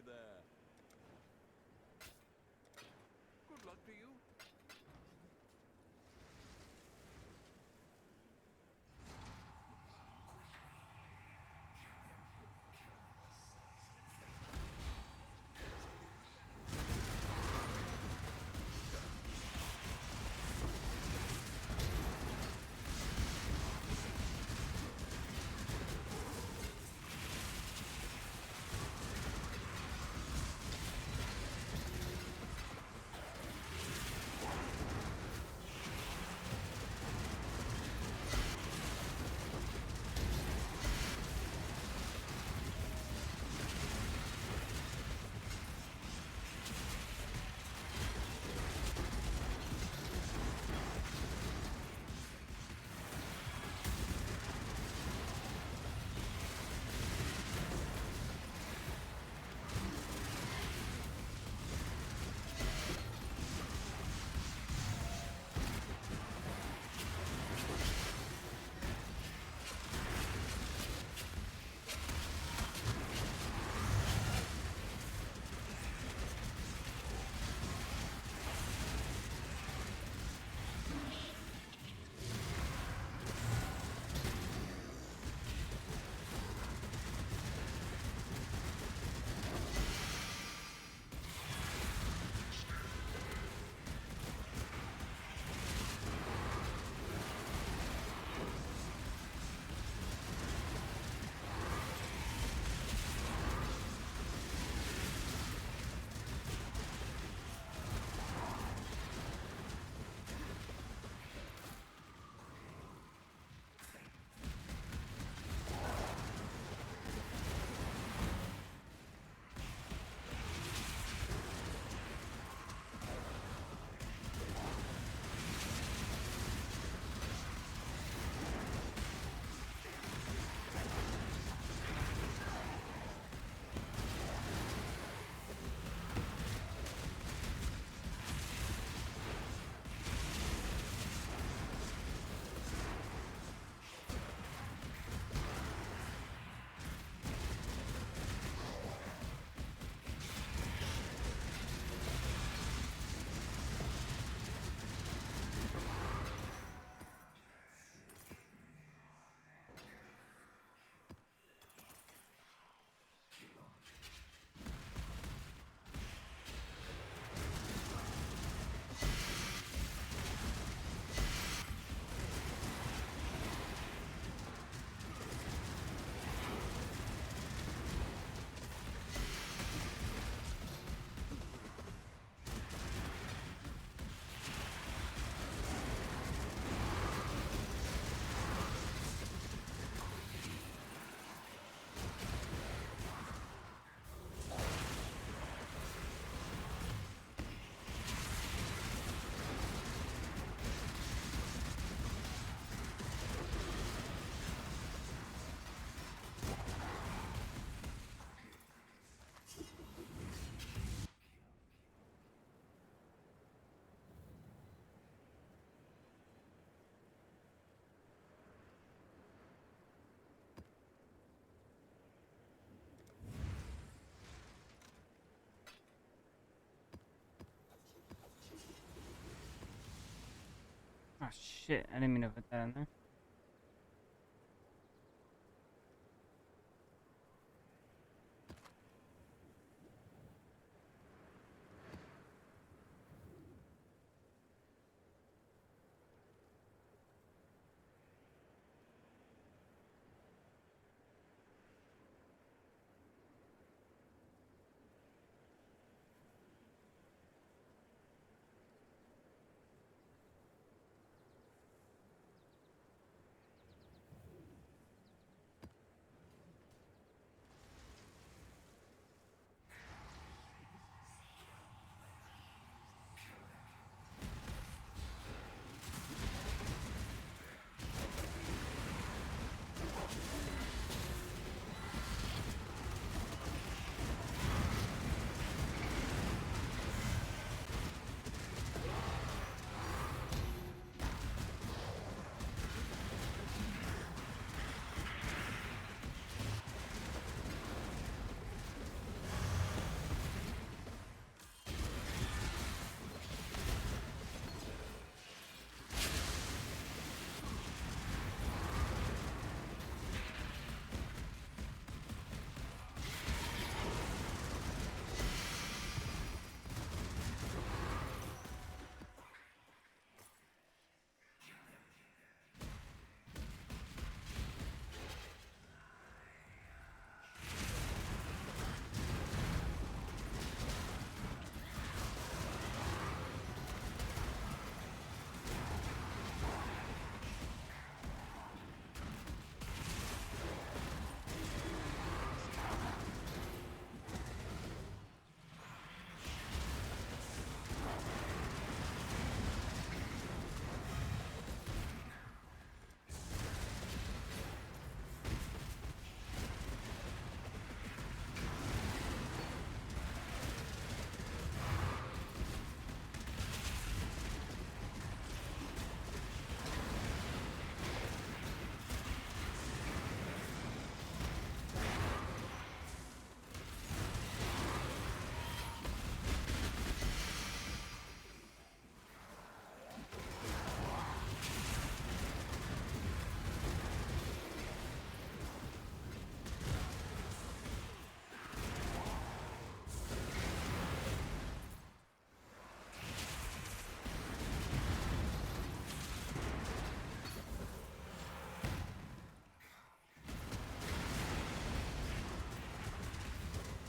Speaker 8: there. Good luck to you.
Speaker 3: Oh shit, I didn't mean to put that in there.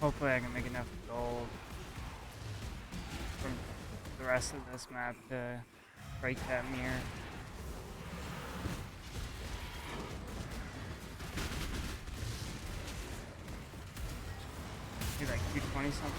Speaker 3: Hopefully I can make enough gold from the rest of this map to break that mirror. Maybe like 220 something.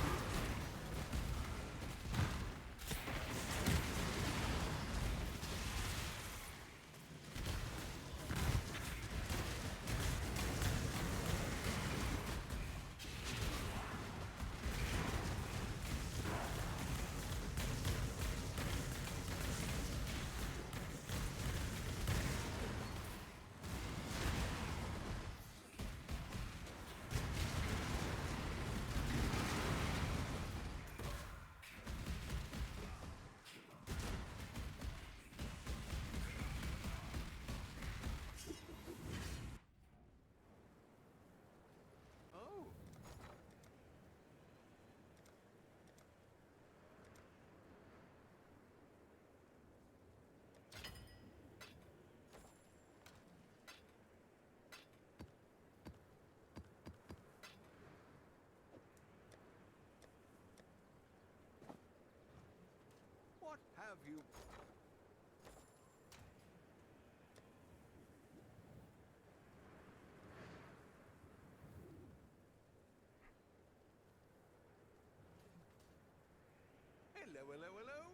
Speaker 8: Oh. What have you? Hello, hello, hello.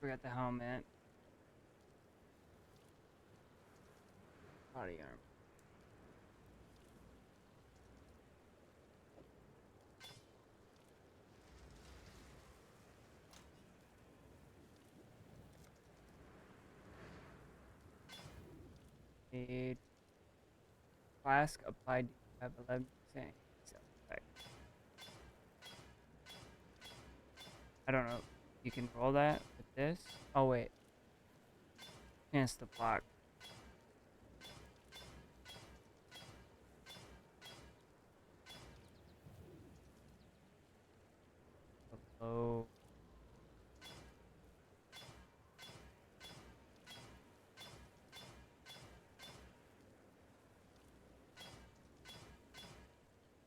Speaker 3: Forgot the helmet. Body armor. Need flask applied. You have 11% effect. I don't know. You can roll that with this. Oh wait. Chance to block. Hello.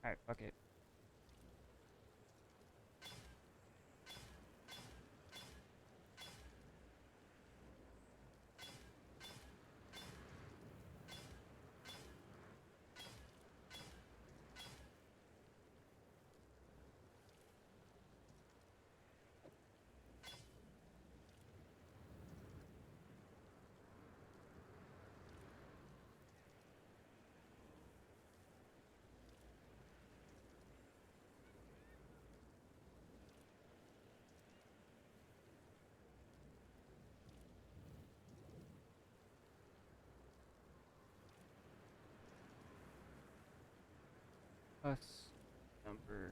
Speaker 3: Alright, fuck it. Plus number.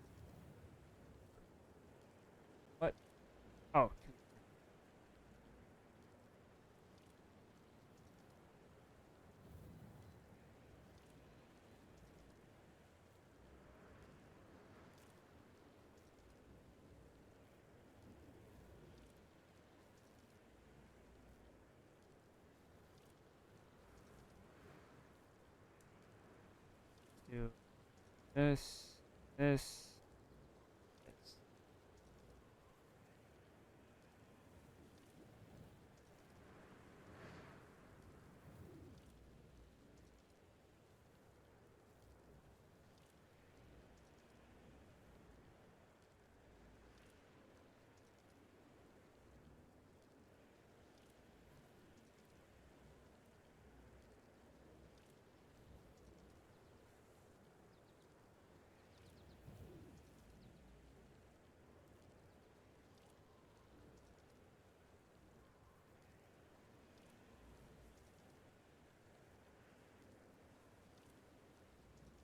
Speaker 3: What? Oh. Do this, this, this.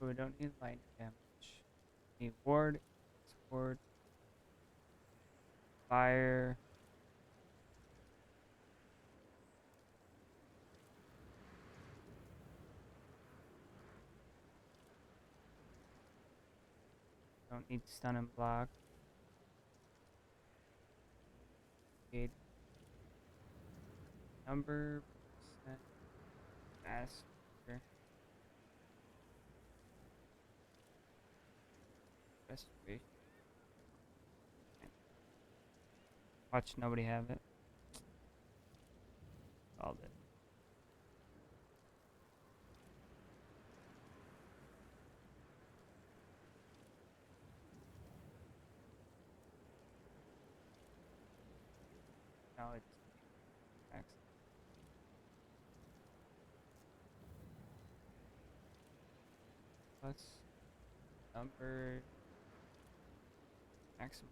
Speaker 3: So we don't need lightning damage. Need ward, ward, fire, don't need stun and block. Gauge number, percent, master, restoration. Watch nobody have it. Called it. Now it's max. Plus number maximum.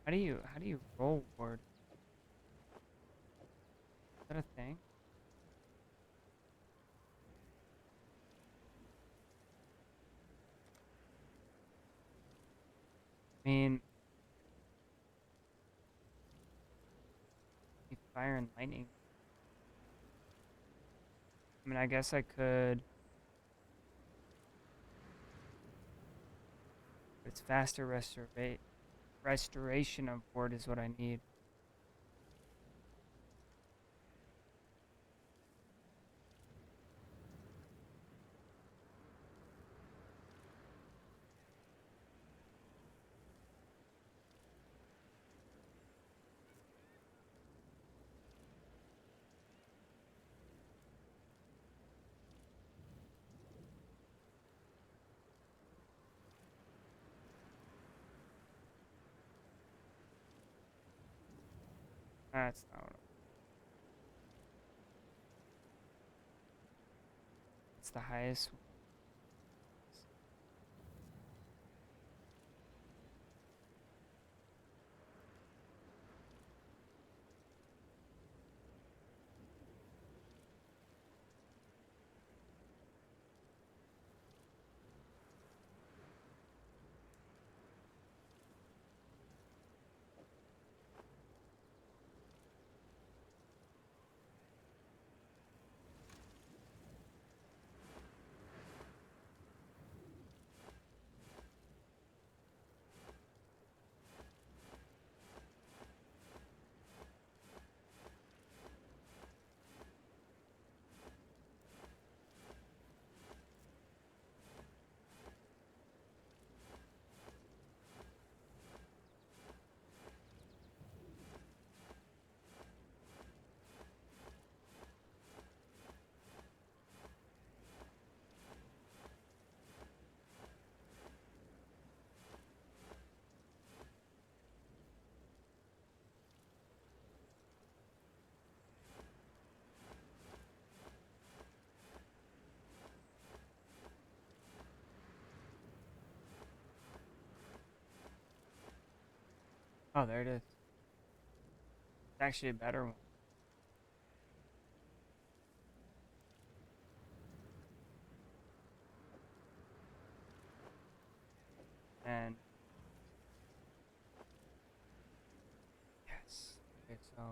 Speaker 3: How do you roll ward? Is that a thing? I mean, fire and lightning. I mean, I guess I could. It's faster restoration of ward is what I need. That's not what it's the highest. Oh, there it is. It's actually a better one. And yes. Okay, so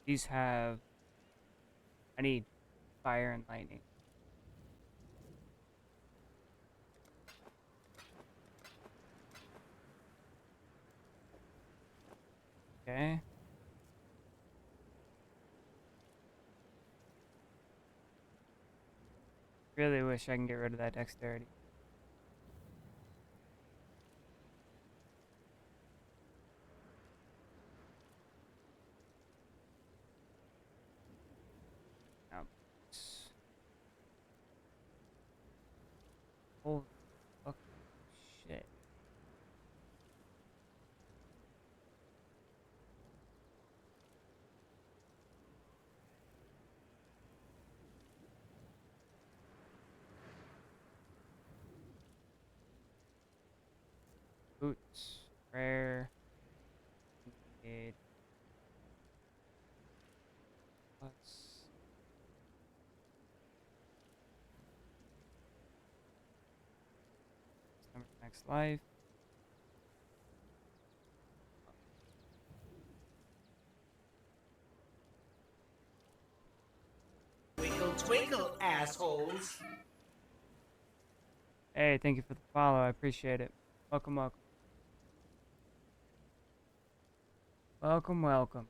Speaker 3: these have. I need fire and lightning. Okay. Really wish I can get rid of that dexterity. Now, holy fuck shit. Boots. Rare. Need. Plus. Summer Max Life.
Speaker 7: Twinkle, twinkle, assholes.
Speaker 3: Hey, thank you for the follow. I appreciate it. Welcome, welcome. Welcome, welcome.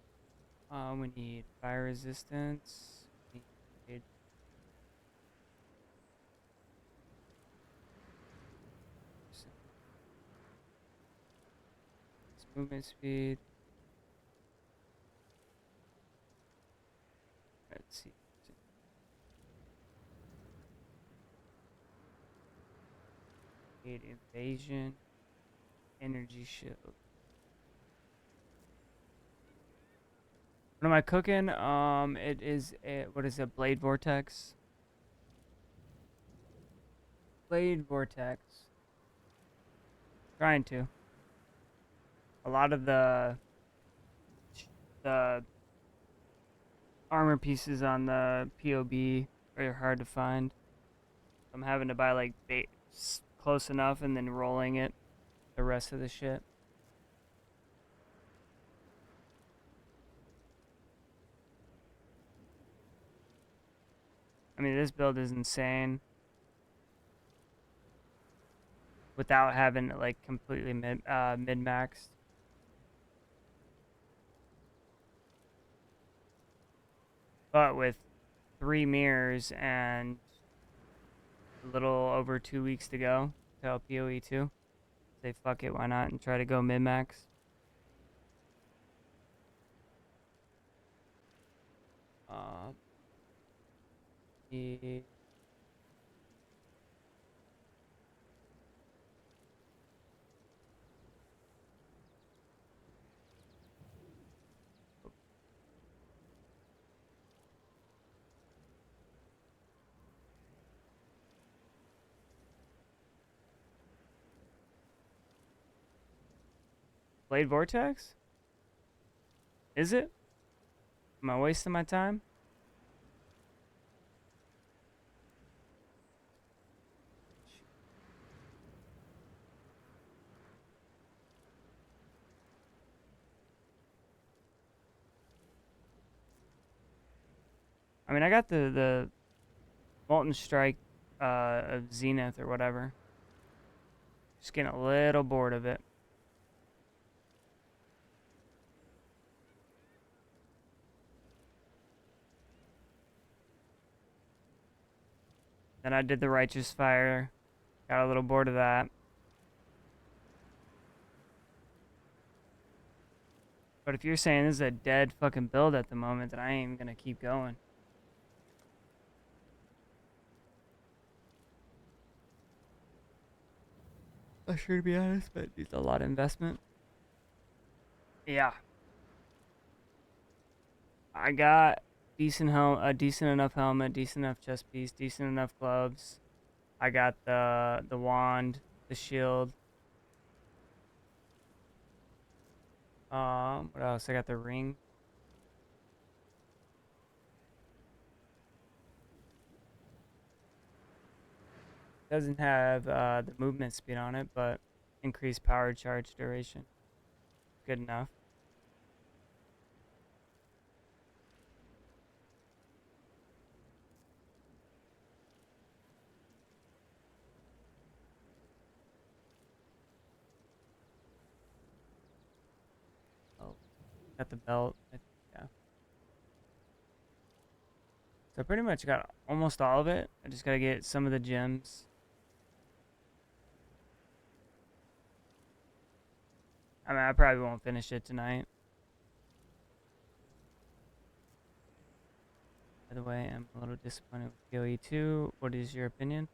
Speaker 3: We need fire resistance. We need movement speed. Let's see. Need invasion. Energy shield. What am I cooking? It is a, what is it? Blade Vortex. Blade Vortex. Trying to. A lot of the armor pieces on the POB are hard to find. I'm having to buy like close enough and then rolling it. The rest of the shit. I mean, this build is insane. Without having it like completely mid-maxed. But with 3 mirrors and a little over 2 weeks to go till POE2, say fuck it, why not, and try to go mid-max. Yeah. Blade Vortex? Is it? Am I wasting my time? I mean, I got the Molten Strike of Zenith or whatever. Just getting a little bored of it. Then I did the Righteous Fire. Got a little bored of that. But if you're saying this is a dead fucking build at the moment, then I ain't even gonna keep going. I sure to be honest, but it's a lot of investment. Yeah. I got a decent enough helmet, decent enough chest piece, decent enough gloves. I got the wand, the shield. What else? I got the ring. Doesn't have the movement speed on it, but increased power charge duration. Good enough. Oh, got the belt. Yeah. So I pretty much got almost all of it. I just gotta get some of the gems. I mean, I probably won't finish it tonight. By the way, I'm a little disappointed with POE2. What is your opinion?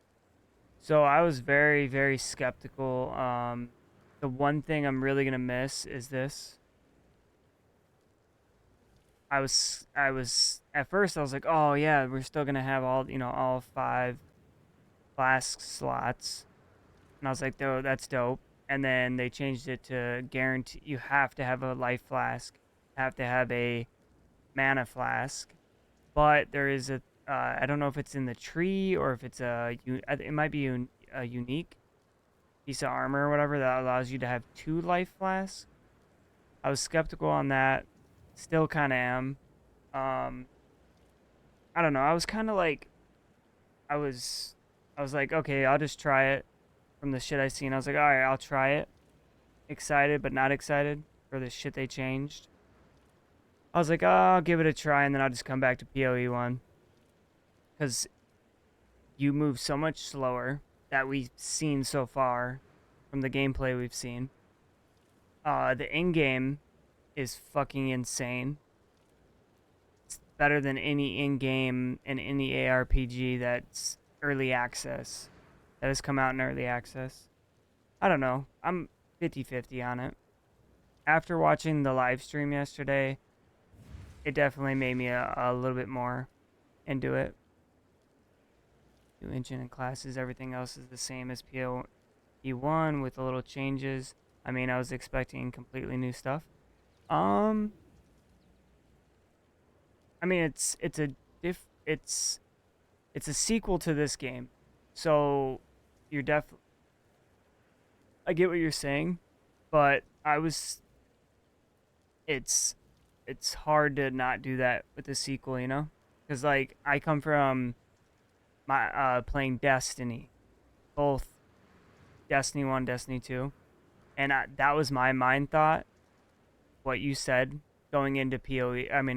Speaker 3: So I was very, very skeptical. The one thing I'm really gonna miss is this. I was at first I was like, oh yeah, we're still gonna have all 5 flask slots, and I was like, oh, that's dope. and then they changed it to guarantee you have to have a life flask, have to have a mana flask, but there is a I don't know if it's in the tree or if it's it might be a unique piece of armor or whatever that allows you to have 2 life flasks. I was skeptical on that, still kind of am. I don't know. I was kind of like, I was like, okay, I'll just try it. From the shit I seen, I was like, all right, I'll try it. Excited but not excited for the shit they changed. I was like, oh, I'll give it a try, and then I'll just come back to POE1. Because you move so much slower that we've seen so far from the gameplay we've seen. The in-game is fucking insane. It's better than any in-game and any ARPG that's early access. That has come out in early access. I don't know. I'm 50-50 on it. After watching the live stream yesterday, it definitely made me a little bit more into it. New engine and classes, everything else is the same as POE1 with a little changes. I mean, I was expecting completely new stuff. I mean, it's a sequel to this game, so you're I get what you're saying, but it's hard to not do that with the sequel, you know? Because, like, I come from my playing Destiny, both Destiny 1, Destiny 2, and that was my mind thought, what you said, going into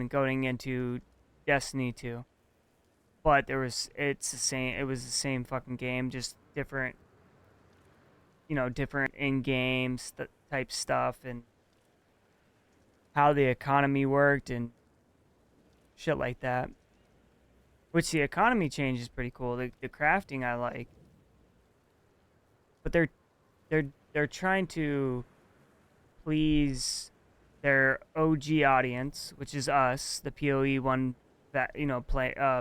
Speaker 3: going into Destiny 2. But it was the same fucking game, just different, different in-game type stuff and how the economy worked and shit like that. Which the economy change is pretty cool. The crafting I like. But they're trying to please their OG audience, which is us, the POE1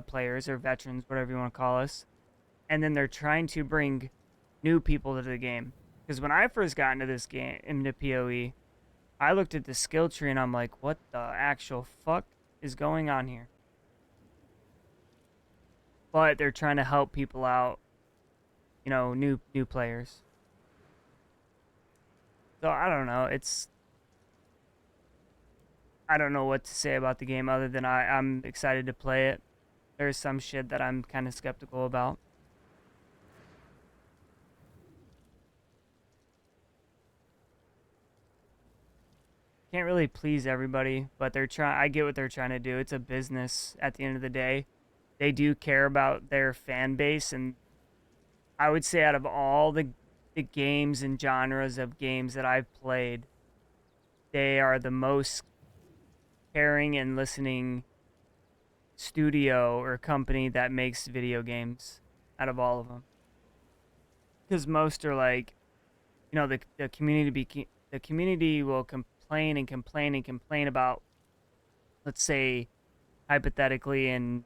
Speaker 3: players or veterans, whatever you want to call us. And then they're trying to bring new people to the game. Because when I first got into this game, into POE, I looked at the skill tree and I'm like, what the actual fuck is going on here? But they're trying to help people out, new players. So I don't know. I don't know what to say about the game other than I'm excited to play it. There's some shit that I'm kind of skeptical about. Can't really please everybody, but I get what they're trying to do. It's a business at the end of the day. They do care about their fan base, and I would say out of all the games and genres of games that I've played, they are the most caring and listening studio or company that makes video games out of all of them. Because most are like, the community will complain and complain and complain about, let's say, hypothetically, in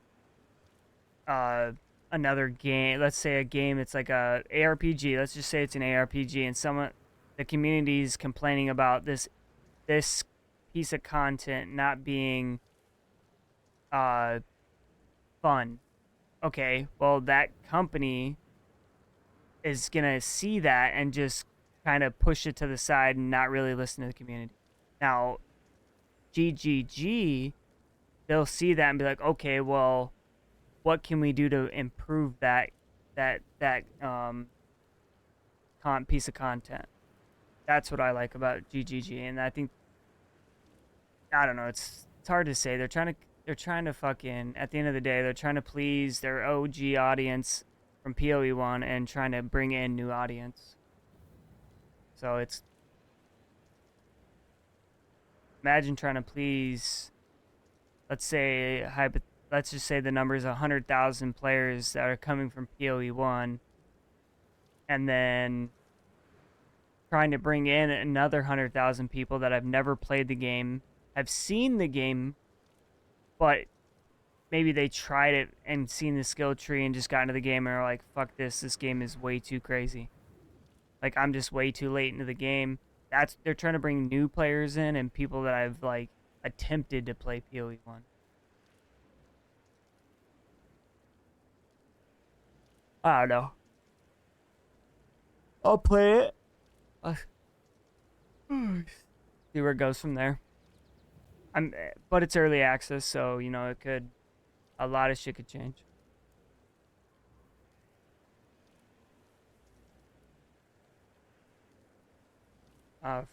Speaker 3: another game. Let's say a game that's like a ARPG. Let's just say it's an ARPG, and the community's complaining about this piece of content not being fun. Okay, well, that company is gonna see that and just kind of push it to the side and not really listen to the community. Now, GGG, they'll see that and be like, okay, well, what can we do to improve that piece of content? That's what I like about GGG, and I think, I don't know, it's hard to say. They're trying to fucking, at the end of the day, they're trying to please their OG audience from POE1 and trying to bring in new audience. So imagine trying to please, let's just say the number is 100,000 players that are coming from POE1, and then trying to bring in another 100,000 people that have never played the game, have seen the game, but maybe they tried it and seen the skill tree and just got into the game and are like, fuck this game is way too crazy. Like I'm just way too late into the game. They're trying to bring new players in and people that I've like attempted to play POE1. I don't know. I'll play it. See where it goes from there. But it's early access, so you know a lot of shit could change.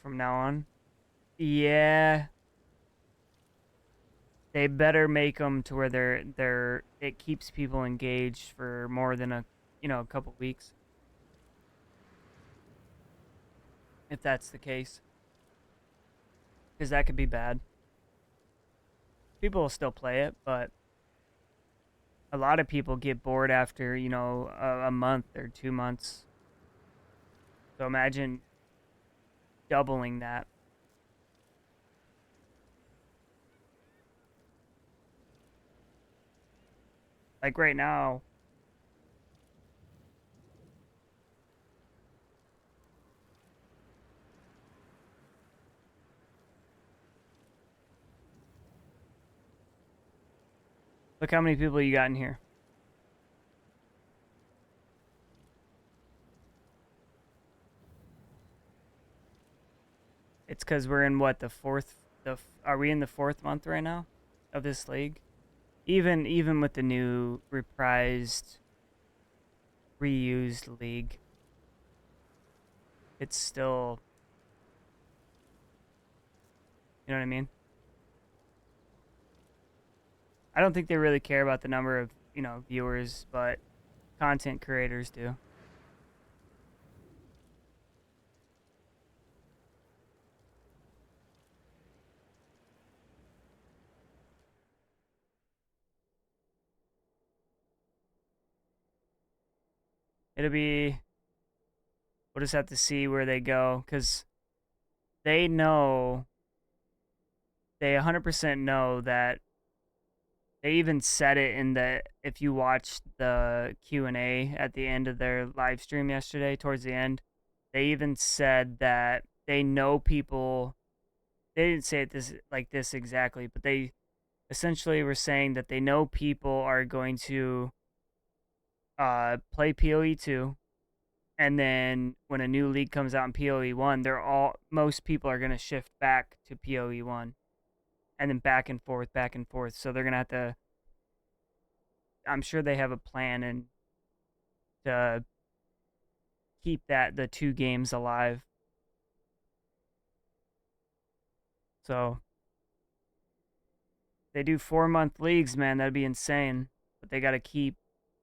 Speaker 3: From now on, yeah, they better make them to where it keeps people engaged for more than a couple weeks. If that's the case, because that could be bad. People will still play it, but a lot of people get bored after a month or 2 months. So imagine doubling that. Like right now, look how many people you got in here. It's because we're in what, are we in the 4th month right now of this league? Even with the new reused league, it's still, you know what I mean? I don't think they really care about the number of, viewers, but content creators do. We'll just have to see where they go, because they 100% know that they even said it if you watched the Q&A at the end of their live stream yesterday, towards the end, they even said that they know people, they didn't say it like this exactly, but they essentially were saying that they know people are going to play POE2, and then when a new league comes out in POE1, most people are going to shift back to POE1, and then back and forth. So they're going to have to, I'm sure they have a plan and to keep the 2 games alive. So they do 4-month leagues, man, that'd be insane. But they got to keep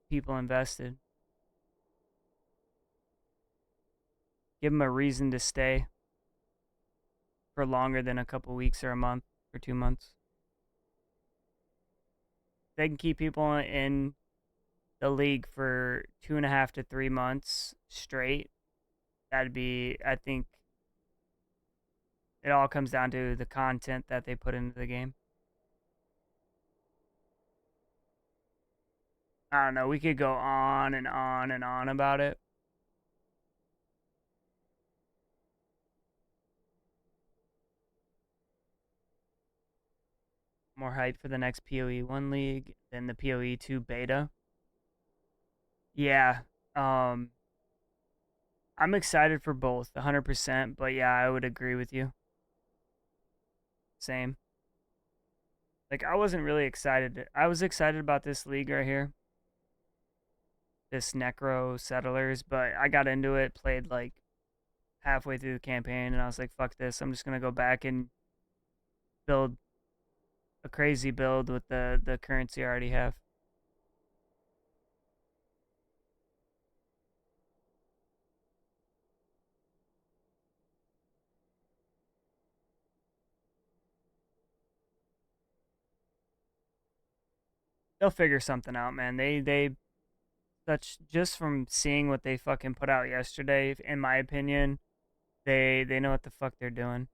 Speaker 3: people invested. Give them a reason to stay for longer than a couple weeks or a month or 2 months. They can keep people in the league for 2.5 to 3 months straight. That'd be, I think, it all comes down to the content that they put into the game. I don't know. We could go on and on and on about it. More hype for the next POE1 league than the POE2 beta. Yeah. I'm excited for both, 100%, but yeah, I would agree with you. Same. Like, I wasn't really excited. I was excited about this league right here. This Necro Settlers, but I got into it, played like halfway through the campaign, and I was like, fuck this. I'm just going to go back and build a crazy build with the currency I already have. They'll figure something out, man. Just from seeing what they fucking put out yesterday, in my opinion, they know what the fuck they're doing.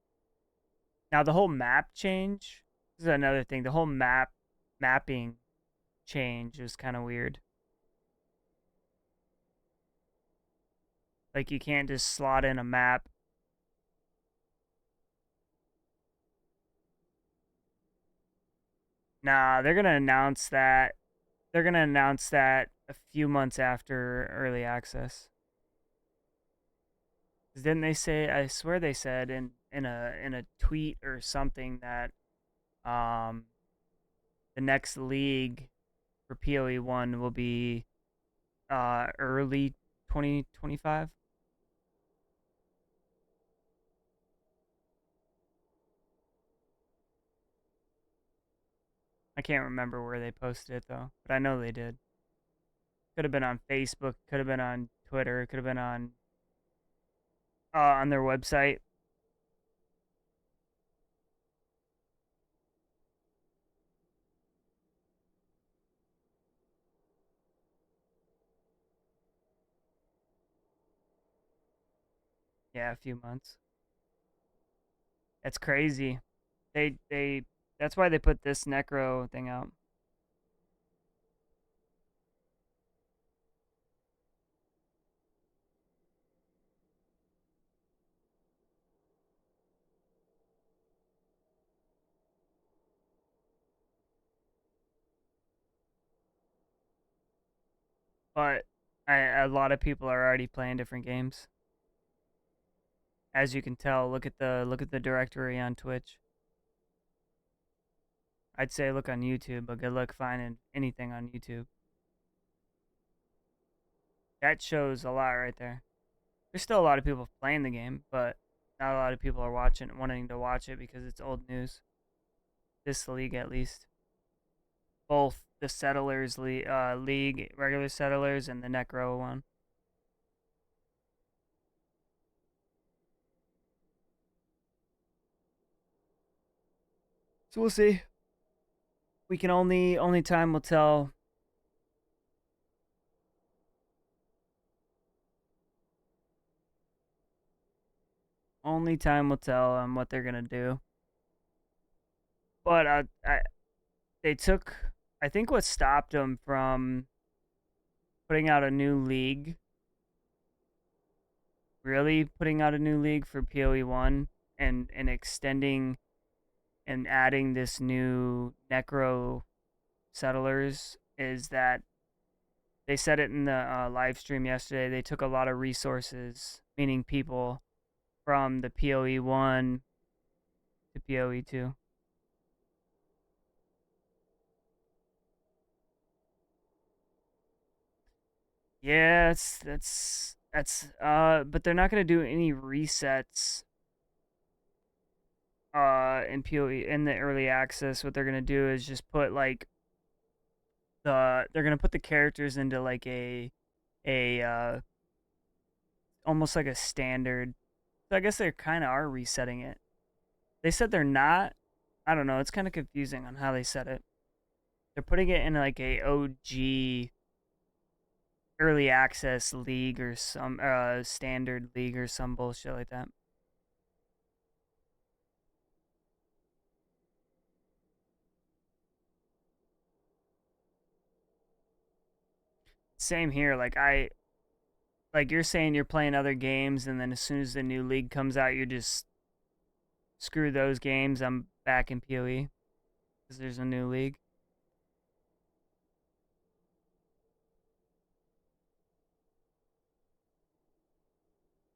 Speaker 3: Now the whole map change, this is another thing. The whole mapping change is kind of weird. Like you can't just slot in a map. Nah, they're gonna announce that. They're gonna announce that a few months after early access. 'Cause didn't they say? I swear they said in a tweet or something that um the next league for POE1 will be early 2025. I can't remember where they posted it though, but I know they did. Could have been on Facebook, could have been on Twitter, could have been on their website. Yeah, a few months. That's crazy. They that's why they put this Necro thing out. But a lot of people are already playing different games. As you can tell, look at the directory on Twitch. I'd say look on YouTube, but good luck finding anything on YouTube. That shows a lot right there. There's still a lot of people playing the game, but not a lot of people are wanting to watch it because it's old news. This league, at least. Both the Settlers League, regular Settlers, and the Necro one. So we'll see. We can only time will tell. Only time will tell on what they're gonna do. But they took. I think what stopped them from putting out a new league, really putting out a new league for POE1 and extending and adding this new Necro Settlers, is that they said it in the live stream yesterday. They took a lot of resources, meaning people, from the POE1 to POE2. Yeah, but they're not gonna do any resets in POE in the early access. What they're gonna do is just put like they're gonna put the characters into like a almost like a standard. So I guess they kind of are resetting it. They said they're not. I don't know. It's kind of confusing on how they said it. They're putting it in like a OG early access league or some standard league or some bullshit like that. Same here. Like you're saying you're playing other games and then as soon as the new league comes out, you just screw those games. I'm back in PoE because there's a new league.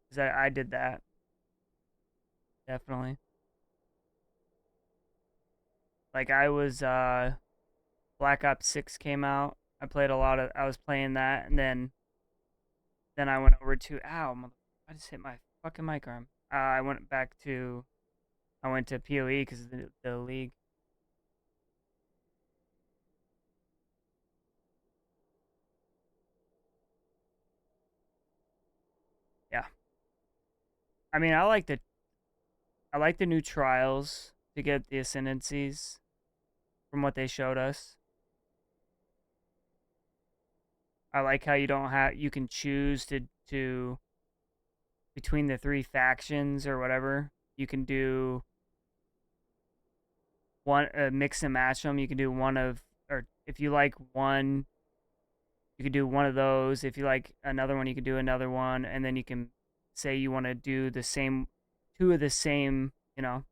Speaker 3: Cuz I did that. Definitely. Like I was Black Ops 6 came out. I was playing that and then I went over to I just hit my fucking mic arm. I went to PoE cuz of the league. Yeah. I mean, I like the new trials to get the ascendancies from what they showed us. I like how you can choose to between the three factions or whatever. You can do one mix and match them. You can do one of or if you like one, You could do one of those. If you like another one, you could do another one, and then you can say you want to do the same, two of the same. You know,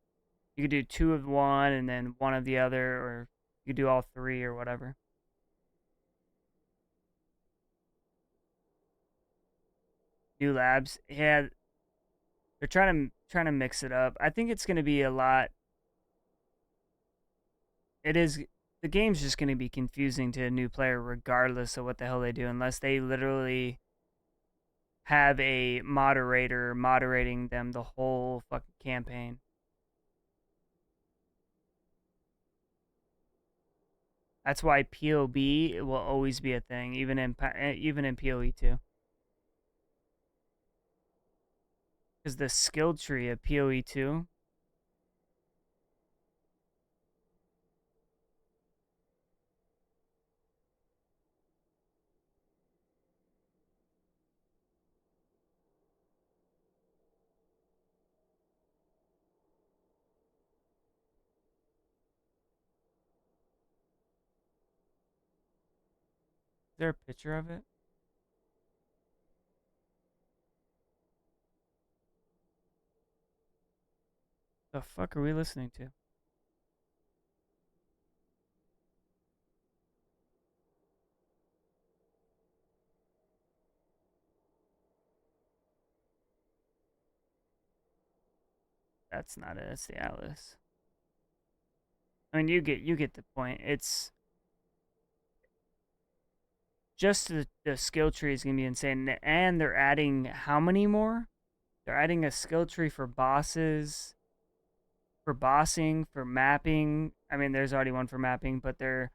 Speaker 3: you could do two of one and then one of the other, or you could do all three or whatever. New labs, yeah, they're trying to mix it up. I think it's going to be a lot. It is, the game's just going to be confusing to a new player regardless of what the hell they do, unless they literally have a moderator moderating them the whole fucking campaign. That's why POB will always be a thing, even in POE2. Because the skill tree of POE2, is there a picture of it? The fuck are we listening to? That's not it. It's the Atlas. I mean, you get the point. It's just the skill tree is gonna be insane, and they're adding how many more? They're adding a skill tree for bosses, for bossing, for mapping. I mean, there's already one for mapping, but they're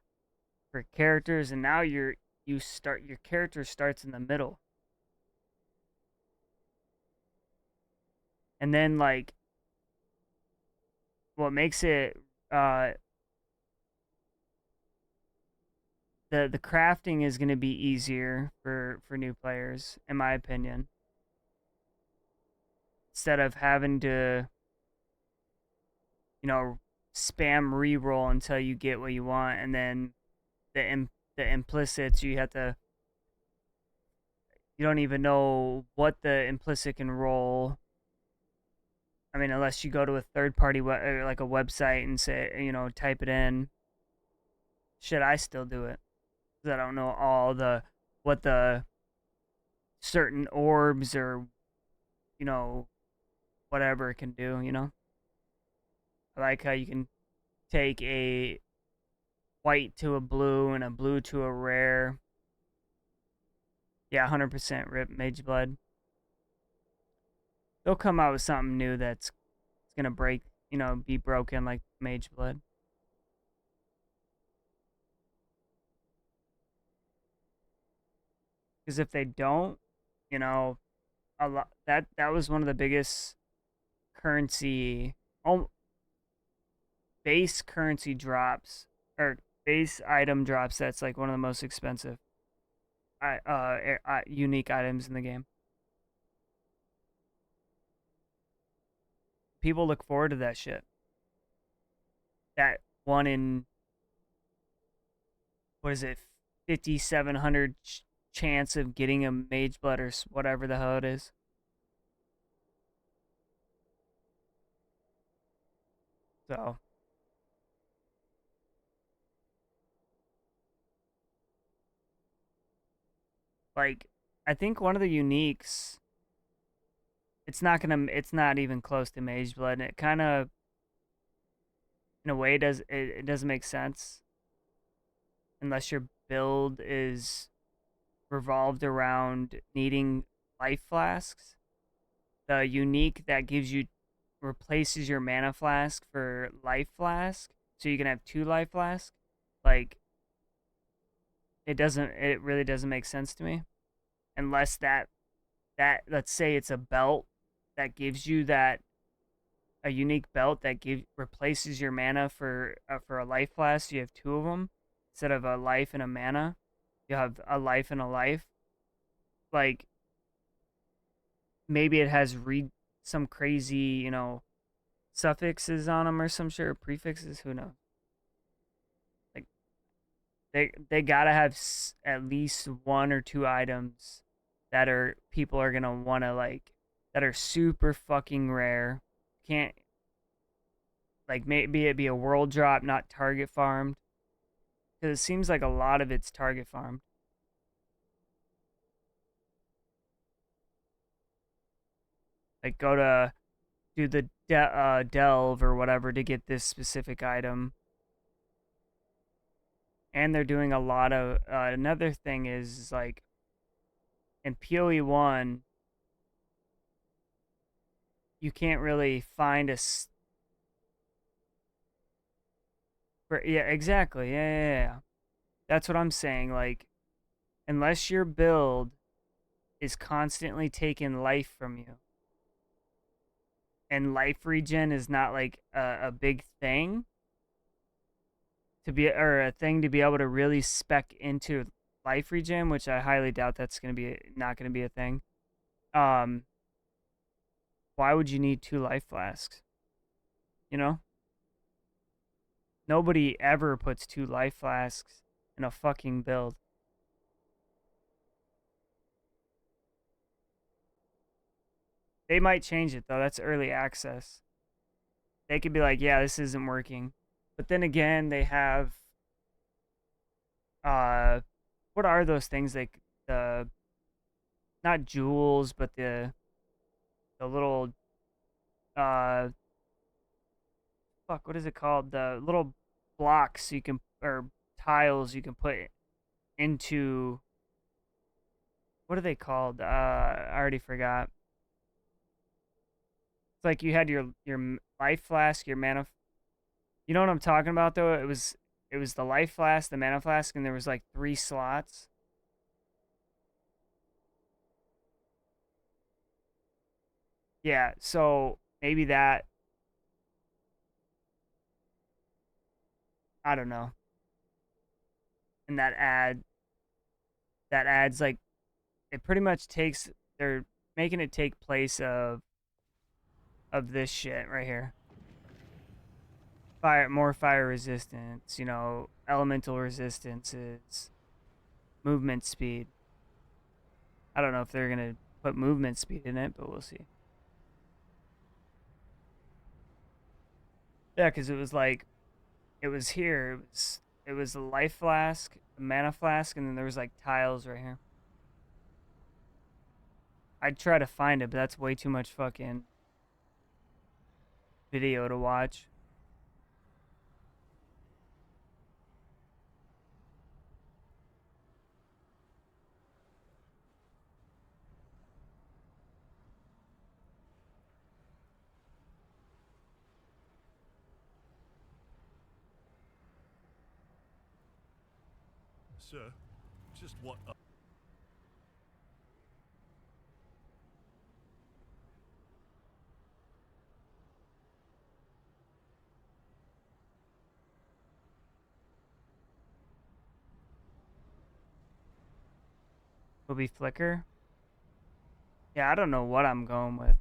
Speaker 3: for characters, and now your character starts in the middle, and then like what makes it the crafting is going to be easier for new players, in my opinion, instead of having to, you know, spam reroll until you get what you want, and then the implicits you have to, you don't even know what the implicit can roll. I mean, unless you go to a third party like a website and say, you know, type it in. Shit, I still do it. I don't know all the what the certain orbs or, you know, whatever it can do, you know. I like how you can take a white to a blue and a blue to a rare. Yeah, 100% rip Mage Blood. They'll come out with something new that's gonna break, you know, be broken like Mage Blood. Because if they don't, you know, a lot that was one of the biggest currency, base currency drops, or base item drops. That's like one of the most expensive unique items in the game. People look forward to that shit. That one in, what is it, 5,700 chance of getting a Mage Blood or whatever the hell it is. So like, I think one of the uniques, it's not even close to Mage Blood, and it kind of, in a way, it doesn't make sense unless your build is revolved around needing life flasks. The unique that gives you, replaces your mana flask for life flask, so you can have 2 life flasks. Like, it really doesn't make sense to me, unless that let's say it's a belt that gives you that, a unique belt that replaces your mana for a life flask. So you have 2 of them instead of a life and a mana. You have a life and a life. Like, maybe it has some crazy, you know, suffixes on them or some shit, or prefixes. Who knows? Like, they gotta have at least 1 or 2 items that are people are gonna wanna like that are super fucking rare. Can't like maybe it be a world drop, not target farmed. Because it seems like a lot of it's target farmed. Like go to do the delve or whatever to get this specific item. And they're doing a lot of another thing is like in POE1 you can't really find yeah, exactly. Yeah. That's what I'm saying. Like, unless your build is constantly taking life from you, and life regen is not like a big thing to be, or a thing to be able to really spec into life regen, which I highly doubt that's gonna be not gonna be a thing. Why would you need 2 life flasks? You know? Nobody ever puts 2 life flasks in a fucking build. They might change it though. That's early access. They could be like, yeah, this isn't working. But then again, they have what are those things like the not jewels, but the little fuck, what is it called? The little blocks you can or tiles you can put into what are they called? I already forgot. It's like you had your life flask, your mana. You know what I'm talking about though? It was the life flask, the mana flask, and there was like 3 slots. Yeah, so maybe that I don't know. And that adds like it pretty much takes they're making it take place of this shit right here. More fire resistance, you know, elemental resistances, movement speed. I don't know if they're gonna put movement speed in it, but we'll see. Yeah, because it was like it was here. It was a life flask, a mana flask, and then there was like tiles right here. I'd try to find it, but that's way too much fucking video to watch.
Speaker 4: Sir, just what...
Speaker 3: Will be flicker. Yeah, I don't know what I'm going with.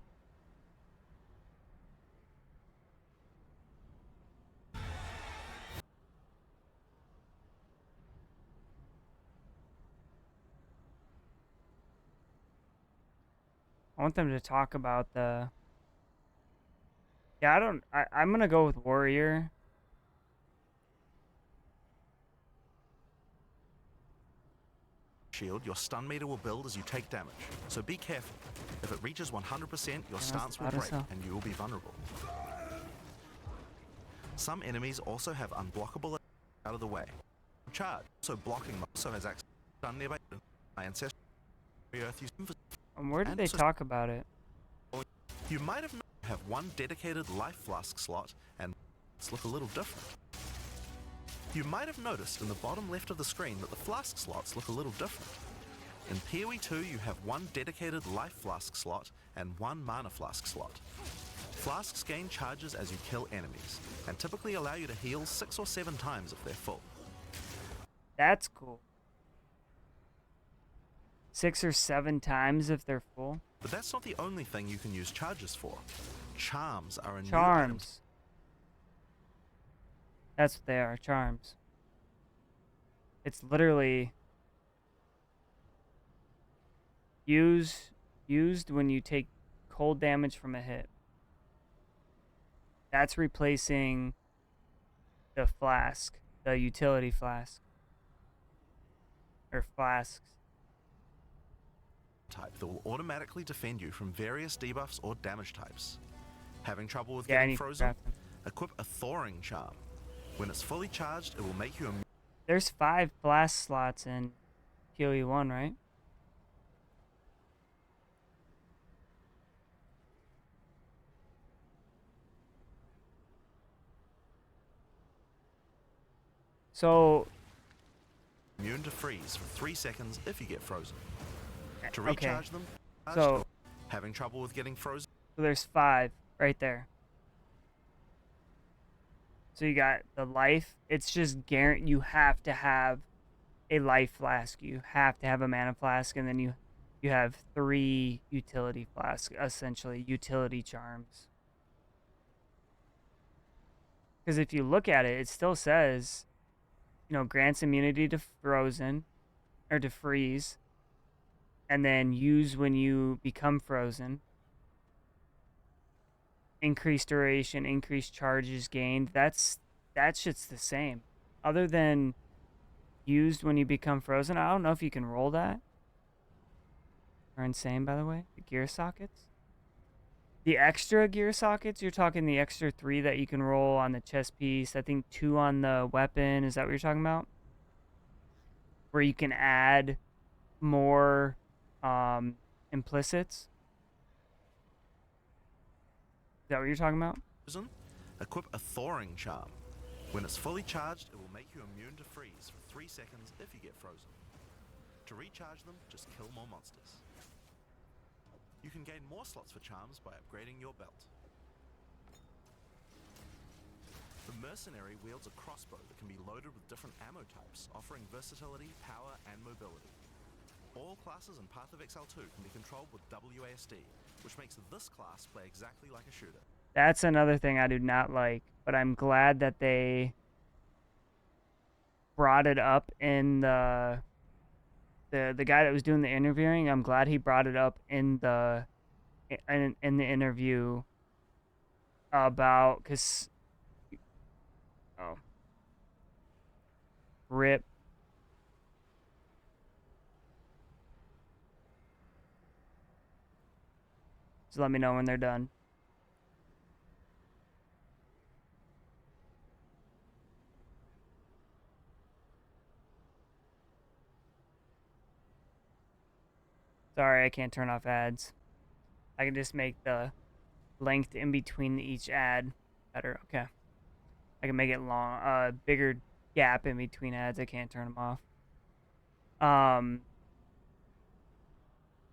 Speaker 3: I want them to talk about the. Yeah, I'm gonna go with warrior.
Speaker 9: Shield, your stun meter will build as you take damage, so be careful. If it reaches 100%, your stance will break and you will be vulnerable. Some enemies also have unblockable out of the way. Charge, so blocking also has access to stun nearby. My ancestral earth
Speaker 3: And where did they talk about it?
Speaker 9: You might have have 1 dedicated life flask slot and it's look a little different. You might have noticed in the bottom left of the screen that the flask slots look a little different. In POE2 you have 1 dedicated life flask slot and 1 mana flask slot. Flasks gain charges as you kill enemies, and typically allow you to heal 6 or 7 times if they're full.
Speaker 3: That's cool. 6 or 7 times if they're full.
Speaker 9: But that's not the only thing you can use charges for. Charms are a new item.
Speaker 3: Charms. That's what they are, charms. It's literally used when you take cold damage from a hit. That's replacing the flask, the utility flask. Or flasks.
Speaker 9: Type that will automatically defend you from various debuffs or damage types. Having trouble with
Speaker 3: Yeah, I
Speaker 9: getting
Speaker 3: need to
Speaker 9: frozen?
Speaker 3: craft them.
Speaker 9: Equip a thawing charm. When it's fully charged, it will make you immune.
Speaker 3: There's 5 blast slots in POE1, right? So,
Speaker 9: Immune to freeze for 3 seconds if you get frozen. To
Speaker 3: okay.
Speaker 9: recharge them,
Speaker 3: So,
Speaker 9: having trouble with getting frozen?
Speaker 3: so there's 5 right there. So you got the life. It's just guaranteed. You have to have a life flask. You have to have a mana flask, and then you have 3 utility flasks, essentially utility charms. Because if you look at it, it still says, you know, grants immunity to frozen or to freeze, and then use when you become frozen. Increased duration, increased charges gained. That shit's the same. Other than used when you become frozen, I don't know if you can roll that. Are insane, by the way. The gear sockets. The extra gear sockets, you're talking the extra 3 that you can roll on the chest piece. I think 2 on the weapon. Is that what you're talking about? Where you can add more implicits. Is that what you're talking about?
Speaker 9: Equip a thawing charm. When it's fully charged, it will make you immune to freeze for 3 seconds if you get frozen. To recharge them, just kill more monsters. You can gain more slots for charms by upgrading your belt. The mercenary wields a crossbow that can be loaded with different ammo types, offering versatility, power, and mobility. All classes in Path of Exile 2 can be controlled with WASD, which makes this class play exactly like a shooter.
Speaker 3: That's another thing I do not like, but I'm glad that they brought it up in the guy that was doing the interviewing. I'm glad he brought it up in the interview about, cause rip. So let me know when they're done. Sorry, I can't turn off ads. I can just make the length in between each ad better. Okay. I can make it long, bigger gap in between ads. I can't turn them off.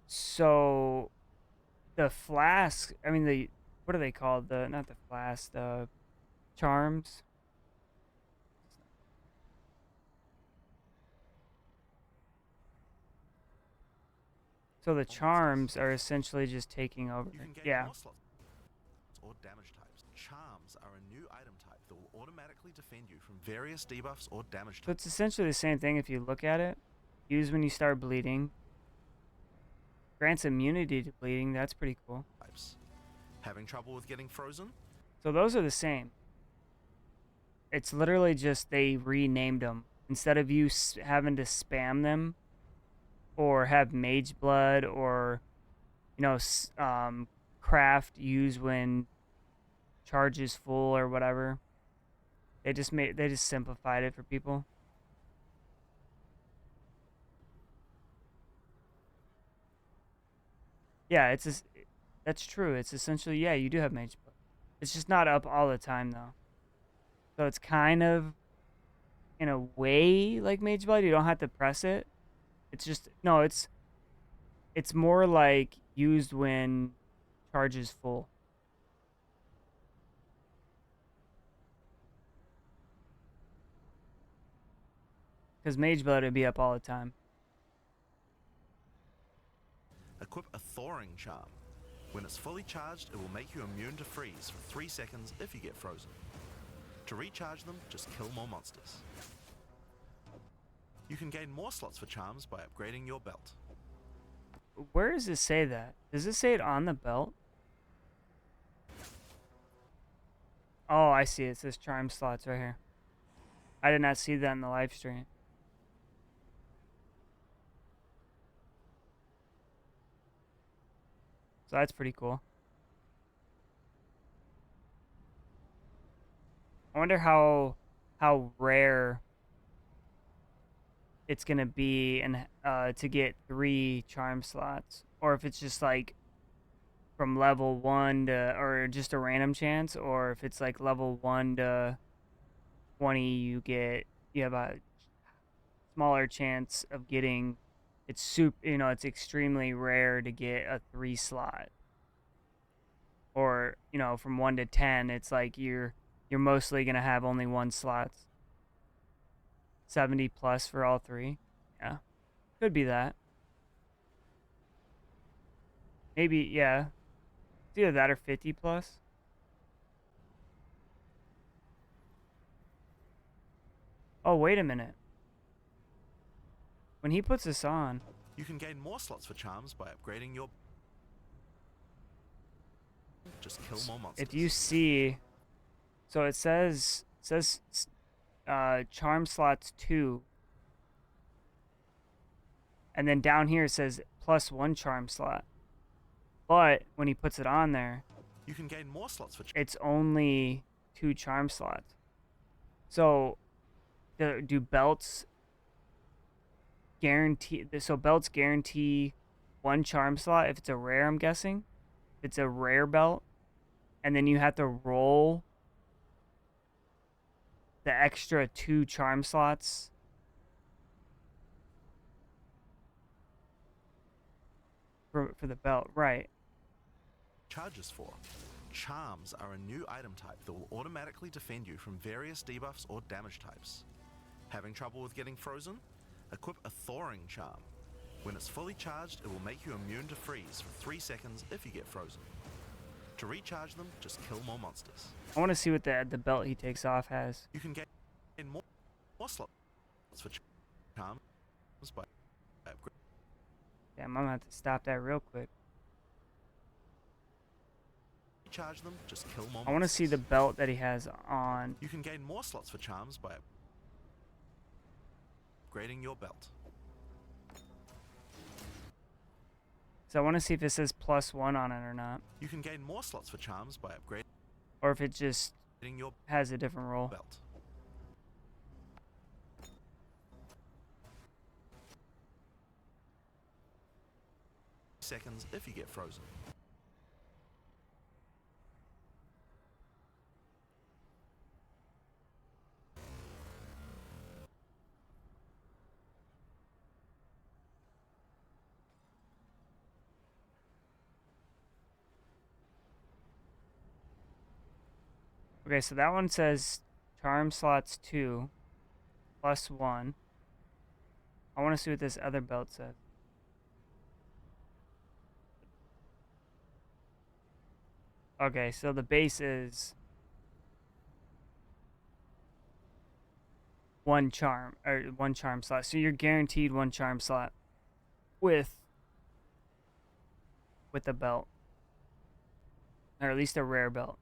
Speaker 3: So the flask, I mean, what are they called? Not the flask, the charms. So the charms are essentially just taking over.
Speaker 9: You can gain
Speaker 3: Yeah.
Speaker 9: more slots or damage types. Charms are a new item type that will automatically defend you from various debuffs or damage
Speaker 3: So
Speaker 9: types.
Speaker 3: it's essentially the same thing if you look at it. Use when you start bleeding. Grants immunity to bleeding. That's pretty cool.
Speaker 9: Having trouble with getting frozen?
Speaker 3: So those are the same. It's literally just they renamed them. Instead of you having to spam them or have mage blood or, you know, craft use when charge is full or whatever. They just simplified it for people. Yeah, that's true. It's essentially, yeah, you do have mage blood. It's just not up all the time though. So it's kind of in a way like mage blood. You don't have to press it. It's just no, it's more like used when charge is full. Because mage blood would be up all the time.
Speaker 9: Equip a thawing charm. When it's fully charged, it will make you immune to freeze for 3 seconds if you get frozen. To recharge them, just kill more monsters. You can gain more slots for charms by upgrading your belt.
Speaker 3: Where does it say that? Does it say it on the belt? Oh, I see. It says charm slots right here. I did not see that in the live stream. So that's pretty cool. I wonder how rare it's gonna be and to get 3 charm slots, or if it's just like from level 1 to, or just a random chance, or if it's like level 1 to 20 you have a smaller chance of getting, it's it's extremely rare to get a 3 slot, or from 1 to 10 it's like you're mostly gonna have only 1 slot. 70 plus for all 3. Yeah, could be that. Maybe, yeah, it's either that or 50 plus. Oh, wait a minute. When he puts this on,
Speaker 9: You can gain more slots for charms by upgrading your... Just kill more monsters.
Speaker 3: if you see, so it says charm slots 2, and then down here it says +1 charm slot, but when he puts it on there,
Speaker 9: You can gain more slots for...
Speaker 3: it's only 2 charm slots. So do belts guarantee, so belts guarantee 1 charm slot if it's a rare, I'm guessing. If it's a rare belt, and then you have to roll the extra 2 charm slots for the belt, right?
Speaker 9: Charges for. Charms are a new item type that will automatically defend you from various debuffs or damage types. Having trouble with getting frozen? Equip a thawing charm. When it's fully charged, it will make you immune to freeze for 3 seconds if you get frozen. To recharge them, just kill more monsters.
Speaker 3: I want to see what the belt he takes off has.
Speaker 9: You can gain more slots for charms by upgrading.
Speaker 3: Damn, I'm gonna have to stop that real quick.
Speaker 9: Recharge them, just kill more monsters.
Speaker 3: I want to see the belt that he has on.
Speaker 9: You can gain more slots for charms by upgrading your belt.
Speaker 3: So I want to see if it says +1 on it or not,
Speaker 9: You can gain more slots for charms by upgrading
Speaker 3: or if it just
Speaker 9: your
Speaker 3: has a different role.
Speaker 9: belt. Seconds if you get frozen.
Speaker 3: Okay, so that one says charm slots 2 +1. I want to see what this other belt says. Okay, so the base is 1 charm, or 1 charm slot. So you're guaranteed 1 charm slot with the belt, or at least a rare belt.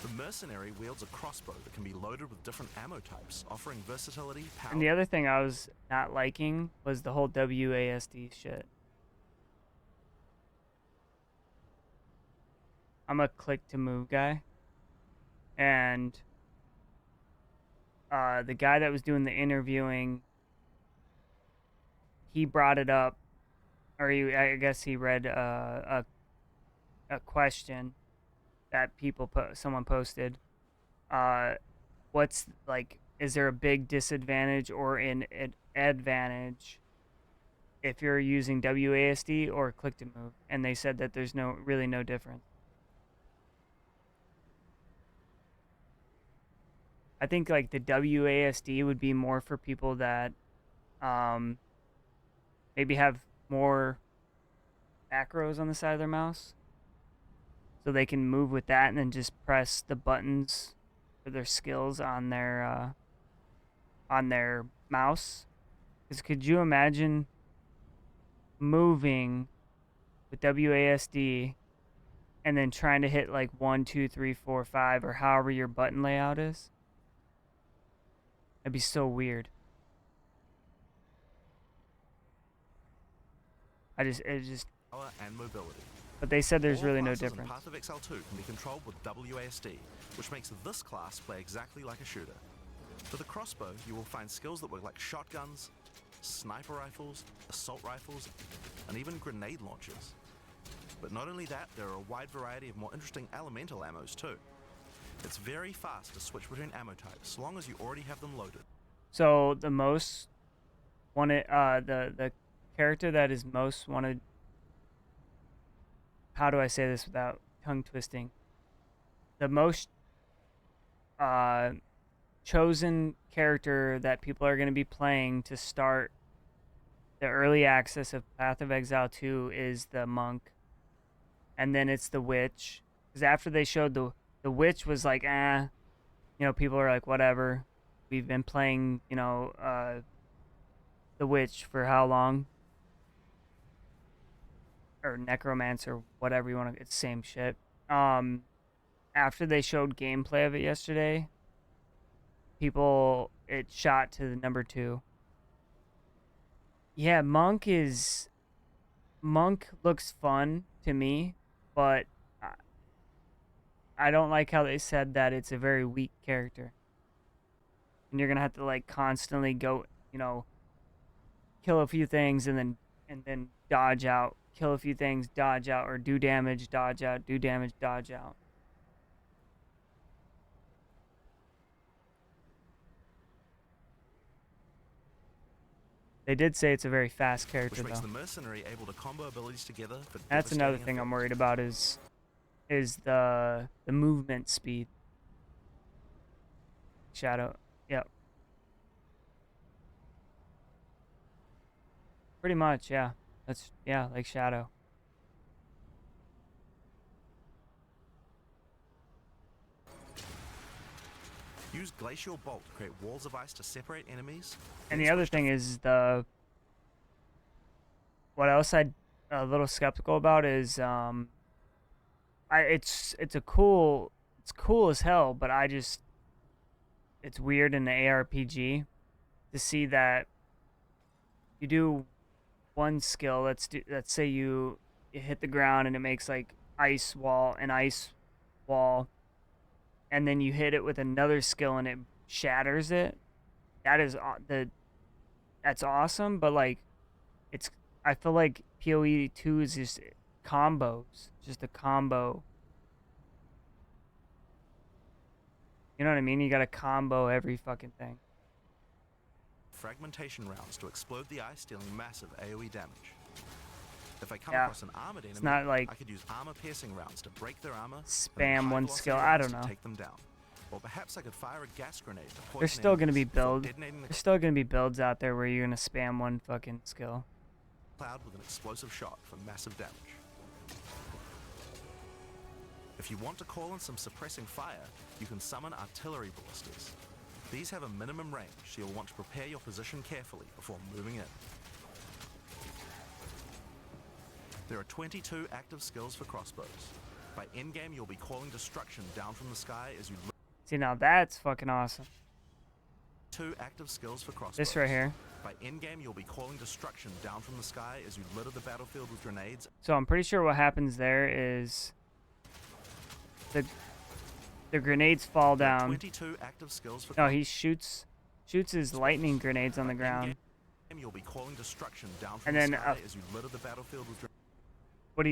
Speaker 9: The mercenary wields a crossbow that can be loaded with different ammo types, offering versatility, power.
Speaker 3: And the other thing I was not liking was the whole WASD shit. I'm a click to move guy, and the guy that was doing the interviewing, he brought it up, or I guess he read a question that someone posted. What's like, is there a big disadvantage or an advantage if you're using WASD or click to move? And they said that there's really no difference. I think like the WASD would be more for people that maybe have more macros on the side of their mouse. so they can move with that and then just press the buttons for their skills on their mouse. Because could you imagine moving with WASD and then trying to hit like 1, 2, 3, 4, 5, or however your button layout is? That'd be so weird. It just.
Speaker 9: Power and mobility.
Speaker 3: But they said there's
Speaker 9: All
Speaker 3: really no
Speaker 9: classes in
Speaker 3: difference.
Speaker 9: Path of Exile 2 can be controlled with WASD, which makes this class play exactly like a shooter. For the crossbow, you will find skills that work like shotguns, sniper rifles, assault rifles, and even grenade launchers. But not only that, there are a wide variety of more interesting elemental ammos too. It's very fast to switch between ammo types, so long as you already have them loaded.
Speaker 3: So the most wanted, the character that is most wanted. How do I say this without tongue twisting? The most chosen character that people are going to be playing to start the early access of Path of Exile 2 is the monk, and then it's the witch. Because after they showed the witch was like, people are like, whatever. We've been playing, the witch for how long? Or necromancer, whatever you want to. It's same shit. After they showed gameplay of it yesterday, it shot to the number 2. Yeah, monk looks fun to me, but I don't like how they said that it's a very weak character. And you're gonna have to like constantly go, kill a few things and then dodge out, kill a few things, dodge out, or do damage, dodge out, do damage, dodge out. They did say it's a very fast character,
Speaker 9: Which makes
Speaker 3: though.
Speaker 9: the mercenary able to combo abilities together for
Speaker 3: That's another
Speaker 9: devastating
Speaker 3: thing I'm
Speaker 9: effect.
Speaker 3: worried about is the movement speed. Shadow. Yep. Pretty much, yeah. Like Shadow.
Speaker 9: Use Glacial Bolt to create walls of ice to separate enemies.
Speaker 3: And
Speaker 9: then
Speaker 3: the other
Speaker 9: switch to
Speaker 3: thing is what else I'm a little skeptical about is it's cool as hell, but it's weird in the ARPG to see that you do one skill. Let's say you hit the ground and it makes like ice wall, and then you hit it with another skill and it shatters it. That's awesome, but like I feel like POE2 is just combos, just a combo. You know what I mean? You gotta combo every fucking thing.
Speaker 9: fragmentation rounds to explode the ice, dealing massive AoE damage. If I come
Speaker 3: Yeah.
Speaker 9: across an armored enemy,
Speaker 3: not like
Speaker 9: I could use armor-piercing rounds to break their armor, and
Speaker 3: spam
Speaker 9: then
Speaker 3: one
Speaker 9: high-velocity
Speaker 3: skill. I
Speaker 9: rounds
Speaker 3: don't
Speaker 9: to
Speaker 3: know.
Speaker 9: take them down. Or perhaps I could fire a gas grenade to poison
Speaker 3: There's still gonna be
Speaker 9: enemies before
Speaker 3: builds.
Speaker 9: detonating the
Speaker 3: There's still gonna be builds out there where you're gonna spam one fucking skill.
Speaker 9: cloud with an explosive shot for massive damage. If you want to call in some suppressing fire, you can summon artillery ballistas. These have a minimum range, so you'll want to prepare your position carefully before moving in. There are 22 active skills for crossbows. By endgame, you'll be calling destruction down from the sky as you look.
Speaker 3: See, now that's fucking awesome.
Speaker 9: 2 active skills for crossbows.
Speaker 3: This right here.
Speaker 9: By endgame, you'll be calling destruction down from the sky as you litter the battlefield with grenades.
Speaker 3: So I'm pretty sure what happens there is the grenades fall
Speaker 9: There are
Speaker 3: down.
Speaker 9: 22 active skills for
Speaker 3: No, he shoots his lightning grenades on the ground.
Speaker 9: You'll be calling destruction down from
Speaker 3: And
Speaker 9: the
Speaker 3: then
Speaker 9: sky as you litter the battlefield with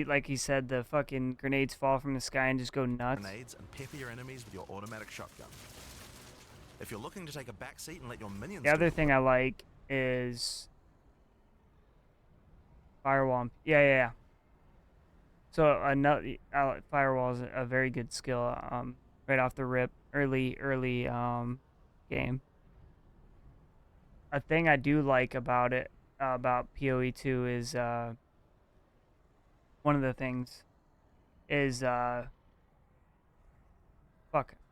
Speaker 3: Like he said, the fucking grenades fall from the sky and just go nuts.
Speaker 9: grenades and pepper your enemies with your automatic shotgun. If you're looking to take a back seat and let your minions
Speaker 3: The
Speaker 9: do
Speaker 3: other
Speaker 9: the
Speaker 3: thing I like is firewall. Yeah. So another firewall is a very good skill. Right off the rip, early game. A thing I do like about it, about POE2 is one of the things is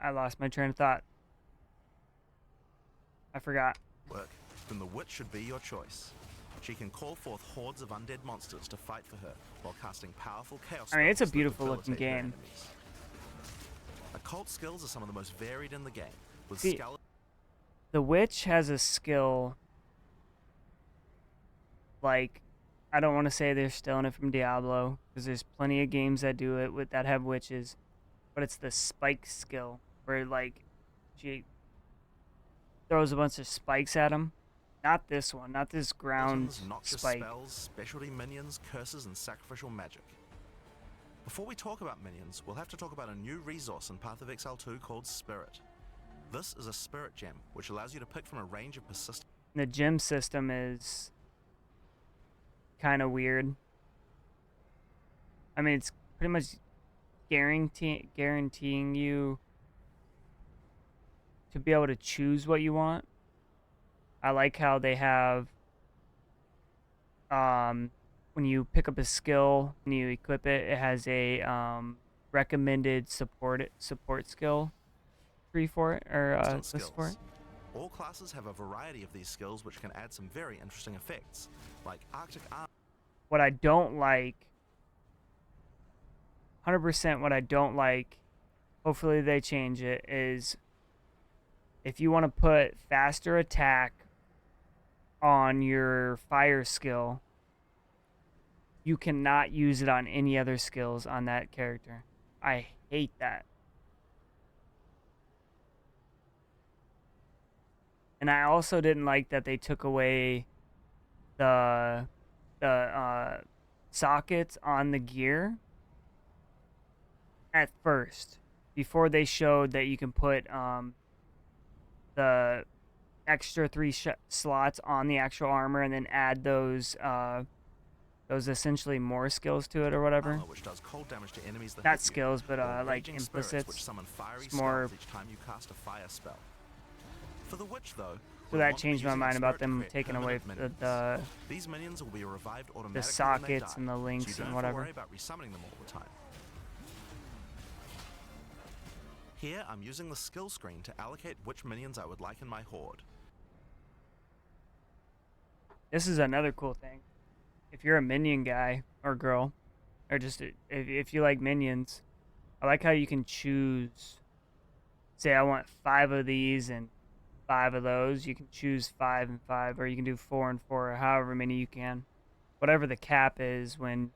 Speaker 3: I lost my train of thought. I forgot.
Speaker 9: Work, then the witch should be your choice. She can call forth hordes of undead monsters to fight for her while casting powerful chaos
Speaker 3: I mean, it's a
Speaker 9: spells that
Speaker 3: beautiful looking
Speaker 9: debilitate your
Speaker 3: game.
Speaker 9: enemies. Occult skills are some of the most varied in the game, with
Speaker 3: See,
Speaker 9: skeleton
Speaker 3: The witch has a skill, like, I don't want to say they're stealing it from Diablo, because there's plenty of games that do it with that have witches, but it's the spike skill, where, like, she throws a bunch of spikes at them. Not this one, not this ground
Speaker 9: noxious
Speaker 3: spike.
Speaker 9: spells, specialty minions, curses, and sacrificial magic. Before we talk about minions, we'll have to talk about a new resource in Path of Exile 2 called Spirit. This is a spirit gem, which allows you to pick from a range of persistent.
Speaker 3: The gem system is kind of weird. I mean, it's pretty much guaranteeing you to be able to choose what you want. I like how they have when you pick up a skill and you equip it, it has a recommended support skill tree for it, or list for it.
Speaker 9: All classes have a variety of these skills which can add some very interesting effects, like Arctic Armor.
Speaker 3: What I don't like, 100% what I don't like, hopefully they change it, is if you want to put faster attack on your fire skill, you cannot use it on any other skills on that character. I hate that. And I also didn't like that they took away the sockets on the gear at first, before they showed that you can put the extra 3 slots on the actual armor and then add those essentially more skills to it or whatever.
Speaker 9: Which does cold damage to enemies that
Speaker 3: Not
Speaker 9: hit you,
Speaker 3: skills, but
Speaker 9: or
Speaker 3: like
Speaker 9: raging spirits,
Speaker 3: implicits.
Speaker 9: which summon fiery
Speaker 3: It's more.
Speaker 9: spells each time you cast a fire spell. For the witch, though,
Speaker 3: So that changed my mind about them taking away the
Speaker 9: these minions will be revived automatically
Speaker 3: the
Speaker 9: when they
Speaker 3: sockets
Speaker 9: die,
Speaker 3: and the
Speaker 9: so
Speaker 3: links
Speaker 9: you don't
Speaker 3: and
Speaker 9: have to
Speaker 3: whatever.
Speaker 9: worry about resummoning them all the time. Here, I'm using the skill screen to allocate which minions I would like in my horde.
Speaker 3: This is another cool thing. If you're a minion guy or girl, or just if you like minions, I like how you can choose. Say I want 5 of these and 5 of those. You can choose 5 and 5, or you can do 4 and 4, or however many you can. Whatever the cap is. When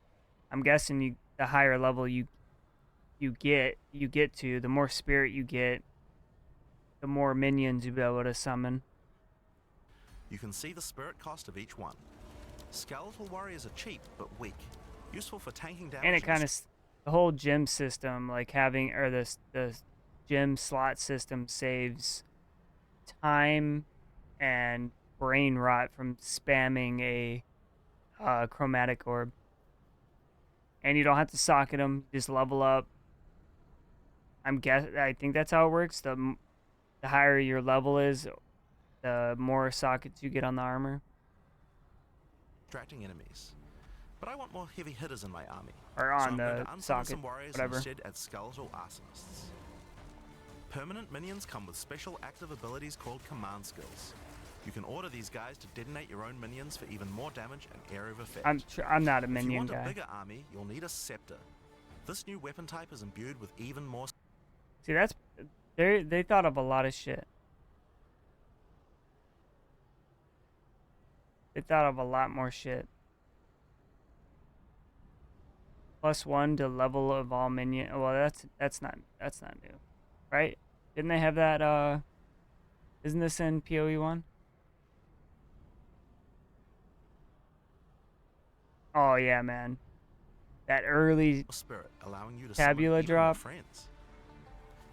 Speaker 3: I'm guessing the higher level you get to, the more spirit you get, the more minions you'll be able to summon.
Speaker 9: You can see the spirit cost of each one. Skeletal warriors are cheap but weak, useful for tanking damage.
Speaker 3: And it kind of the whole gem system, like having the gem slot system saves time and brain rot from spamming a chromatic orb. And you don't have to socket them; just level up. I think that's how it works. The higher your level is, the more sockets you get on the armor.
Speaker 9: Distracting enemies. But I want more heavy hitters in my army.
Speaker 3: Or
Speaker 9: so
Speaker 3: on
Speaker 9: I'm going
Speaker 3: the
Speaker 9: to unsummon
Speaker 3: socket,
Speaker 9: some warriors
Speaker 3: whatever.
Speaker 9: and instead add skeletal arsonists. Permanent minions come with special active abilities called command skills. You can order these guys to detonate your own minions for even more damage and area of effect.
Speaker 3: I'm not a
Speaker 9: If you
Speaker 3: minion
Speaker 9: want a
Speaker 3: guy.
Speaker 9: bigger army, you'll need a scepter. This new weapon type is imbued with even more.
Speaker 3: See, that's they thought of a lot of shit. They thought of a lot more shit. +1 to level of all minion. Well, that's not new, right? Didn't they have that? Isn't this in POE1? Oh yeah, man. That early
Speaker 9: Spirit, allowing you to
Speaker 3: tabula
Speaker 9: summon even more
Speaker 3: drop.
Speaker 9: friends.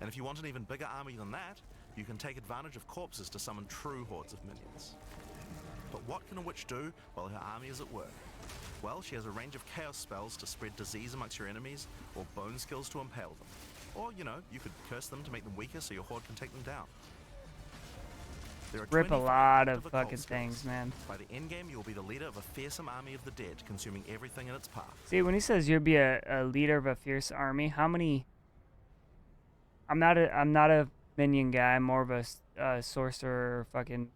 Speaker 9: And if you want an even bigger army than that, you can take advantage of corpses to summon true hordes of minions. But what can a witch do while her army is at work? Well, she has a range of chaos spells to spread disease amongst your enemies, or bone skills to impale them. Or, you know, you could curse them to make them weaker so your horde can take them down. There are
Speaker 3: Rip a
Speaker 9: 25
Speaker 3: lot
Speaker 9: active
Speaker 3: of
Speaker 9: occult
Speaker 3: fucking
Speaker 9: skills.
Speaker 3: things, man.
Speaker 9: By the endgame, you'll be the leader of a fearsome army of the dead, consuming everything in its path.
Speaker 3: See, when he says you'll be a leader of a fierce army, how many I'm not a minion guy. I'm more of a sorcerer, fucking,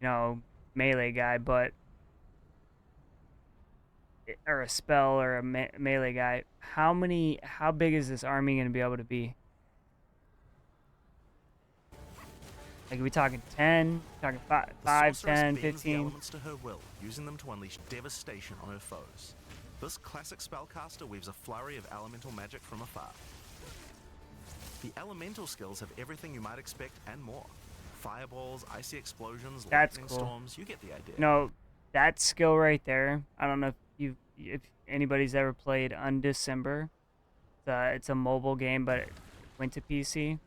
Speaker 3: melee guy. But or a spell or a melee guy. How big is this army gonna be able to be? Like, are we talking 10? Talking 5,
Speaker 9: The
Speaker 3: 10,
Speaker 9: sorceress bends the
Speaker 3: 15?
Speaker 9: elements to her will, using them to unleash devastation on her foes. This classic spellcaster weaves a flurry of elemental magic from afar. The elemental skills have everything you might expect and more. Fireballs, icy explosions,
Speaker 3: That's
Speaker 9: lightning
Speaker 3: cool.
Speaker 9: storms, you get the idea.
Speaker 3: No, that skill right there. I don't know if anybody's ever played Undecember. It's a mobile game, but it went to PC.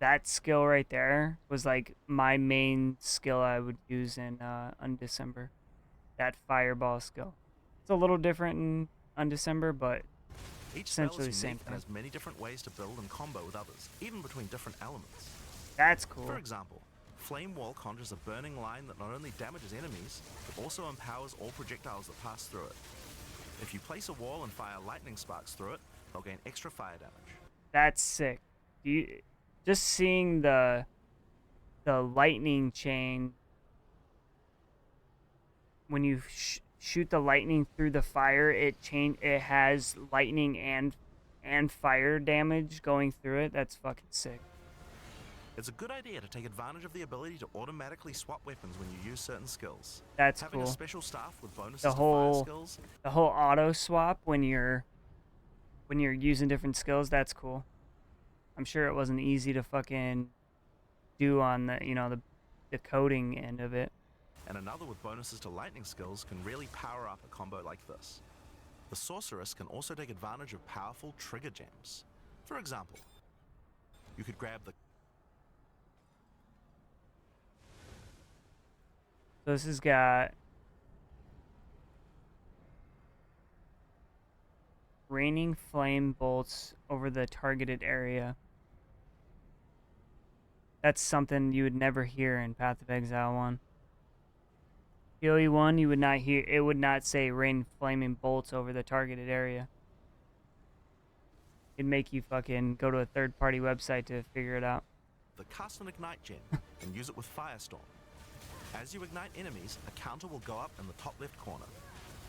Speaker 3: That skill right there was like my main skill I would use in Undecember. That fireball skill. It's a little different in Undecember, but
Speaker 9: Each spell
Speaker 3: essentially the
Speaker 9: is
Speaker 3: same
Speaker 9: unique and
Speaker 3: thing.
Speaker 9: has many different ways to build and combo with others, even between different elements.
Speaker 3: That's cool.
Speaker 9: For example, Flame Wall conjures a burning line that not only damages enemies, but also empowers all projectiles that pass through it. If you place a wall and fire lightning sparks through it, they'll gain extra fire damage.
Speaker 3: That's sick. Just seeing the lightning chain when you shoot the lightning through the fire, it has lightning and fire damage going through it. That's fucking sick.
Speaker 9: It's a good idea to take advantage of the ability to automatically swap weapons when you use certain skills.
Speaker 3: That's
Speaker 9: Having
Speaker 3: cool.
Speaker 9: a special staff with bonuses
Speaker 3: The
Speaker 9: to fire
Speaker 3: whole
Speaker 9: skills.
Speaker 3: the whole auto swap when you're using different skills, that's cool. I'm sure it wasn't easy to fucking do on the coding end of it.
Speaker 9: And another with bonuses to lightning skills can really power up a combo like this. The sorceress can also take advantage of powerful trigger gems. For example, you could grab the
Speaker 3: So this has got raining flame bolts over the targeted area. That's something you would never hear in Path of Exile 1. POE1, you would not hear, it would not say rain flaming bolts over the targeted area. It'd make you fucking go to a third-party website to figure it out.
Speaker 9: the Cast and Ignite gem and use it with Firestorm. As you ignite enemies, a counter will go up in the top left corner.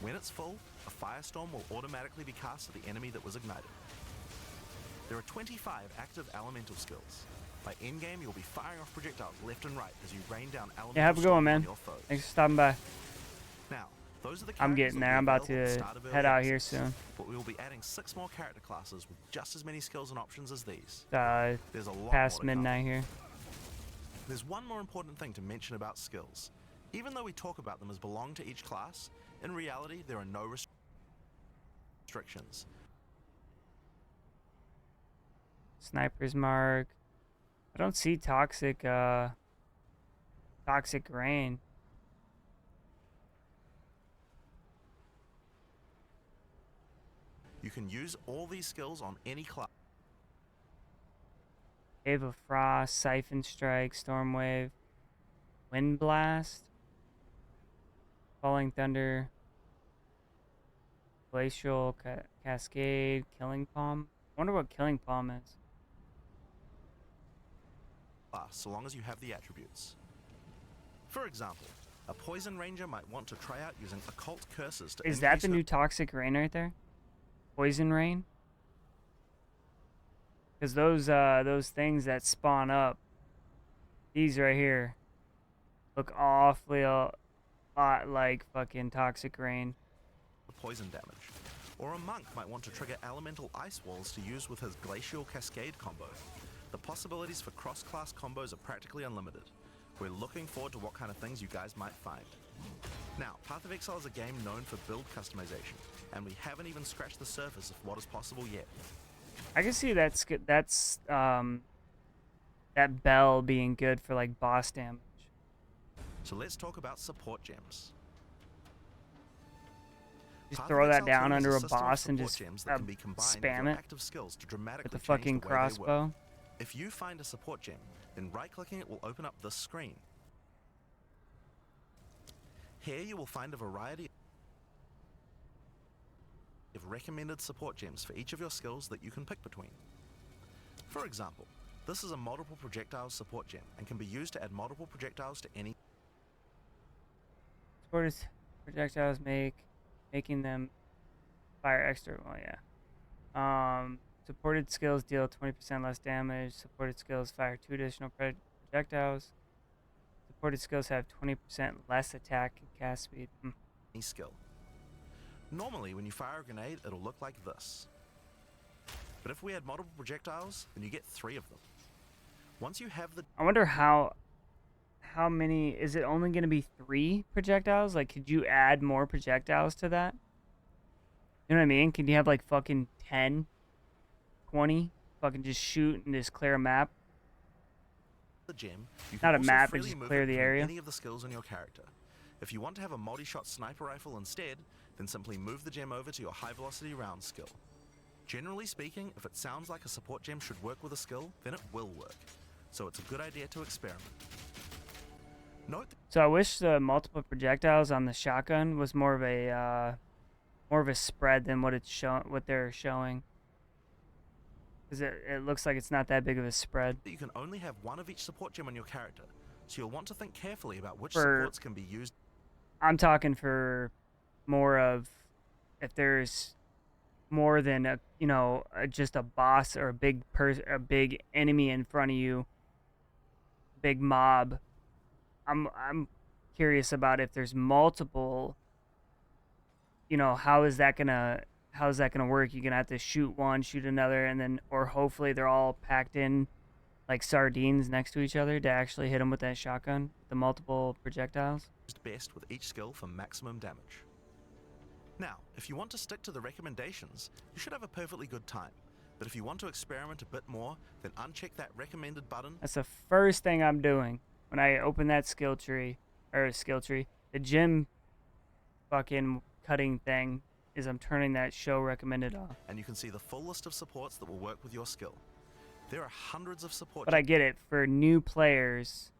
Speaker 9: When it's full, a Firestorm will automatically be cast at the enemy that was ignited. There are 25 active elemental skills. By endgame, you'll be firing off projectiles left and right as you rain down elemental
Speaker 3: Yeah, have a good one,
Speaker 9: storms on
Speaker 3: man.
Speaker 9: your foes.
Speaker 3: Thanks for stopping by.
Speaker 9: Now, those are the
Speaker 3: I'm
Speaker 9: characters
Speaker 3: getting
Speaker 9: that
Speaker 3: there.
Speaker 9: will
Speaker 3: I'm
Speaker 9: be
Speaker 3: about
Speaker 9: available at the
Speaker 3: to
Speaker 9: start of
Speaker 3: head
Speaker 9: early
Speaker 3: out here
Speaker 9: access,
Speaker 3: soon.
Speaker 9: But we will be adding 6 more character classes with just as many skills and options as these. There's a lot
Speaker 3: Past
Speaker 9: more to come.
Speaker 3: midnight here.
Speaker 9: There's one more important thing to mention about skills. Even though we talk about them as belong to each class, in reality there are no restrictions.
Speaker 3: Sniper's mark. I don't see toxic rain.
Speaker 9: You can use all these skills on any class.
Speaker 3: Wave of Frost, Siphon Strike, Storm Wave, Wind Blast, Falling Thunder, Glacial Cascade, Killing Palm. I wonder what Killing Palm is.
Speaker 9: So long as you have the attributes. For example, a Poison Ranger might want to try out using Occult Curses to
Speaker 3: Is that
Speaker 9: increase
Speaker 3: the
Speaker 9: her
Speaker 3: new Toxic Rain right there? Poison Rain? Because those things that spawn up, these right here, look awfully a lot like fucking Toxic Rain.
Speaker 9: poison damage. Or a monk might want to trigger elemental ice walls to use with his Glacial Cascade combo. The possibilities for cross-class combos are practically unlimited. We're looking forward to what kind of things you guys might find. Now, Path of Exile is a game known for build customization, and we haven't even scratched the surface of what is possible yet.
Speaker 3: I can see that's that bell being good for like boss damage.
Speaker 9: So let's talk about support gems.
Speaker 3: Just
Speaker 9: Path of
Speaker 3: throw that
Speaker 9: Exile
Speaker 3: down
Speaker 9: 2 is
Speaker 3: under a
Speaker 9: system of
Speaker 3: boss and
Speaker 9: support
Speaker 3: just
Speaker 9: gems that can be combined with
Speaker 3: spam
Speaker 9: your
Speaker 3: it
Speaker 9: active skills to dramatically
Speaker 3: with the
Speaker 9: change
Speaker 3: fucking
Speaker 9: the way they work.
Speaker 3: crossbow.
Speaker 9: If you find a support gem, then right-clicking it will open up this screen. Here you will find a variety have recommended support gems for each of your skills that you can pick between. For example, this is a multiple projectiles support gem and can be used to add multiple projectiles to any.
Speaker 3: Supported projectiles making them fire extra. Well, yeah. Supported skills deal 20% less damage. Supported skills fire 2 additional projectiles. Supported skills have 20% less attack and cast speed.
Speaker 9: Any skill. Normally, when you fire a grenade, it'll look like this. But if we add multiple projectiles, then you get 3 of them. Once you have the...
Speaker 3: I wonder how many... Is it only going to be 3 projectiles? Like, could you add more projectiles to that? You know what I mean? Could you have, like, fucking 10, 20? Fucking just shoot and just clear a map?
Speaker 9: the gem, you
Speaker 3: Not
Speaker 9: can
Speaker 3: a
Speaker 9: also
Speaker 3: map, but
Speaker 9: freely
Speaker 3: just
Speaker 9: move
Speaker 3: clear
Speaker 9: it
Speaker 3: the
Speaker 9: between
Speaker 3: area.
Speaker 9: any of the skills on your character. If you want to have a multi-shot sniper rifle instead, then simply move the gem over to your high velocity round skill. Generally speaking, if it sounds like a support gem should work with a skill, then it will work. So it's a good idea to experiment. Note
Speaker 3: So I wish the multiple projectiles on the shotgun was more of a spread than what they're showing. Because it looks like it's not that big of a spread.
Speaker 9: that you can only have one of each support gem on your character, so you'll want to think carefully about which
Speaker 3: For-
Speaker 9: supports can be used.
Speaker 3: I'm talking for more of if there's more than just a boss or a big enemy in front of you, big mob. I'm curious about if there's multiple. How is that gonna work? You're gonna have to shoot one, shoot another, and then or hopefully they're all packed in like sardines next to each other to actually hit them with that shotgun, the multiple projectiles.
Speaker 9: Best with each skill for maximum damage. Now, if you want to stick to the recommendations, you should have a perfectly good time. But if you want to experiment a bit more, then uncheck that recommended button.
Speaker 3: That's the first thing I'm doing when I open that skill tree, the gym fucking cutting thing is I'm turning that show recommended off.
Speaker 9: And you can see the full list of supports that will work with your skill. There are hundreds of support
Speaker 3: But I get it, for new players,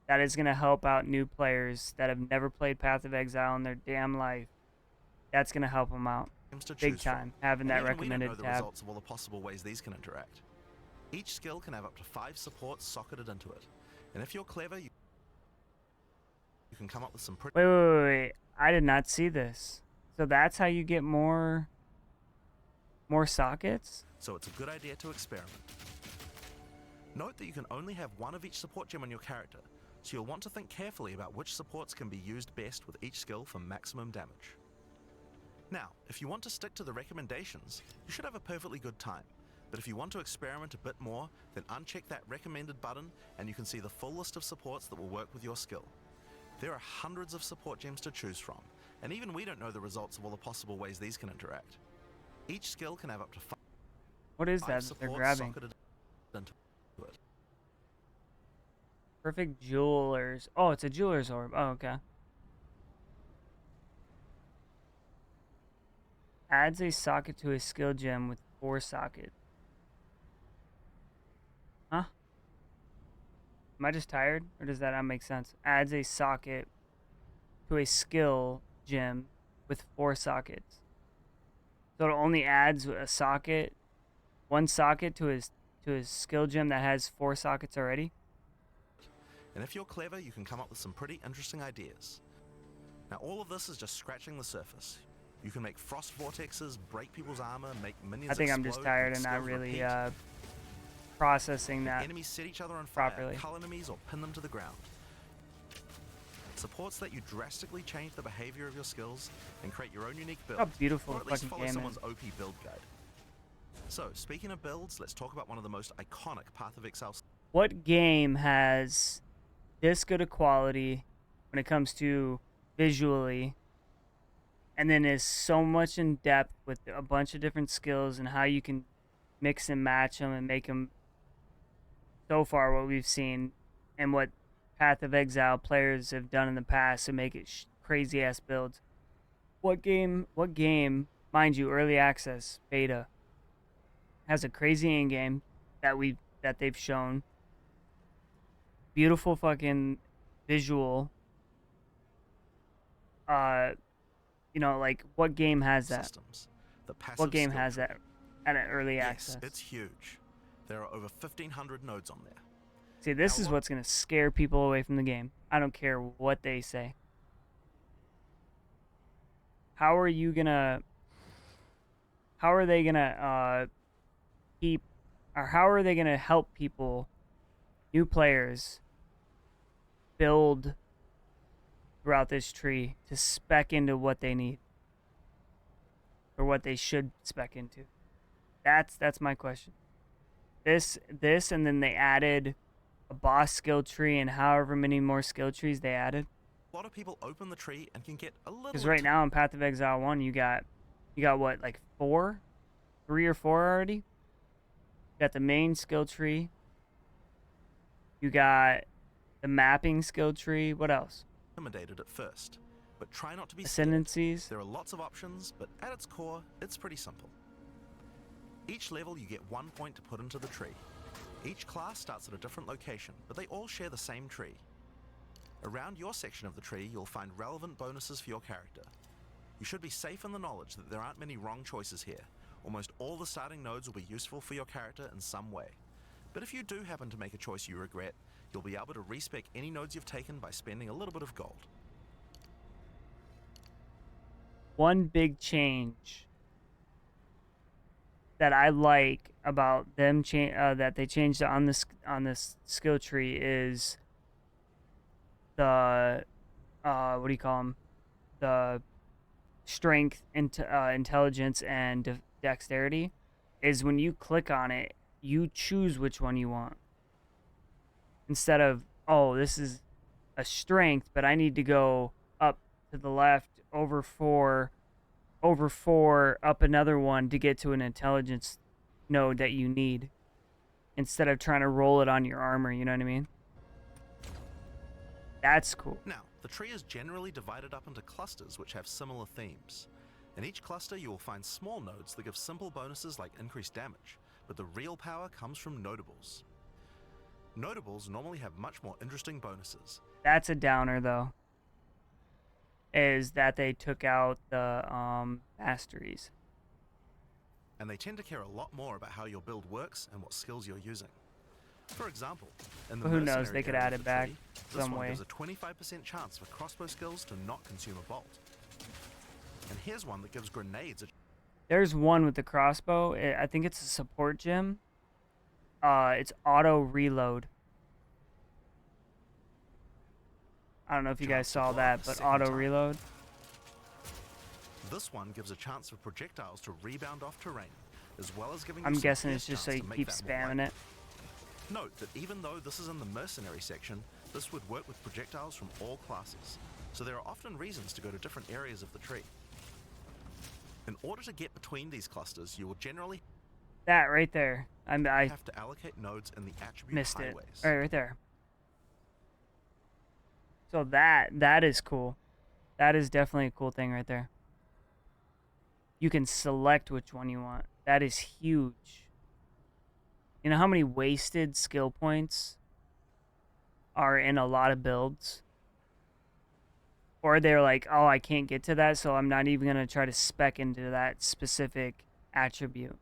Speaker 3: that is going to help out new players that have never played Path of Exile in their damn life. That's going to help them out
Speaker 9: gems to
Speaker 3: big
Speaker 9: choose from.
Speaker 3: time, having
Speaker 9: And
Speaker 3: that
Speaker 9: even
Speaker 3: recommended
Speaker 9: we don't know the
Speaker 3: tab.
Speaker 9: results of all the possible ways these can interact. Each skill can have up to 5 supports socketed into it. And if you're clever, you can come up with some pretty...
Speaker 3: Wait. I did not see this. So that's how you get more sockets?
Speaker 9: So it's a good idea to experiment. Note that you can only have one of each support gem on your character, so you'll want to think carefully about which supports can be used best with each skill for maximum damage. Now, if you want to stick to the recommendations, you should have a perfectly good time. But if you want to experiment a bit more, then uncheck that recommended button and you can see the full list of supports that will work with your skill. There are hundreds of support gems to choose from, and even we don't know the results of all the possible ways these can interact. Each skill can have up to 5
Speaker 3: What is that they're
Speaker 9: supports
Speaker 3: grabbing?
Speaker 9: socketed into it.
Speaker 3: Perfect jewelers. Oh, it's a jeweler's orb. Oh, okay. Adds a socket to a skill gem with 4 sockets. Huh? Am I just tired? Or does that not make sense? Adds a socket to a skill gem with 4 sockets. So it only adds a socket, 1 socket to his skill gem that has 4 sockets already?
Speaker 9: And if you're clever, you can come up with some pretty interesting ideas. Now, all of this is just scratching the surface. You can make frost vortexes, break people's armor, make minions
Speaker 3: I think I'm just
Speaker 9: explode,
Speaker 3: tired
Speaker 9: make
Speaker 3: and not
Speaker 9: skills
Speaker 3: really
Speaker 9: repeat.
Speaker 3: processing that.
Speaker 9: Enemies set each other on fire,
Speaker 3: properly.
Speaker 9: cull enemies, or pin them to the ground. Supports let you drastically change the behavior of your skills and create your own unique build.
Speaker 3: How beautiful
Speaker 9: or
Speaker 3: the
Speaker 9: at least
Speaker 3: fucking
Speaker 9: follow
Speaker 3: game
Speaker 9: someone's
Speaker 3: is.
Speaker 9: OP build guide. So, speaking of builds, let's talk about one of the most iconic Path of Exile.
Speaker 3: What game has this good a quality when it comes to visually, and then is so much in depth with a bunch of different skills and how you can mix and match them and make them, so far what we've seen and what Path of Exile players have done in the past to make it crazy ass builds. What game, mind you, early access beta has a crazy end game that they've shown. Beautiful fucking visual. Like what game has that?
Speaker 9: Systems. the passive
Speaker 3: What game
Speaker 9: skill
Speaker 3: has
Speaker 9: tree.
Speaker 3: that at an early
Speaker 9: Yes,
Speaker 3: access?
Speaker 9: it's huge. There are over 1,500 nodes on there.
Speaker 3: See, this
Speaker 9: Now
Speaker 3: is
Speaker 9: what-
Speaker 3: what's gonna scare people away from the game. I don't care what they say. How are you gonna? How are they gonna keep, or how are they gonna help people, new players, build throughout this tree to spec into what they need or what they should spec into? That's my question. This, and then they added a boss skill tree and however many more skill trees they added.
Speaker 9: A lot of people open the tree and can get a little.
Speaker 3: Because right now in Path of Exile 1, you got what, like 3 or 4 already? You got the main skill tree. You got the mapping skill tree. What else?
Speaker 9: Intimidated at first, but try not to be scared.
Speaker 3: Ascendancies.
Speaker 9: There are lots of options, but at its core, it's pretty simple. Each level you get 1 point to put into the tree. Each class starts at a different location, but they all share the same tree. Around your section of the tree, you'll find relevant bonuses for your character. You should be safe in the knowledge that there aren't many wrong choices here. Almost all the starting nodes will be useful for your character in some way. But if you do happen to make a choice you regret, you'll be able to respec any nodes you've taken by spending a little bit of gold.
Speaker 3: One big change that I like about them that they changed on this skill tree is the what do you call them? The strength, intelligence, and dexterity. Is when you click on it, you choose which one you want. Instead of, oh, this is a strength, but I need to go up to the left over 4, up another one to get to an intelligence node that you need. Instead of trying to roll it on your armor, you know what I mean? That's cool.
Speaker 9: Now, the tree is generally divided up into clusters which have similar themes. In each cluster you will find small nodes that give simple bonuses like increased damage, but the real power comes from notables. Notables normally have much more interesting bonuses.
Speaker 3: That's a downer, though. Is that they took out the masteries.
Speaker 9: And they tend to care a lot more about how your build works and what skills you're using. For example, in the
Speaker 3: Who knows,
Speaker 9: mercenary
Speaker 3: they could
Speaker 9: area
Speaker 3: add
Speaker 9: of
Speaker 3: it
Speaker 9: the
Speaker 3: back
Speaker 9: tree, this
Speaker 3: some
Speaker 9: one
Speaker 3: way.
Speaker 9: gives a 25% chance for crossbow skills to not consume a bolt. And here's one that gives grenades a
Speaker 3: There's one with the crossbow. I think it's a support gem. It's auto reload. I don't know if you guys
Speaker 9: chance to
Speaker 3: saw
Speaker 9: fly
Speaker 3: that,
Speaker 9: a
Speaker 3: but
Speaker 9: second
Speaker 3: auto
Speaker 9: time.
Speaker 3: reload.
Speaker 9: This one gives a chance for projectiles to rebound off terrain, as well as giving you
Speaker 3: I'm
Speaker 9: some
Speaker 3: guessing
Speaker 9: pierce
Speaker 3: it's just so
Speaker 9: chance
Speaker 3: you
Speaker 9: to make
Speaker 3: keep
Speaker 9: that more
Speaker 3: spamming
Speaker 9: likely.
Speaker 3: it.
Speaker 9: Note that even though this is in the mercenary section, this would work with projectiles from all classes, so there are often reasons to go to different areas of the tree. In order to get between these clusters, you will generally
Speaker 3: That right there. I
Speaker 9: have to allocate nodes in the attribute
Speaker 3: missed it.
Speaker 9: highways.
Speaker 3: Right there. So that is cool. That is definitely a cool thing right there. You can select which one you want. That is huge. You know how many wasted skill points are in a lot of builds? Or they're like, oh, I can't get to that, so I'm not even going to try to spec into that specific attribute.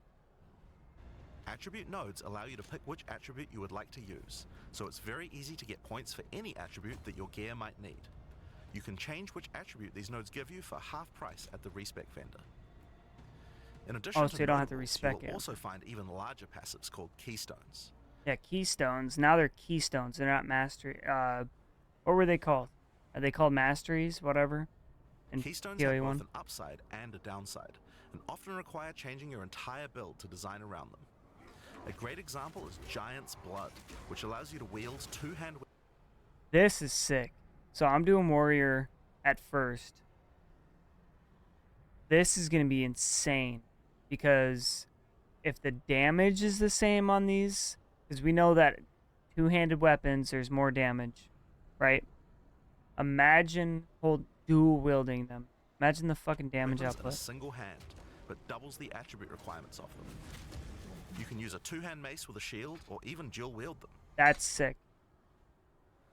Speaker 9: Attribute nodes allow you to pick which attribute you would like to use, so it's very easy to get points for any attribute that your gear might need. You can change which attribute these nodes give you for half price at the respec vendor. In addition
Speaker 3: So
Speaker 9: to
Speaker 3: you don't have to
Speaker 9: notables,
Speaker 3: respec
Speaker 9: you will
Speaker 3: it.
Speaker 9: also find even larger passives called keystones.
Speaker 3: Yeah, keystones. Now they're keystones. They're not mastery. What were they called? Are they called masteries? Whatever. In
Speaker 9: Keystones have
Speaker 3: POE1.
Speaker 9: both an upside and a downside, and often require changing your entire build to design around them. A great example is Giant's Blood, which allows you to wield two-hand.
Speaker 3: This is sick. So I'm doing warrior at first. This is going to be insane because if the damage is the same on these, because we know that two-handed weapons, there's more damage, right? Imagine dual wielding them. Imagine the fucking damage
Speaker 9: weapons in a
Speaker 3: output.
Speaker 9: single hand, but doubles the attribute requirements of them. You can use a two-hand mace with a shield, or even dual wield them.
Speaker 3: That's sick.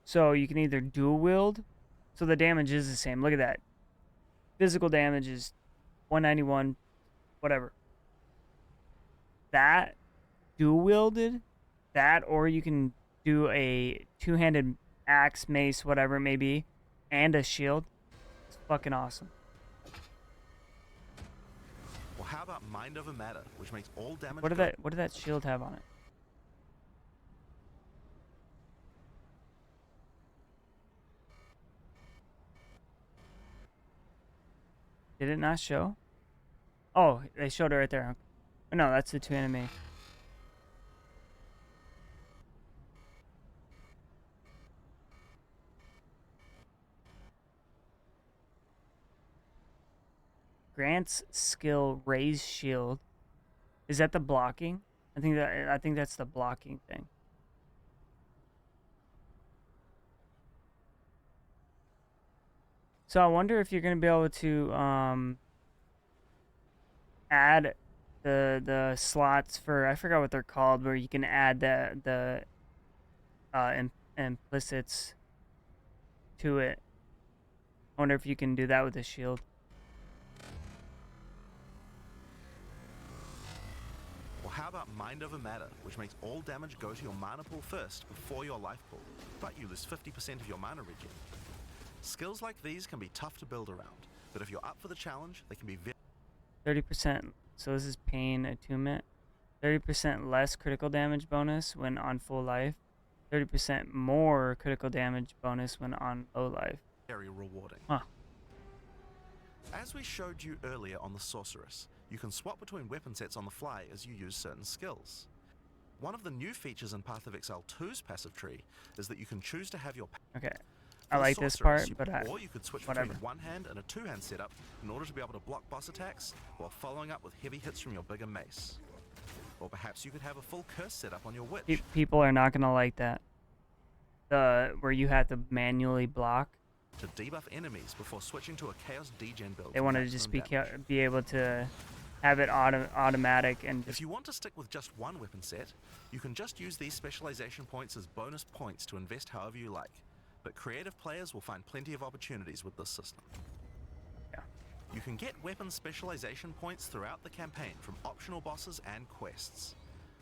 Speaker 3: So you can either dual wield, so the damage is the same. Look at that. Physical damage is 191, whatever. That dual wielded, that, or you can do a two-handed axe, mace, whatever it may be, and a shield. It's fucking awesome.
Speaker 9: Or how about Mind Over Matter, which makes all damage
Speaker 3: What did
Speaker 9: go
Speaker 3: that shield have on it? Did it not show? Oh, they showed it right there. Oh, no, that's the two enemy. Grant's skill raise shield. Is that the blocking? I think that's the blocking thing. So I wonder if you're gonna be able to add the slots for, I forgot what they're called, where you can add the implicits to it. I wonder if you can do that with the shield.
Speaker 9: Or how about Mind Over Matter, which makes all damage go to your mana pool first before your life pool, but you lose 50% of your mana regen. Skills like these can be tough to build around, but if you're up for the challenge, they can be
Speaker 3: 30%. So this is Pain Attunement. 30% less critical damage bonus when on full life. 30% more critical damage bonus when on low life.
Speaker 9: very rewarding.
Speaker 3: Huh.
Speaker 9: As we showed you earlier on the Sorceress, you can swap between weapon sets on the fly as you use certain skills. One of the new features in Path of Exile 2's passive tree is that you can choose to have your
Speaker 3: Okay.
Speaker 9: For
Speaker 3: I
Speaker 9: the
Speaker 3: like this
Speaker 9: Sorceress,
Speaker 3: part, but
Speaker 9: or you could switch
Speaker 3: whatever.
Speaker 9: between one hand and a two-hand setup in order to be able to block boss attacks while following up with heavy hits from your bigger mace. Or perhaps you could have a full curse setup on your witch.
Speaker 3: People are not gonna like that. Where you have to manually block.
Speaker 9: To debuff enemies before switching to a Chaos Degen build.
Speaker 3: They
Speaker 9: for
Speaker 3: want to just
Speaker 9: maximum damage.
Speaker 3: be able to have it automatic and
Speaker 9: If
Speaker 3: just,
Speaker 9: you want to stick with just one weapon set, you can just use these specialization points as bonus points to invest however you like. But creative players will find plenty of opportunities with this system.
Speaker 3: Yeah.
Speaker 9: You can get weapon specialization points throughout the campaign from optional bosses and quests.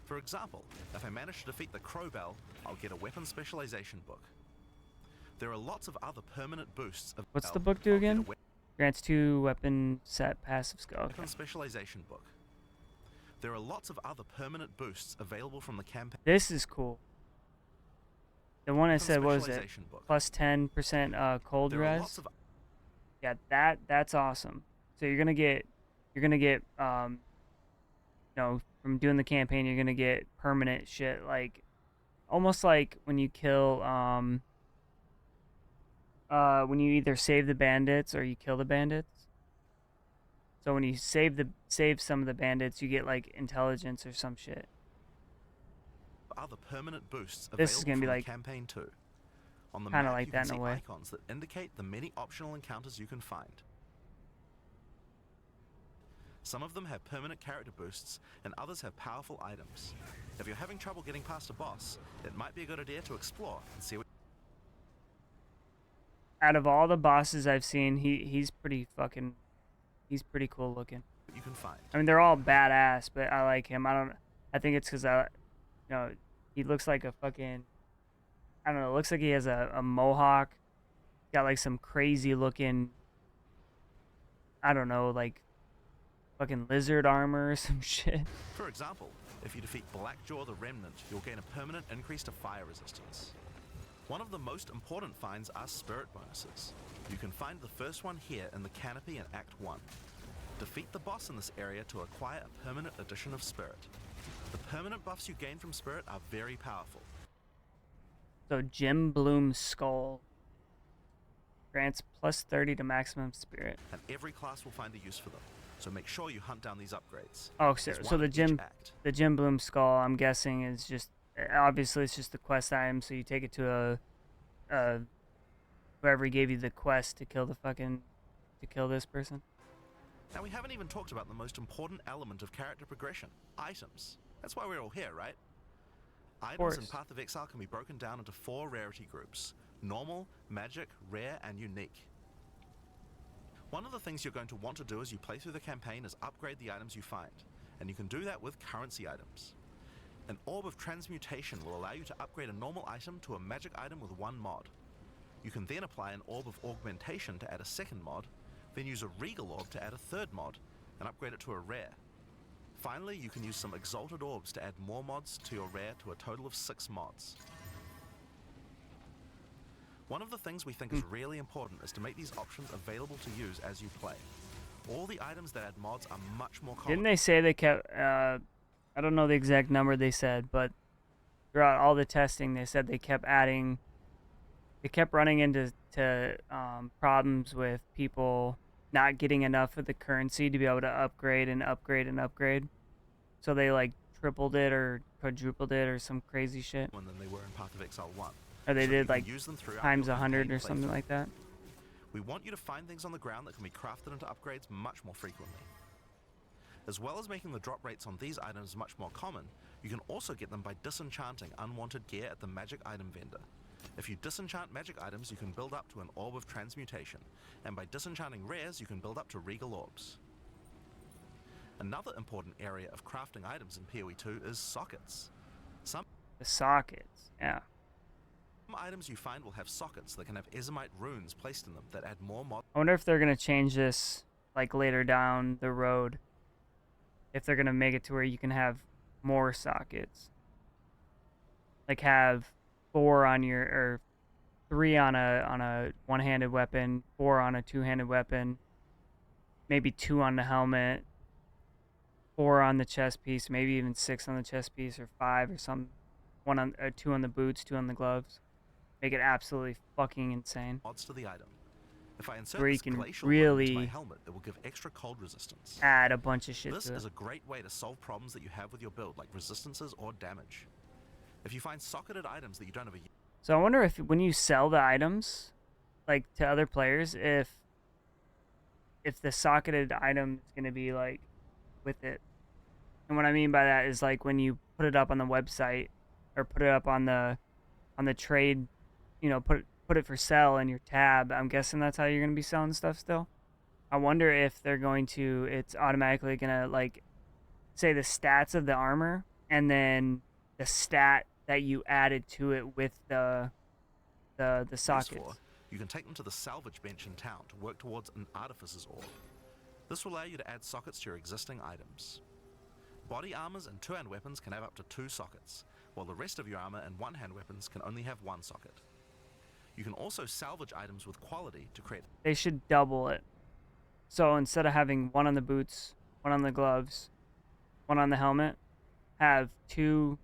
Speaker 9: For example, if I manage to defeat the Crowbell, I'll get a weapon specialization book. There are lots of other permanent boosts available.
Speaker 3: What's the book do
Speaker 9: I'll get a
Speaker 3: again? Grants 2 weapon set passive skill. Okay.
Speaker 9: weapon specialization book. There are lots of other permanent boosts available from the campaign.
Speaker 3: This is cool. The one I
Speaker 9: Weapon
Speaker 3: said, what was it?
Speaker 9: specialization book.
Speaker 3: Plus 10% cold
Speaker 9: There are
Speaker 3: res.
Speaker 9: lots of
Speaker 3: Yeah, that's awesome. So you're gonna get you know, from doing the campaign, you're gonna get permanent shit, like almost like when you kill when you either save the bandits or you kill the bandits. So when you save some of the bandits, you get like intelligence or some shit.
Speaker 9: other permanent boosts available
Speaker 3: This is gonna be
Speaker 9: from
Speaker 3: like
Speaker 9: campaign 2. On the
Speaker 3: kinda
Speaker 9: map,
Speaker 3: like
Speaker 9: you
Speaker 3: that
Speaker 9: can
Speaker 3: in a
Speaker 9: see
Speaker 3: way.
Speaker 9: icons that indicate the many optional encounters you can find. Some of them have permanent character boosts, and others have powerful items. If you're having trouble getting past a boss, it might be a good idea to explore and see what
Speaker 3: Out of all the bosses I've seen, he's pretty cool looking.
Speaker 9: you can find.
Speaker 3: I mean, they're all badass, but I like him. I think it's because he looks like a fucking, I don't know, it looks like he has a mohawk. Got like some crazy looking, I don't know, like fucking lizard armor or some shit.
Speaker 9: For example, if you defeat Blackjaw the Remnant, you'll gain a permanent increase to fire resistance. One of the most important finds are spirit bonuses. You can find the first one here in the Canopy in Act 1. Defeat the boss in this area to acquire a permanent addition of spirit. The permanent buffs you gain from spirit are very powerful.
Speaker 3: So Jim Bloom's skull grants plus 30 to maximum spirit.
Speaker 9: And every class will find a use for them, so make sure you hunt down these upgrades.
Speaker 3: Oh, so,
Speaker 9: There's
Speaker 3: so
Speaker 9: one
Speaker 3: the
Speaker 9: in each act.
Speaker 3: Jim Bloom skull, I'm guessing, is just obviously it's just the quest item. So you take it to whoever gave you the quest to kill this person.
Speaker 9: Now we haven't even talked about the most important element of character progression, items. That's why we're all here, right? Items in
Speaker 3: course.
Speaker 9: Path of Exile can be broken down into 4 rarity groups: normal, magic, rare, and unique. One of the things you're going to want to do as you play through the campaign is upgrade the items you find, and you can do that with currency items. An Orb of Transmutation will allow you to upgrade a normal item to a magic item with one mod. You can then apply an Orb of Augmentation to add a second mod, then use a Regal Orb to add a third mod, and upgrade it to a rare. Finally, you can use some Exalted Orbs to add more mods to your rare to a total of 6 mods. One of the things we think is really important is to make these options available to use as you play. All the items that add mods are much more common.
Speaker 3: Didn't they say they kept, I don't know the exact number they said, but throughout all the testing, they said they kept adding, they kept running into problems with people not getting enough of the currency to be able to upgrade and upgrade and upgrade. So they like tripled it or quadrupled it or some crazy shit.
Speaker 9: Than they were in Path of Exile 1.
Speaker 3: Or they
Speaker 9: So
Speaker 3: did
Speaker 9: you can
Speaker 3: like
Speaker 9: use them throughout
Speaker 3: times
Speaker 9: your
Speaker 3: 100
Speaker 9: campaign
Speaker 3: or something
Speaker 9: playthrough.
Speaker 3: like that.
Speaker 9: We want you to find things on the ground that can be crafted into upgrades much more frequently. As well as making the drop rates on these items much more common, you can also get them by disenchanting unwanted gear at the magic item vendor. If you disenchant magic items, you can build up to an Orb of Transmutation, and by disenchanting rares, you can build up to Regal Orbs. Another important area of crafting items in POE2 is sockets. Some
Speaker 3: The sockets, yeah.
Speaker 9: items you find will have sockets that can have Ezomite runes placed in them that add more mod.
Speaker 3: I wonder if they're gonna change this like later down the road. If they're gonna make it to where you can have more sockets, like have 4 on your or 3 on a one-handed weapon, 4 on a two-handed weapon, maybe 2 on the helmet, 4 on the chest piece, maybe even 6 on the chest piece or 5 or some 2 on the boots, 2 on the gloves. Make it absolutely fucking insane.
Speaker 9: Mods to the item. If I insert
Speaker 3: Where you
Speaker 9: this
Speaker 3: can
Speaker 9: glacial rune into my
Speaker 3: really
Speaker 9: helmet, it will give extra cold resistance.
Speaker 3: add a bunch of shit
Speaker 9: This
Speaker 3: to
Speaker 9: is
Speaker 3: it.
Speaker 9: a great way to solve problems that you have with your build, like resistances or damage. If you find socketed items that you don't have a
Speaker 3: So I wonder if when you sell the items, like to other players, if the socketed item is gonna be like with it. And what I mean by that is like when you put it up on the website or put it up on the trade, you know, put it for sale in your tab. I'm guessing that's how you're gonna be selling stuff still. I wonder if they're going to, it's automatically gonna like say the stats of the armor and then the stat that you added to it with the
Speaker 9: use
Speaker 3: sockets.
Speaker 9: for, you can take them to the salvage bench in town to work towards an artificer's orb. This will allow you to add sockets to your existing items. Body armors and two-hand weapons can have up to 2 sockets, while the rest of your armor and one-hand weapons can only have 1 socket. You can also salvage items with quality to create.
Speaker 3: They should double it. So instead of having 1 on the boots, 1 on the gloves, 1 on the helmet, have 2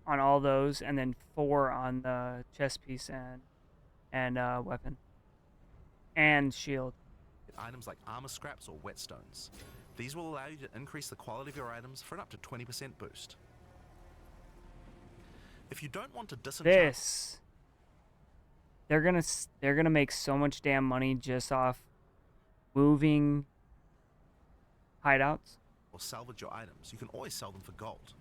Speaker 3: on all those, and then 4 on the chest piece and weapon and shield.
Speaker 9: Items like armor scraps or whetstones. These will allow you to increase the quality of your items for an up to 20% boost. If you don't want to disenchant
Speaker 3: They're gonna make so much damn money just off moving hideouts.
Speaker 9: or salvage your items, you can always sell them for gold.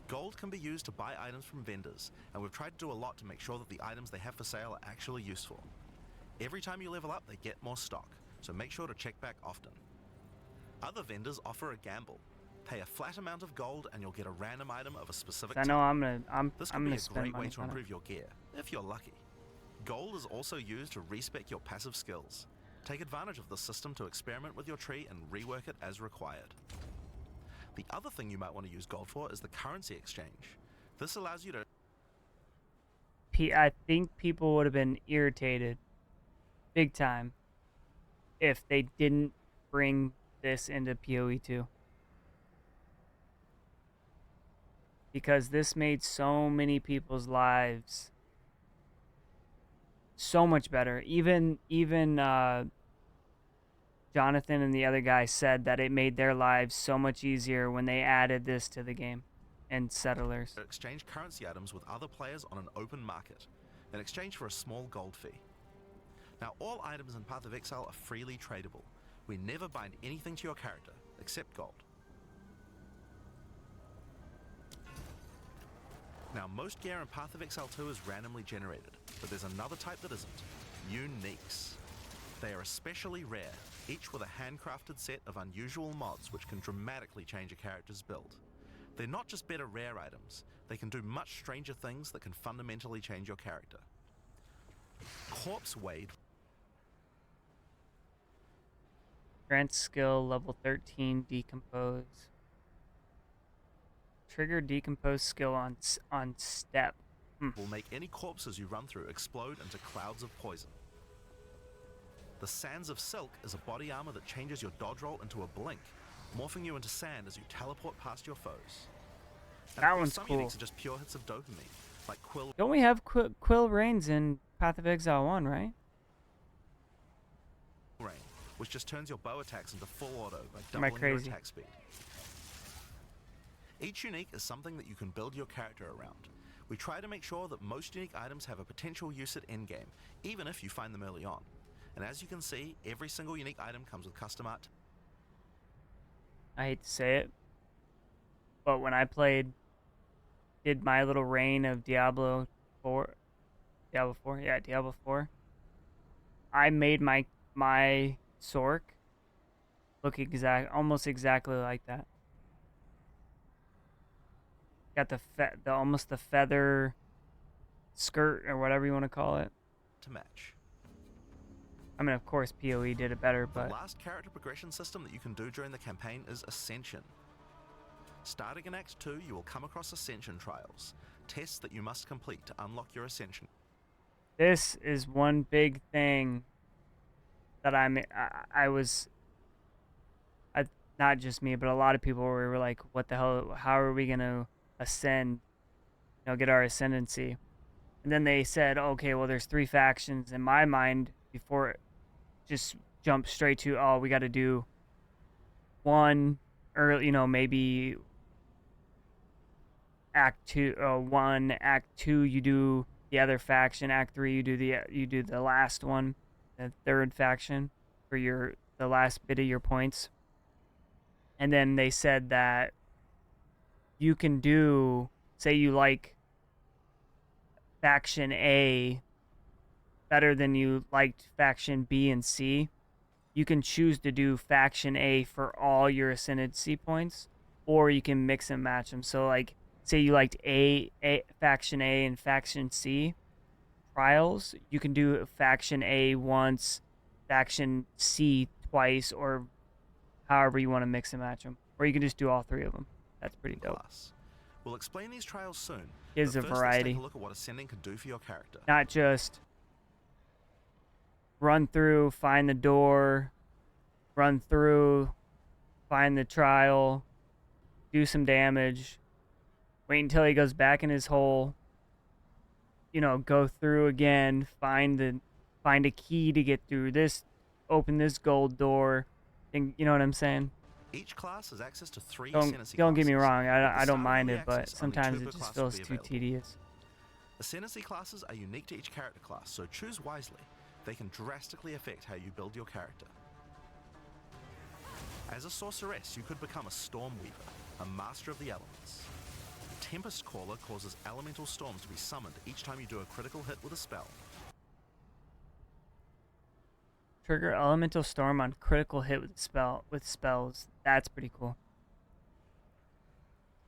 Speaker 9: Gold can be used to buy items from vendors, and we've tried to do a lot to make sure that the items they have for sale are actually useful. Every time you level up, they get more stock, so make sure to check back often. Other vendors offer a gamble. Pay a flat amount of gold and you'll get a random item of a specific
Speaker 3: I know I'm
Speaker 9: This
Speaker 3: I'm
Speaker 9: could be
Speaker 3: gonna
Speaker 9: a
Speaker 3: spend
Speaker 9: great
Speaker 3: money
Speaker 9: way to
Speaker 3: on it.
Speaker 9: improve your gear, if you're lucky. Gold is also used to respec your passive skills. Take advantage of this system to experiment with your tree and rework it as required. The other thing you might want to use gold for is the currency exchange. This allows you to
Speaker 3: I think people would have been irritated big time if they didn't bring this into POE2. Because this made so many people's lives so much better. Even Jonathan and the other guy said that it made their lives so much easier when they added this to the game and settlers.
Speaker 9: exchange currency items with other players on an open market, in exchange for a small gold fee. Now, all items in Path of Exile are freely tradable. We never bind anything to your character, except gold. Now, most gear in Path of Exile 2 is randomly generated, but there's another type that isn't: uniques. They are especially rare, each with a handcrafted set of unusual mods which can dramatically change a character's build. They're not just better rare items, they can do much stranger things that can fundamentally change your character. Corpse Wade.
Speaker 3: Grant skill level 13 decompose. Trigger decompose skill on step.
Speaker 9: Will make any corpses you run through explode into clouds of poison. The Sands of Silk is a body armor that changes your dodge roll into a blink, morphing you into sand as you teleport past your foes. And
Speaker 3: That
Speaker 9: of course,
Speaker 3: one's
Speaker 9: some
Speaker 3: cool.
Speaker 9: uniques are just pure hits of dopamine, like Quill
Speaker 3: Don't we have Quill Reigns in Path of Exile 1, right?
Speaker 9: Rain, which just turns your bow attacks into full auto by
Speaker 3: Am I
Speaker 9: doubling your
Speaker 3: crazy?
Speaker 9: attack speed. Each unique is something that you can build your character around. We try to make sure that most unique items have a potential use at endgame, even if you find them early on. And as you can see, every single unique item comes with custom art.
Speaker 3: I hate to say it, but when I did my little reign of Diablo 4, Diablo 4, I made my Sork look almost exactly like that. Got the almost the feather skirt or whatever you want to call it
Speaker 9: To match.
Speaker 3: I mean, of course, POE did it better,
Speaker 9: The
Speaker 3: but
Speaker 9: last character progression system that you can do during the campaign is Ascension. Starting in Act 2, you will come across Ascension trials, tests that you must complete to unlock your Ascension.
Speaker 3: this is one big thing that not just me, but a lot of people were like, what the hell, how are we going to ascend, get our ascendancy? And then they said, okay, well, there's 3 factions. In my mind, before it just jumped straight to, oh, we got to do one, or, maybe Act 2, Act 2, you do the other faction. Act 3, you do the last one, the third faction for the last bit of your points. And then they said that you can do, say you like faction A better than you liked faction B and C, you can choose to do faction A for all your ascendancy points, or you can mix and match them. So, like, say you liked faction A and faction C trials, you can do faction A once, faction C twice, or however you want to mix and match them. Or you can just do all 3 of them. That's pretty dope.
Speaker 9: We'll explain these trials soon.
Speaker 3: Gives
Speaker 9: but
Speaker 3: a
Speaker 9: first,
Speaker 3: variety.
Speaker 9: Let's take a look at what Ascending can do for your character.
Speaker 3: Not just run through, find the door, run through, find the trial, do some damage, wait until he goes back in his hole, go through again, find a key to get through this, open this gold door, and you know what I'm saying?
Speaker 9: Each class has access to 3
Speaker 3: Don't
Speaker 9: ascendancy
Speaker 3: get me
Speaker 9: classes.
Speaker 3: wrong,
Speaker 9: At the
Speaker 3: I don't
Speaker 9: start of
Speaker 3: mind
Speaker 9: early
Speaker 3: it, but
Speaker 9: access, only
Speaker 3: sometimes
Speaker 9: 2
Speaker 3: it
Speaker 9: per
Speaker 3: just
Speaker 9: class will
Speaker 3: feels
Speaker 9: be
Speaker 3: too
Speaker 9: available.
Speaker 3: tedious.
Speaker 9: Ascendancy classes are unique to each character class, so choose wisely. They can drastically affect how you build your character. As a sorceress, you could become a Storm Weaver, a master of the elements. Tempest Caller causes elemental storms to be summoned each time you do a critical hit with a spell.
Speaker 3: Trigger elemental storm on critical hit with spells. That's pretty cool.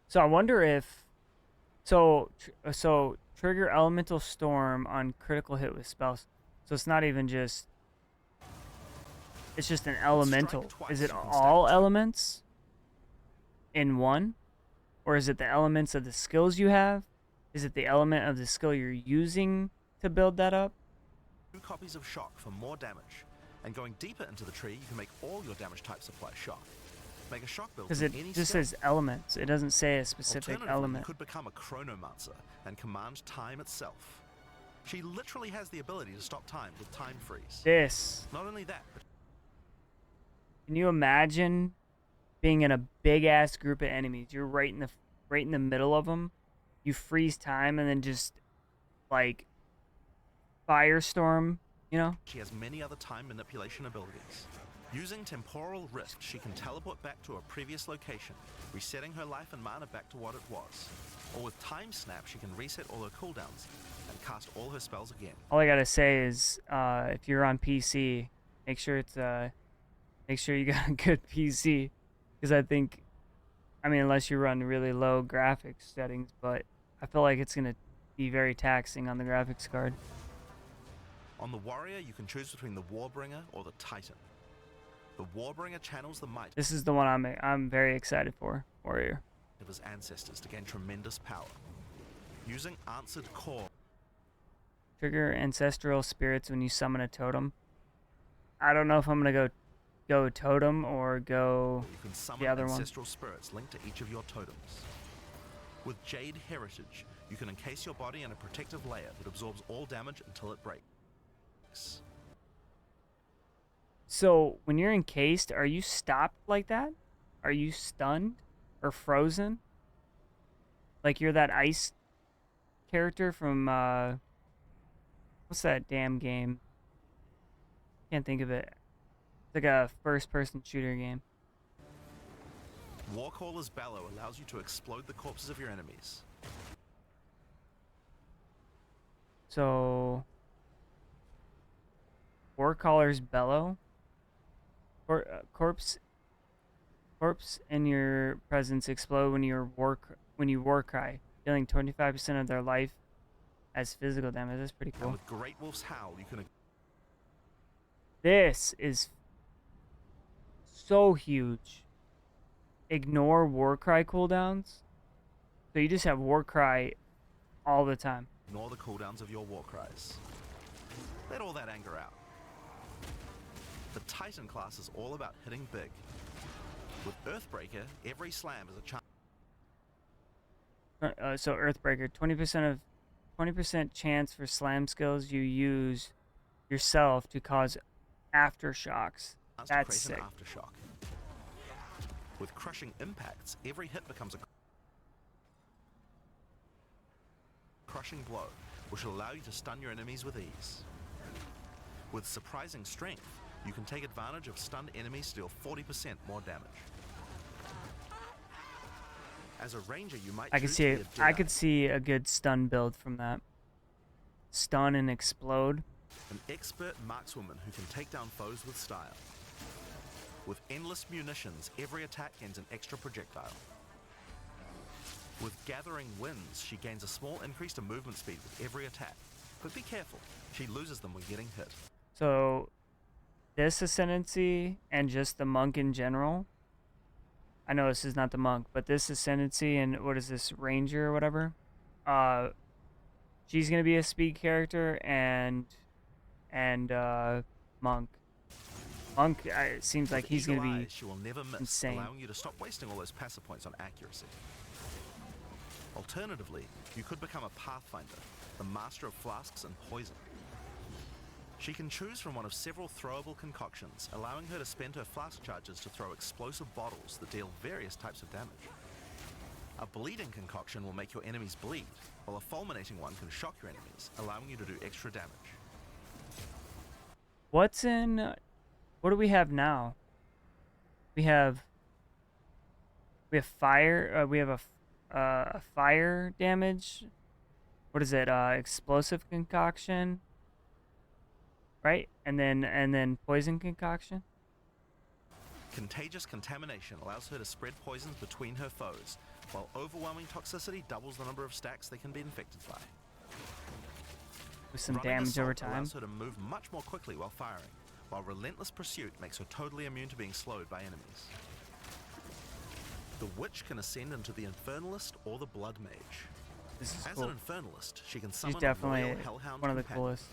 Speaker 3: So I wonder if so trigger elemental storm on critical hit with spells. So it's not even just, it's just an elemental.
Speaker 9: twice,
Speaker 3: Is it
Speaker 9: you can
Speaker 3: all
Speaker 9: stack 2.
Speaker 3: elements in one? Or is it the elements of the skills you have? Is it the element of the skill you're using to build that up?
Speaker 9: 2 copies of Shock for more damage. And going deeper into the tree, you can make all your damage types apply Shock. Make a Shock build
Speaker 3: Because
Speaker 9: with
Speaker 3: it
Speaker 9: any
Speaker 3: just
Speaker 9: skill.
Speaker 3: says elements. It doesn't say a specific
Speaker 9: Alternatively,
Speaker 3: element.
Speaker 9: you could become a Chronomancer and command time itself. She literally has the ability to stop time with Time Freeze.
Speaker 3: This.
Speaker 9: Not only that, but
Speaker 3: Can you imagine being in a big ass group of enemies? You're right in the middle of them. You freeze time and then just like firestorm,
Speaker 9: she has many other time manipulation abilities. Using Temporal Rift, she can teleport back to a previous location, resetting her life and mana back to what it was. Or with Time Snap, she can reset all her cooldowns and cast all her spells again.
Speaker 3: All I gotta say is, if you're on PC, make sure it's make sure you got a good PC, because I mean, unless you run really low graphics settings, but I feel like it's gonna be very taxing on the graphics card.
Speaker 9: On the Warrior, you can choose between the Warbringer or the Titan. The Warbringer channels the might
Speaker 3: This is the one I'm very excited for, Warrior.
Speaker 9: of his ancestors to gain tremendous power. Using answered call,
Speaker 3: Trigger ancestral spirits when you summon a totem. I don't know if I'm gonna go totem or go
Speaker 9: you can summon
Speaker 3: the other one.
Speaker 9: ancestral spirits linked to each of your totems. With Jade Heritage, you can encase your body in a protective layer that absorbs all damage until it breaks.
Speaker 3: So when you're encased, are you stopped like that? Are you stunned or frozen? Like you're that ice character from what's that damn game? Can't think of it. It's like a first-person shooter game.
Speaker 9: Warcaller's Bellow allows you to explode the corpses of your enemies.
Speaker 3: So Warcaller's Bellow. Or corpse in your presence explode when you war cry, dealing 25% of their life as physical damage. That's pretty
Speaker 9: And
Speaker 3: cool.
Speaker 9: with Great Wolf's Howl, you can
Speaker 3: This is so huge. Ignore Warcry cooldowns. So you just have Warcry all the time.
Speaker 9: ignore the cooldowns of your war cries. Let all that anger out. The Titan class is all about hitting big. With Earthbreaker, every slam is a chance
Speaker 3: So Earthbreaker, 20% chance for slam skills you use yourself to cause aftershocks.
Speaker 9: to
Speaker 3: That's
Speaker 9: create
Speaker 3: sick.
Speaker 9: an aftershock. With Crushing Impacts, every hit becomes a crushing blow, which will allow you to stun your enemies with ease. With Surprising Strength, you can take advantage of stunned enemies to deal 40% more damage. As a ranger, you might
Speaker 3: I could
Speaker 9: choose
Speaker 3: see
Speaker 9: to
Speaker 3: it.
Speaker 9: be a
Speaker 3: I
Speaker 9: Deadeye,
Speaker 3: could see a good stun build from that. Stun and explode.
Speaker 9: an expert markswoman who can take down foes with style. With Endless Munitions, every attack gains an extra projectile. With Gathering Winds, she gains a small increase to movement speed with every attack. But be careful, she loses them when getting hit.
Speaker 3: So this ascendancy and just the monk in general. I know this is not the monk, but this ascendancy and what is this, ranger or whatever? She's gonna be a speed character and monk. Monk, it seems like
Speaker 9: With
Speaker 3: he's gonna
Speaker 9: Eagle
Speaker 3: be
Speaker 9: Eyes, she will never miss,
Speaker 3: insane.
Speaker 9: allowing you to stop wasting all those passive points on accuracy. Alternatively, you could become a Pathfinder, the master of flasks and poison. She can choose from one of several throwable concoctions, allowing her to spend her flask charges to throw explosive bottles that deal various types of damage. A bleeding concoction will make your enemies bleed, while a fulminating one can shock your enemies, allowing you to do extra damage.
Speaker 3: What do we have now? We have fire. We have a fire damage. What is it? Explosive concoction. Right, and then poison concoction.
Speaker 9: Contagious Contamination allows her to spread poisons between her foes, while Overwhelming Toxicity doubles the number of stacks they can be infected by.
Speaker 3: With some
Speaker 9: Running
Speaker 3: damage over
Speaker 9: Assault
Speaker 3: time.
Speaker 9: allows her to move much more quickly while firing, while Relentless Pursuit makes her totally immune to being slowed by enemies. The Witch can ascend into the Infernalist or the Blood Mage.
Speaker 3: This is
Speaker 9: As
Speaker 3: cool.
Speaker 9: an Infernalist, she can
Speaker 3: She's
Speaker 9: summon a
Speaker 3: definitely
Speaker 9: loyal Hellhound
Speaker 3: one of the
Speaker 9: companion.
Speaker 3: coolest.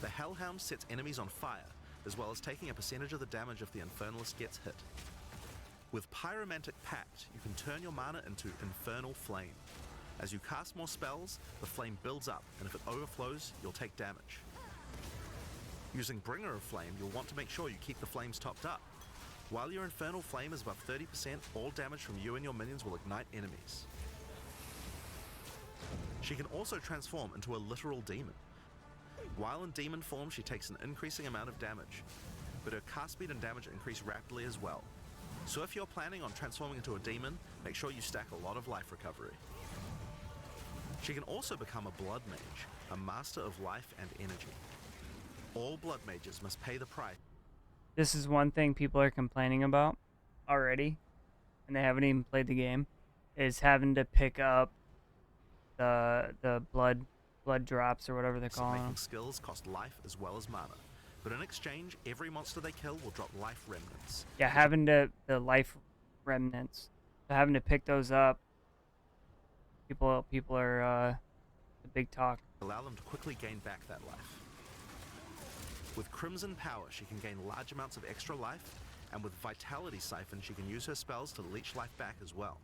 Speaker 9: The Hellhound sets enemies on fire, as well as taking a percentage of the damage if the Infernalist gets hit. With Pyromantic Pact, you can turn your mana into Infernal Flame. As you cast more spells, the flame builds up, and if it overflows, you'll take damage. Using Bringer of Flame, you'll want to make sure you keep the flames topped up. While your Infernal Flame is above 30%, all damage from you and your minions will ignite enemies. She can also transform into a literal demon. While in demon form, she takes an increasing amount of damage, but her cast speed and damage increase rapidly as well. So if you're planning on transforming into a demon, make sure you stack a lot of life recovery. She can also become a Blood Mage, a master of life and energy. All Blood Mages must pay the price
Speaker 3: this is one thing people are complaining about already, and they haven't even played the game, is having to pick up the blood drops or whatever they're
Speaker 9: So
Speaker 3: calling
Speaker 9: making
Speaker 3: them.
Speaker 9: skills cost life as well as mana. But in exchange, every monster they kill will drop life remnants.
Speaker 3: Yeah, having the life remnants, so having to pick those up. People are the big talk.
Speaker 9: Allow them to quickly gain back that life. With Crimson Power, she can gain large amounts of extra life, and with Vitality Siphon, she can use her spells to leech life back as well.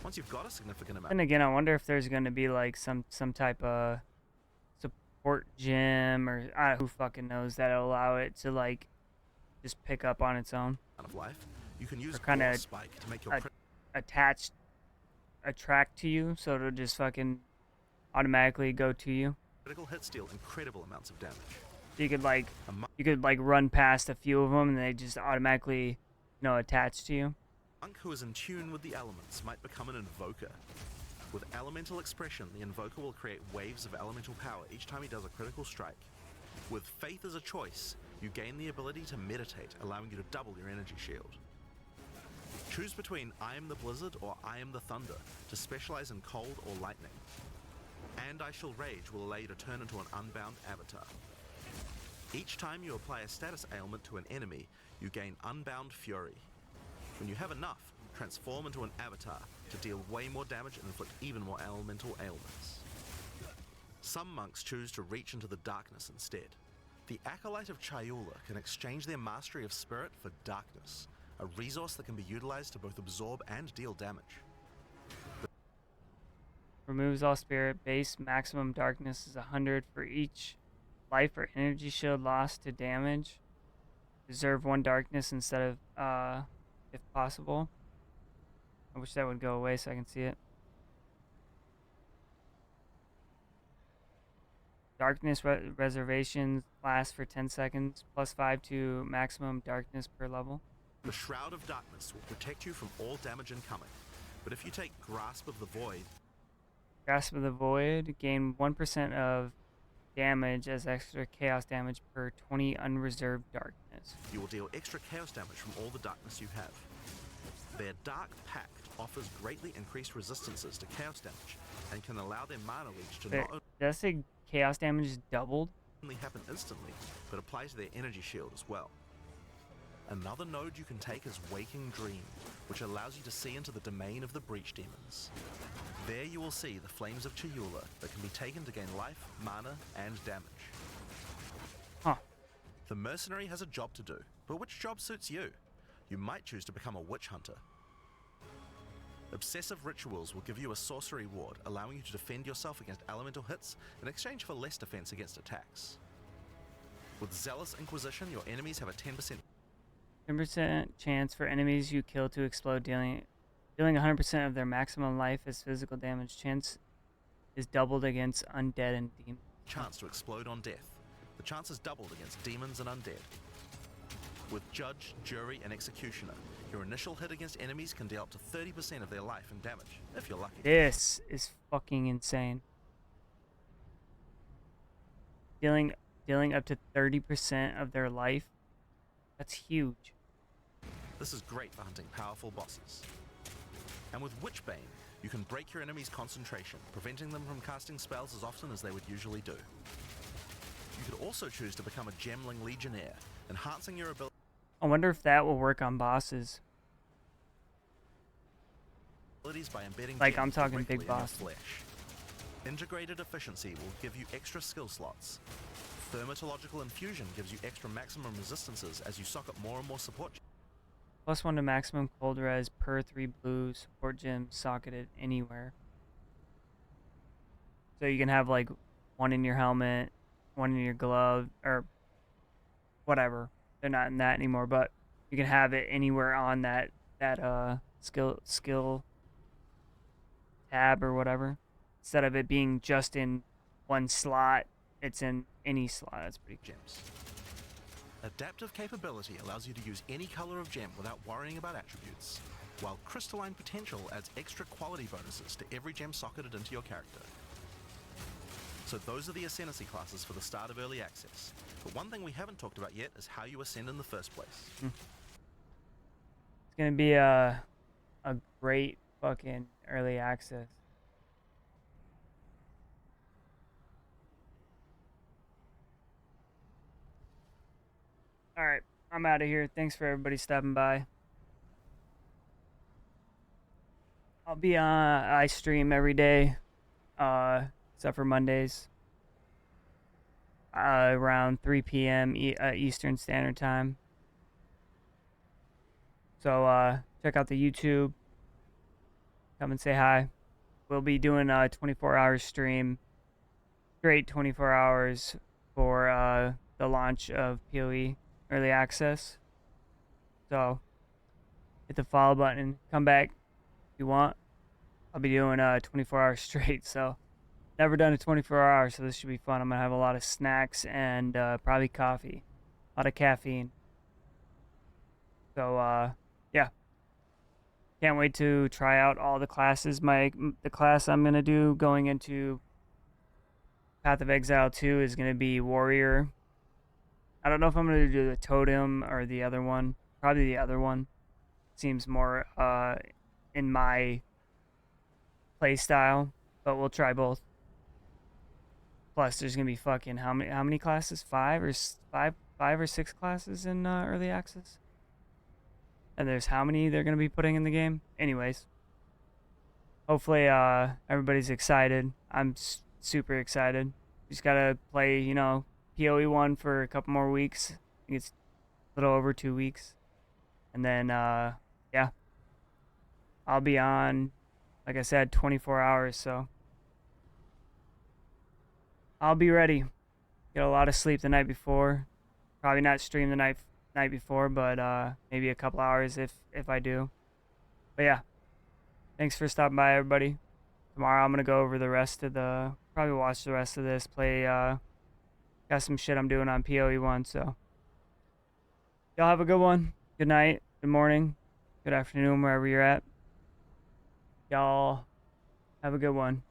Speaker 9: Once you've got a significant amount,
Speaker 3: And again, I wonder if there's going to be like some type of support gem or who fucking knows that'll allow it to like just pick up on its own,
Speaker 9: of life, you can use
Speaker 3: kinda
Speaker 9: Claw Spike to make your
Speaker 3: attract to you, so it'll just fucking automatically go to you.
Speaker 9: critical hits deal incredible amounts of damage.
Speaker 3: So you could
Speaker 9: A
Speaker 3: run past a few of them and they just automatically, attach to you.
Speaker 9: monk who is in tune with the elements might become an invoker. With elemental expression, the invoker will create waves of elemental power each time he does a critical strike. With faith as a choice, you gain the ability to meditate, allowing you to double your energy shield. Choose between I am the blizzard or I am the thunder to specialize in cold or lightning. And I shall rage will allow you to turn into an unbound avatar. Each time you apply a status ailment to an enemy, you gain unbound fury. When you have enough, transform into an avatar to deal way more damage and inflict even more elemental ailments. Some monks choose to reach into the darkness instead. The Acolyte of Chayula can exchange their mastery of spirit for darkness, a resource that can be utilized to both absorb and deal damage.
Speaker 3: Removes all spirit. Base maximum darkness is 100 for each life or energy shield lost to damage. Reserve 1 darkness instead of, if possible. I wish that would go away so I can see it. Darkness reservations last for 10 seconds, +5 to maximum darkness per level.
Speaker 9: The Shroud of Darkness will protect you from all damage incoming, but if you take Grasp of the Void,
Speaker 3: Grasp of the Void, gain 1% of damage as extra chaos damage per 20 unreserved darkness.
Speaker 9: you will deal extra chaos damage from all the darkness you have. Their Dark Pact offers greatly increased resistances to chaos damage and can allow their mana leech to not
Speaker 3: Does that say chaos damage is doubled?
Speaker 9: only happen instantly, but apply to their energy shield as well. Another node you can take is Waking Dream, which allows you to see into the domain of the Breach Demons. There you will see the Flames of Chayula that can be taken to gain life, mana, and damage.
Speaker 3: Huh.
Speaker 9: The Mercenary has a job to do, but which job suits you? You might choose to become a Witch Hunter. Obsessive Rituals will give you a sorcery ward, allowing you to defend yourself against elemental hits in exchange for less defense against attacks. With Zealous Inquisition, your enemies have a 10%
Speaker 3: 10% chance for enemies you kill to explode, dealing 100% of their maximum life as physical damage. Chance is doubled against undead and demons.
Speaker 9: chance to explode on death. The chance is doubled against demons and undead. With Judge, Jury, and Executioner, your initial hit against enemies can deal up to 30% of their life and damage, if you're lucky.
Speaker 3: This is fucking insane. Dealing up to 30% of their life. That's huge.
Speaker 9: This is great for hunting powerful bosses. And with Witchbane, you can break your enemy's concentration, preventing them from casting spells as often as they would usually do. You could also choose to become a Gemling Legionnaire, enhancing your
Speaker 3: I wonder if that will work on bosses.
Speaker 9: abilities by embedding
Speaker 3: Like,
Speaker 9: gems
Speaker 3: I'm talking
Speaker 9: directly
Speaker 3: big
Speaker 9: in your
Speaker 3: boss.
Speaker 9: flesh. Integrated Efficiency will give you extra skill slots. Thermatological Infusion gives you extra maximum resistances as you sock up more and more support.
Speaker 3: +1 to maximum cold res per 3 blue support gems socketed anywhere. So you can have like 1 in your helmet, 1 in your glove, or whatever. They're not in that anymore, but you can have it anywhere on that skill tab or whatever. Instead of it being just in one slot, it's in any slot. That's pretty cool.
Speaker 9: Gems. Adaptive Capability allows you to use any color of gem without worrying about attributes, while Crystalline Potential adds extra quality bonuses to every gem socketed into your character. So those are the ascendancy classes for the start of early access. But one thing we haven't talked about yet is how you ascend in the first place.
Speaker 3: It's gonna be a great fucking early access. All right, I'm out of here. Thanks for everybody stopping by. I'll be on. I stream every day, except for Mondays, around 3 p.m. Eastern Standard Time. So check out the YouTube. Come and say hi. We'll be doing a 24-hour stream, straight 24 hours for the launch of POE Early Access. So hit the follow button. Come back if you want. I'll be doing 24 hours straight. So never done a 24 hours, so this should be fun. I'm gonna have a lot of snacks and probably coffee, a lot of caffeine. So yeah, can't wait to try out all the classes. The class I'm gonna do going into Path of Exile 2 is gonna be Warrior. I don't know if I'm gonna do the Totem or the other one. Probably the other one. Seems more in my play style, but we'll try both. Plus, there's gonna be fucking how many classes? Five or six classes in early access. And there's how many they're gonna be putting in the game. Anyways, hopefully everybody's excited. I'm super excited. Just gotta play, POE1 for a couple more weeks. I think it's a little over 2 weeks, and then yeah, I'll be on, like I said, 24 hours. So I'll be ready. Get a lot of sleep the night before. Probably not stream the night before, but maybe a couple hours if I do. But yeah, thanks for stopping by, everybody. Tomorrow I'm gonna go over the rest of probably watch the rest of this. Play. Got some shit I'm doing on POE1. So y'all have a good one. Good night. Good morning. Good afternoon, wherever you're at. Y'all have a good one.